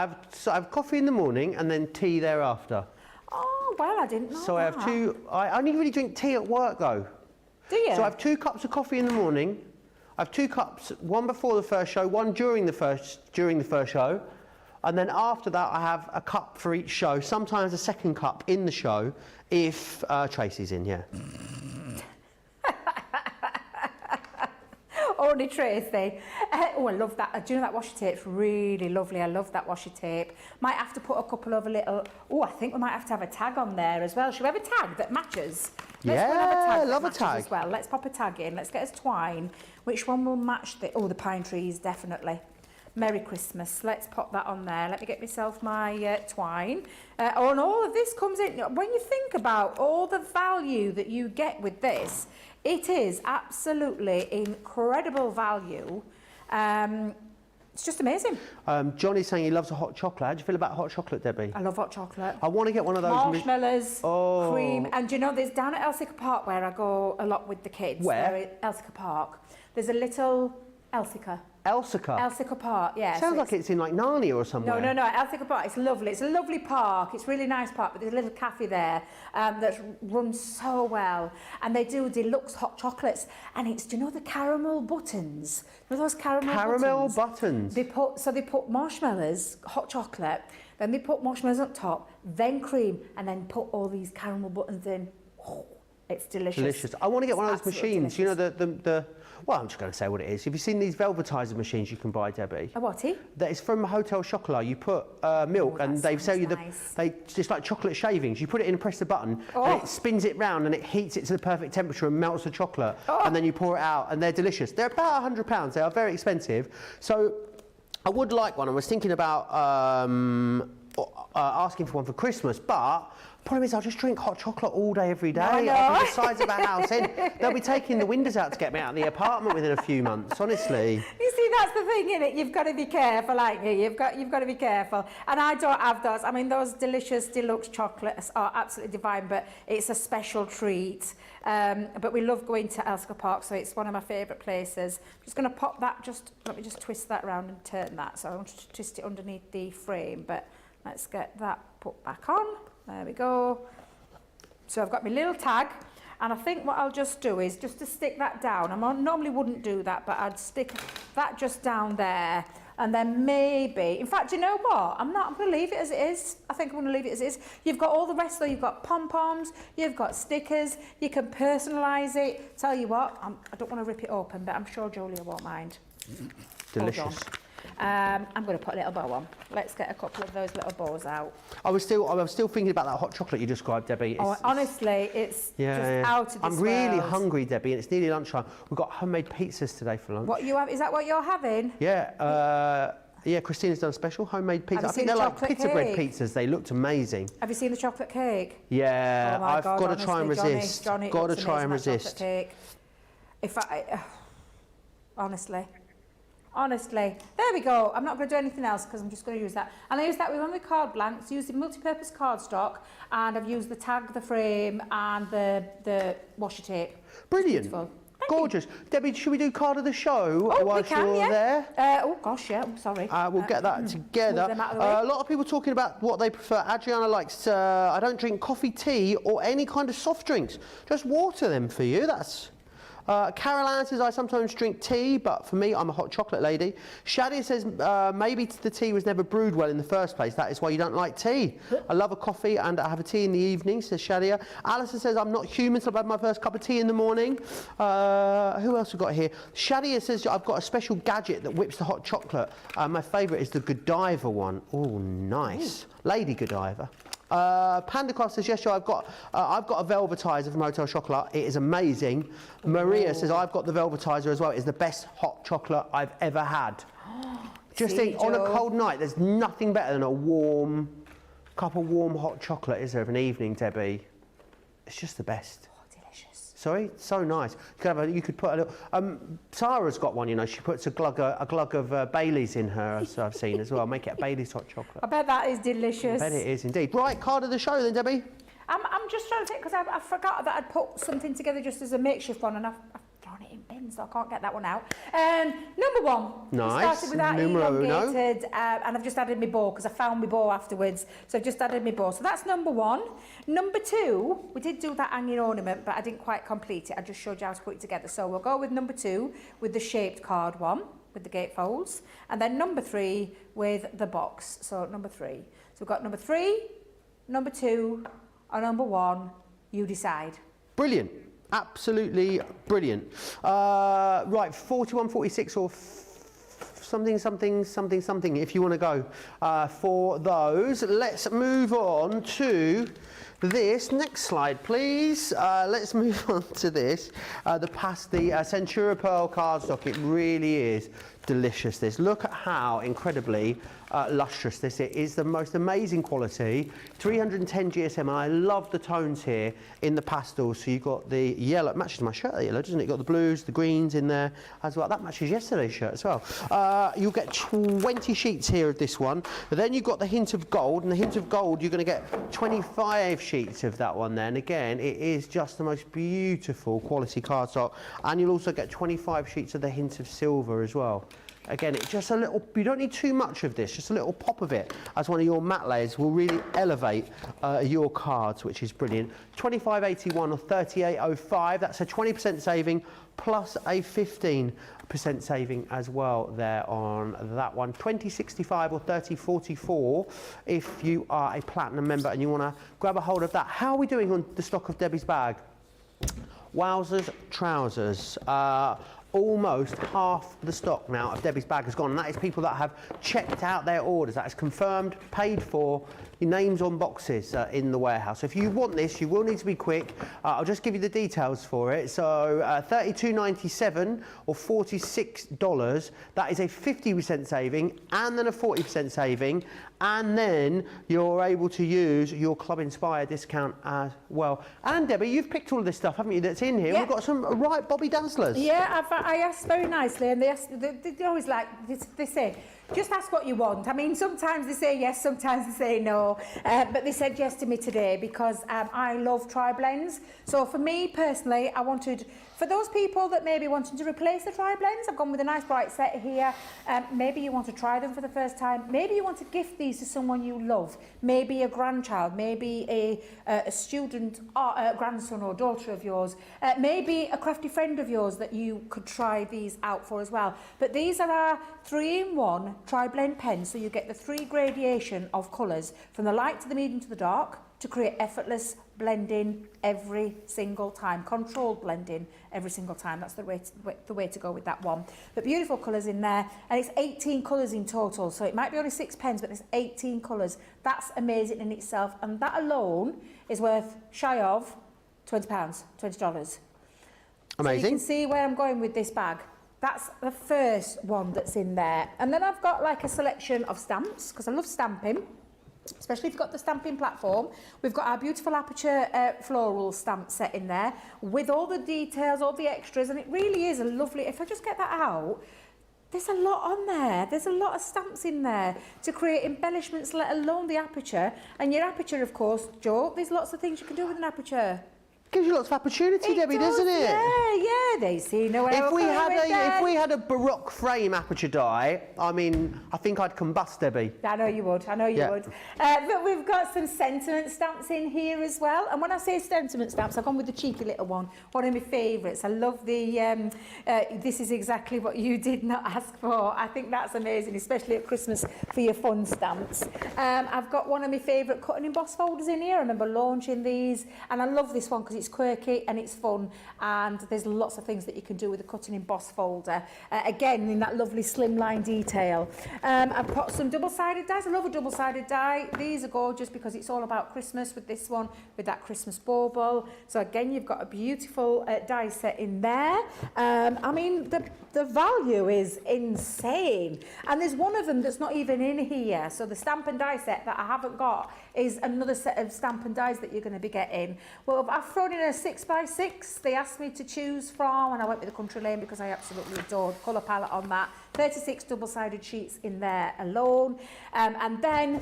have coffee in the morning and then tea thereafter. Oh, well, I didn't know So I have two... I only really drink tea at work, though. Do you? So I have 2 cups of coffee in the morning. I have 2 cups, one before the first show, one during the first show. And then after that, I have a cup for each show, sometimes a second cup in the show, if Tracy's in, yeah. Only Tracy. Oh, I love that. Do you know that washi tape's really lovely? I love that washi tape. Might have to put a couple of little... Oh, I think we might have to have a tag on there as well. Should we have a tag that matches? Yeah, love a tag. As well. Let's pop a tag in. Let's get us twine. Which one will match the... Oh, the pine trees, definitely. Merry Christmas. Let's pop that on there. Let me get myself my twine. And all of this comes in... When you think about all the value that you get with this, it is absolutely incredible value. It's just amazing. Johnny's saying he loves a hot chocolate. How do you feel about hot chocolate, Debbie? I love hot chocolate. I want to get one of those. Marshmallows, cream. And you know, there's down at Elsica Park where I go a lot with the kids. Where? Elsica Park. There's a little Elsica. Elsica Park, yeah. Sounds like it's in like Narnia or somewhere. No, Elsica Park, it's lovely. It's a lovely park. It's a really nice park, but there's a little cafe there that runs so well. And they do deluxe hot chocolates. And it's, do you know the caramel buttons? You know those caramel buttons? They put marshmallows, hot chocolate, then they put marshmallows on top, then cream, and then put all these caramel buttons in. Oh, it's delicious. I want to get one of those machines. Delicious. You know, the well, I'm just going to say what it is. Have you seen these velvetizer machines you can buy, Debbie? A whaty? That is from Hotel Chocolat. You put milk and they sell you just like chocolate shavings. You put it in and press the button and it spins it round and it heats it to the perfect temperature and melts the chocolate and then you pour it out and they're delicious. They're about £100. They are very expensive. So I would like one. I was thinking about asking for one for Christmas, but problem is I'll just drink hot chocolate all day, every day. I'll be the size of a house in. They'll be taking the windows out to get me out of the apartment within a few months, honestly. You see, that's the thing, innit? You've got to be careful, ain't you? You've got to be careful. And I don't have those. I mean, those delicious deluxe chocolates are absolutely divine, but it's a special treat. But we love going to Elsica Park, so it's one of my favourite places. I'm just going to pop that, let me just twist that around and turn that. So I want to twist it underneath the frame, but let's get that put back on. There we go. So I've got my little tag, and I think what I'll just do is just to stick that down. I normally wouldn't do that, but I'd stick that just down there, and then maybe, in fact, you know what? I'm going to leave it as it is. I think I'm going to leave it as it is. You've got all the rest though. You've got pom-poms, you've got stickers, you can personalise it. Tell you what, I don't want to rip it open, but I'm sure Julia won't mind. Delicious. I'm going to put a little bow on. Let's get a couple of those little bows out. I was still thinking about that hot chocolate you described, Debbie. Honestly, it's just out of this I'm really world. hungry, Debbie, and it's nearly lunchtime. We've got homemade pizzas today for lunch. What you have? Is that what you're having? Yeah. Yeah, Christina's done a special homemade pizza. I think they're like pizza bread pizzas. They looked amazing. Have you seen the chocolate cake? Yeah, oh my I've God, got to try and resist. Johnny, got to try and resist. Cake. Honestly, there we go. I'm not going to do anything else because I'm just going to use that. And I use that with one of the card blanks, used multi-purpose cardstock, and I've used the tag, the frame, and the washi tape. Brilliant. Gorgeous. Debbie, should we do card of the show whilst you're there? Oh gosh, yeah, I'm sorry. We'll get that together. Move them out of the way. A lot of people talking about what they prefer. Adriana likes, I don't drink coffee, tea, or any kind of soft drinks. Just water them for you. That's... Carol Ann says, I sometimes drink tea, but for me, I'm a hot chocolate lady. Shadia says, maybe the tea was never brewed well in the first place. That is why you don't like tea. I love a coffee and I have a tea in the evening, says Shadia. Alison says, I'm not human, so I've had my first cup of tea in the morning. Who else have we got here? Shadia says, I've got a special gadget that whips the hot chocolate. My favourite is the Godiva one. Oh, nice. Ooh. Lady Godiva. Pandacross says, yes, Joe, I've got a velvetizer from Hotel Chocolat. It is amazing. Maria says, I've got the velvetizer as well. It's the best hot chocolate I've ever had. Just think, on a cold night, there's nothing better than a cup of warm hot chocolate, is there, of an evening, Debbie? It's just the best. Sorry, so nice. You could put a little. Sarah's got one. You know, she puts a glug of Baileys in her, as I've seen as well. Make it a Baileys hot chocolate. I bet that is delicious. I bet it is indeed. Right, card of the show then, Debbie. I'm just trying to think because I forgot that I'd put something together just as a makeshift one, and I've thrown it in bins, so I can't get that one out. Number one. Nice. I started with that elongated, and I've just added my bow because I found my bow afterwards. So I've just added my bow. So that's number one. Number two, we did do that hanging ornament, but I didn't quite complete it. I just showed you how to put it together. So we'll go with number two with the shaped card one with the gatefolds, and then number three with the box. So number three. So we've got number three, number two, or number one. You decide. Brilliant. Absolutely brilliant. Right, 41, 46 or something if you want to go for those. Let's move on to this. Next slide, please. Let's move on to this. The Centura Pearl cardstock. It really is delicious, this. Look at how incredibly lustrous this is. It's the most amazing quality. 310 GSM, and I love the tones here in the pastels. So you've got the yellow, matches my shirt, the yellow, doesn't it? You've got the blues, the greens in there as well. That matches yesterday's shirt as well. You'll get 20 sheets here of this one. But then you've got the hint of gold, and the hint of gold, you're going to get 25 sheets of that one then. Again, it is just the most beautiful quality cardstock. And you'll also get 25 sheets of the hint of silver as well. Again, it's just a little, you don't need too much of this, just a little pop of it as one of your matte layers will really elevate your cards, which is brilliant. $25.81 or $38.05, that's a 20% saving plus a 15% saving as well there on that one. $20.65 or $30.44 if you are a platinum member and you want to grab a hold of that. How are we doing on the stock of Debbie's bag? Wowzers, trousers. Almost half the stock now of Debbie's bag has gone, and that is people that have checked out their orders, that is confirmed, paid for, your names on boxes in the warehouse. So if you want this, you will need to be quick. I'll just give you the details for it. So $32.97 or $46, that is a 50% saving and then a 40% saving, and then you're able to use your Club Inspire discount as well. And Debbie, you've picked all of this stuff, haven't you, that's in here? Yeah. We've got some right Bobby Dazzlers. Yeah, I asked very nicely, and they always like, they say, just ask what you want. I mean, sometimes they say yes, sometimes they say no, but they said yes to me today because I love tri-blends. So for me personally, I wanted, for those people that maybe wanted to replace the tri-blends, I've gone with a nice bright set here. Maybe you want to try them for the first time. Maybe you want to gift these to someone you love. Maybe a grandchild, maybe a student, or a grandson or daughter of yours. Maybe a crafty friend of yours that you could try these out for as well. But these are our 3-in-1 tri-blend pens, so you get the 3 gradation of colours, from the light to the medium to the dark, to create effortless blending every single time, controlled blending every single time. That's the way to go with that one. But beautiful colours in there, and it's 18 colours in total, so it might be only 6 pens, but there's 18 colours. That's amazing in itself, and that alone is worth shy of £20, $20. Amazing. So you can see where I'm going with this bag. That's the first one that's in there. And then I've got like a selection of stamps, because I love stamping, especially if you've got the stamping platform. We've got our beautiful Aperture floral stamp set in there with all the details, all the extras, and it really is a lovely, if I just get that out, there's a lot on there. There's a lot of stamps in there to create embellishments, let alone the Aperture. And your Aperture, of course, Joe, there's lots of things you can do with an Aperture. Gives you lots of opportunity, Debbie, doesn't it? Yeah, they see no. If we had a Baroque frame Aperture die, I mean, I think I'd combust, Debbie. I know you would. I know you would. But we've got some sentiment stamps in here as well. And when I say sentiment stamps, I've gone with the cheeky little one of my favourites. I love the. This is exactly what you did not ask for. I think that's amazing, especially at Christmas for your fun stamps. I've got one of my favourite cut and emboss folders in here. I remember launching these, and I love this one because it's quirky and it's fun, and there's lots of things that you can do with the cut and emboss folder. Again, in that lovely slimline detail. I've got some double-sided dies. I love a double-sided die. These are gorgeous because it's all about Christmas with this one, with that Christmas bauble. So again, you've got a beautiful die set in there. I mean, the value is insane. And there's one of them that's not even in here. So the stamp and die set that I haven't got is another set of stamp and dies that you're going to be getting. Well, I've thrown in a 6x6. They asked me to choose from, and I went with the Country Lane because I absolutely adored the colour palette on that. 36 double-sided sheets in there alone. And then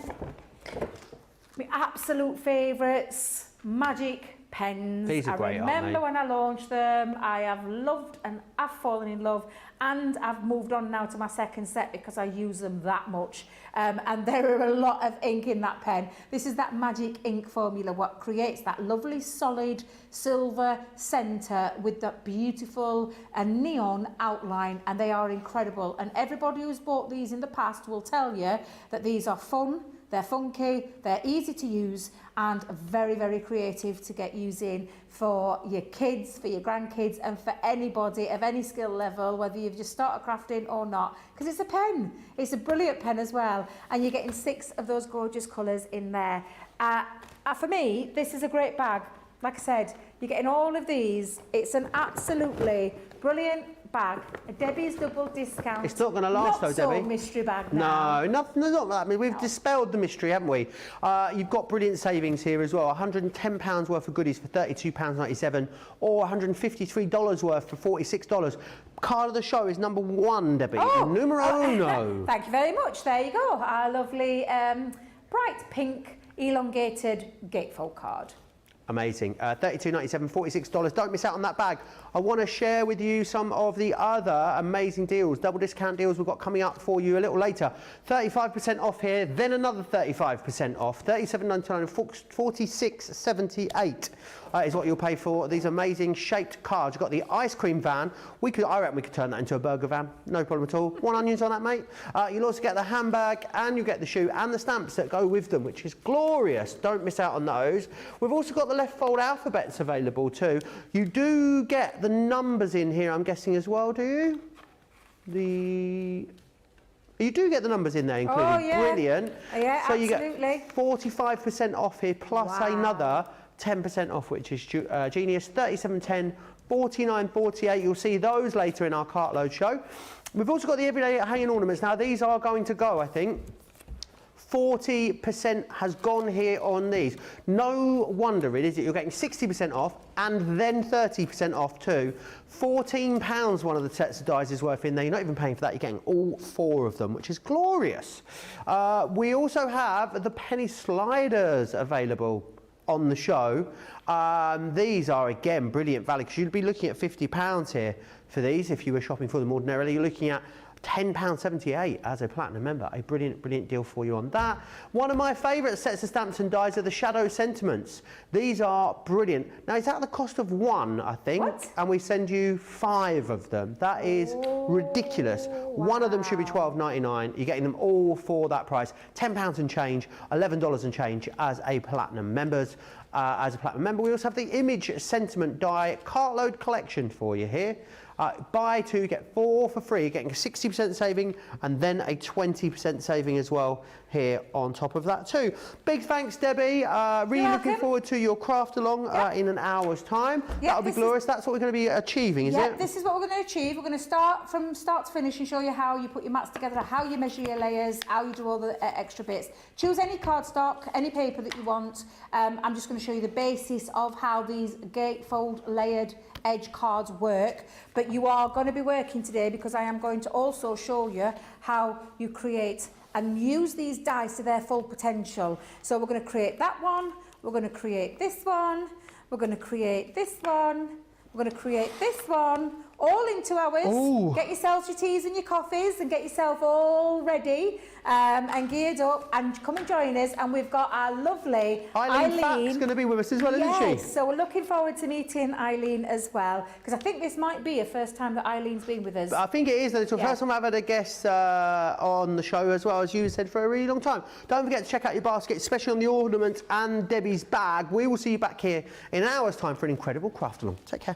my absolute favourites, Magic pens. These are great, aren't they? I remember when I launched them. I have loved and I've fallen in love, and I've moved on now to my second set because I use them that much. And there are a lot of ink in that pen. This is that magic ink formula, what creates that lovely solid silver centre with that beautiful neon outline, and they are incredible. And everybody who's bought these in the past will tell you that these are fun, they're funky, they're easy to use, and very, very creative to get using for your kids, for your grandkids, and for anybody of any skill level, whether you've just started crafting or not, because it's a pen. It's a brilliant pen as well, and you're getting 6 of those gorgeous colours in there. For me, this is a great bag. Like I said, you're getting all of these. It's an absolutely brilliant bag. A Debbie's double discount. It's not going to last though, Debbie. Not so mystery bag now. No, not that. I mean, we've dispelled the mystery, haven't we? You've got brilliant savings here as well. £110 worth of goodies for £32.97, or $153 worth for $46. Card of the show is number 1, Debbie. Numero uno. Thank you very much. There you go. Our lovely bright pink elongated gatefold card. Amazing. $32.97, $46. Don't miss out on that bag. I want to share with you some of the other amazing deals, double discount deals we've got coming up for you a little later. 35% off here, then another 35% off. $37.99 and $46.78 is what you'll pay for these amazing shaped cards. You've got the ice cream van. I reckon we could turn that into a burger van. No problem at all. 1 onions on that, mate. You'll also get the handbag and you get the shoe and the stamps that go with them, which is glorious. Don't miss out on those. We've also got the left fold alphabets available too. You do get the numbers in here, I'm guessing, as well, do you? You do get the numbers in there included. Oh, yeah. Brilliant. Yeah, so absolutely. You get 45% off here, plus another 10% off, which is genius. 37.10, 49.48. You'll see those later in our cartload show. We've also got the everyday hanging ornaments. Now, these are going to go, I think. 40% has gone here on these. No wonder it is that you're getting 60% off and then 30% off too. £14 one of the sets of dies is worth in there. You're not even paying for that. You're getting all 4 of them, which is glorious. We also have the penny sliders available on the show. These are, again, brilliant value because you'd be looking at £50 here for these if you were shopping for them ordinarily. You're looking at £10.78 as a platinum member. A brilliant, brilliant deal for you on that. One of my favourite sets of stamps and dies are the Shadow Sentiments. These are brilliant. Now, it's at the cost of 1, I think, and we send you 5 of them. That is ridiculous. Wow. One of them should be $12.99. You're getting them all for that price. £10 and change, $11 and change as a platinum member. We also have the Image Sentiment die cartload collection for you here. Buy 2, get 4 for free. You're getting a 60% saving and then a 20% saving as well here on top of that too. Big thanks, Debbie. Really looking forward to your craft along in an hour's time. That'll be glorious. That's what we're going to be achieving, is it? This is what we're going to achieve. We're going to start from start to finish and show you how you put your mats together, how you measure your layers, how you do all the extra bits. Choose any cardstock, any paper that you want. I'm just going to show you the basis of how these gatefold layered edge cards work, but you are going to be working today because I am going to also show you how you create and use these dies to their full potential. So we're going to create that one, we're going to create this one, we're going to create this one, we're going to create this one, all in 2 hours. Ooh. Get yourselves your teas and your coffees and get yourself all ready and geared up and come and join us. And we've got our lovely Eileen. Fack's going to be with us as well, isn't she? Yes, so we're looking forward to meeting Eileen as well, because I think this might be a first time that Eileen's been with us. I think it is. It's the first time I've had a guest on the show, as well, as you said, for a really long time. Don't forget to check out your basket, especially on the ornament and Debbie's bag. We will see you back here in an hour's time for an incredible craft along. Take care.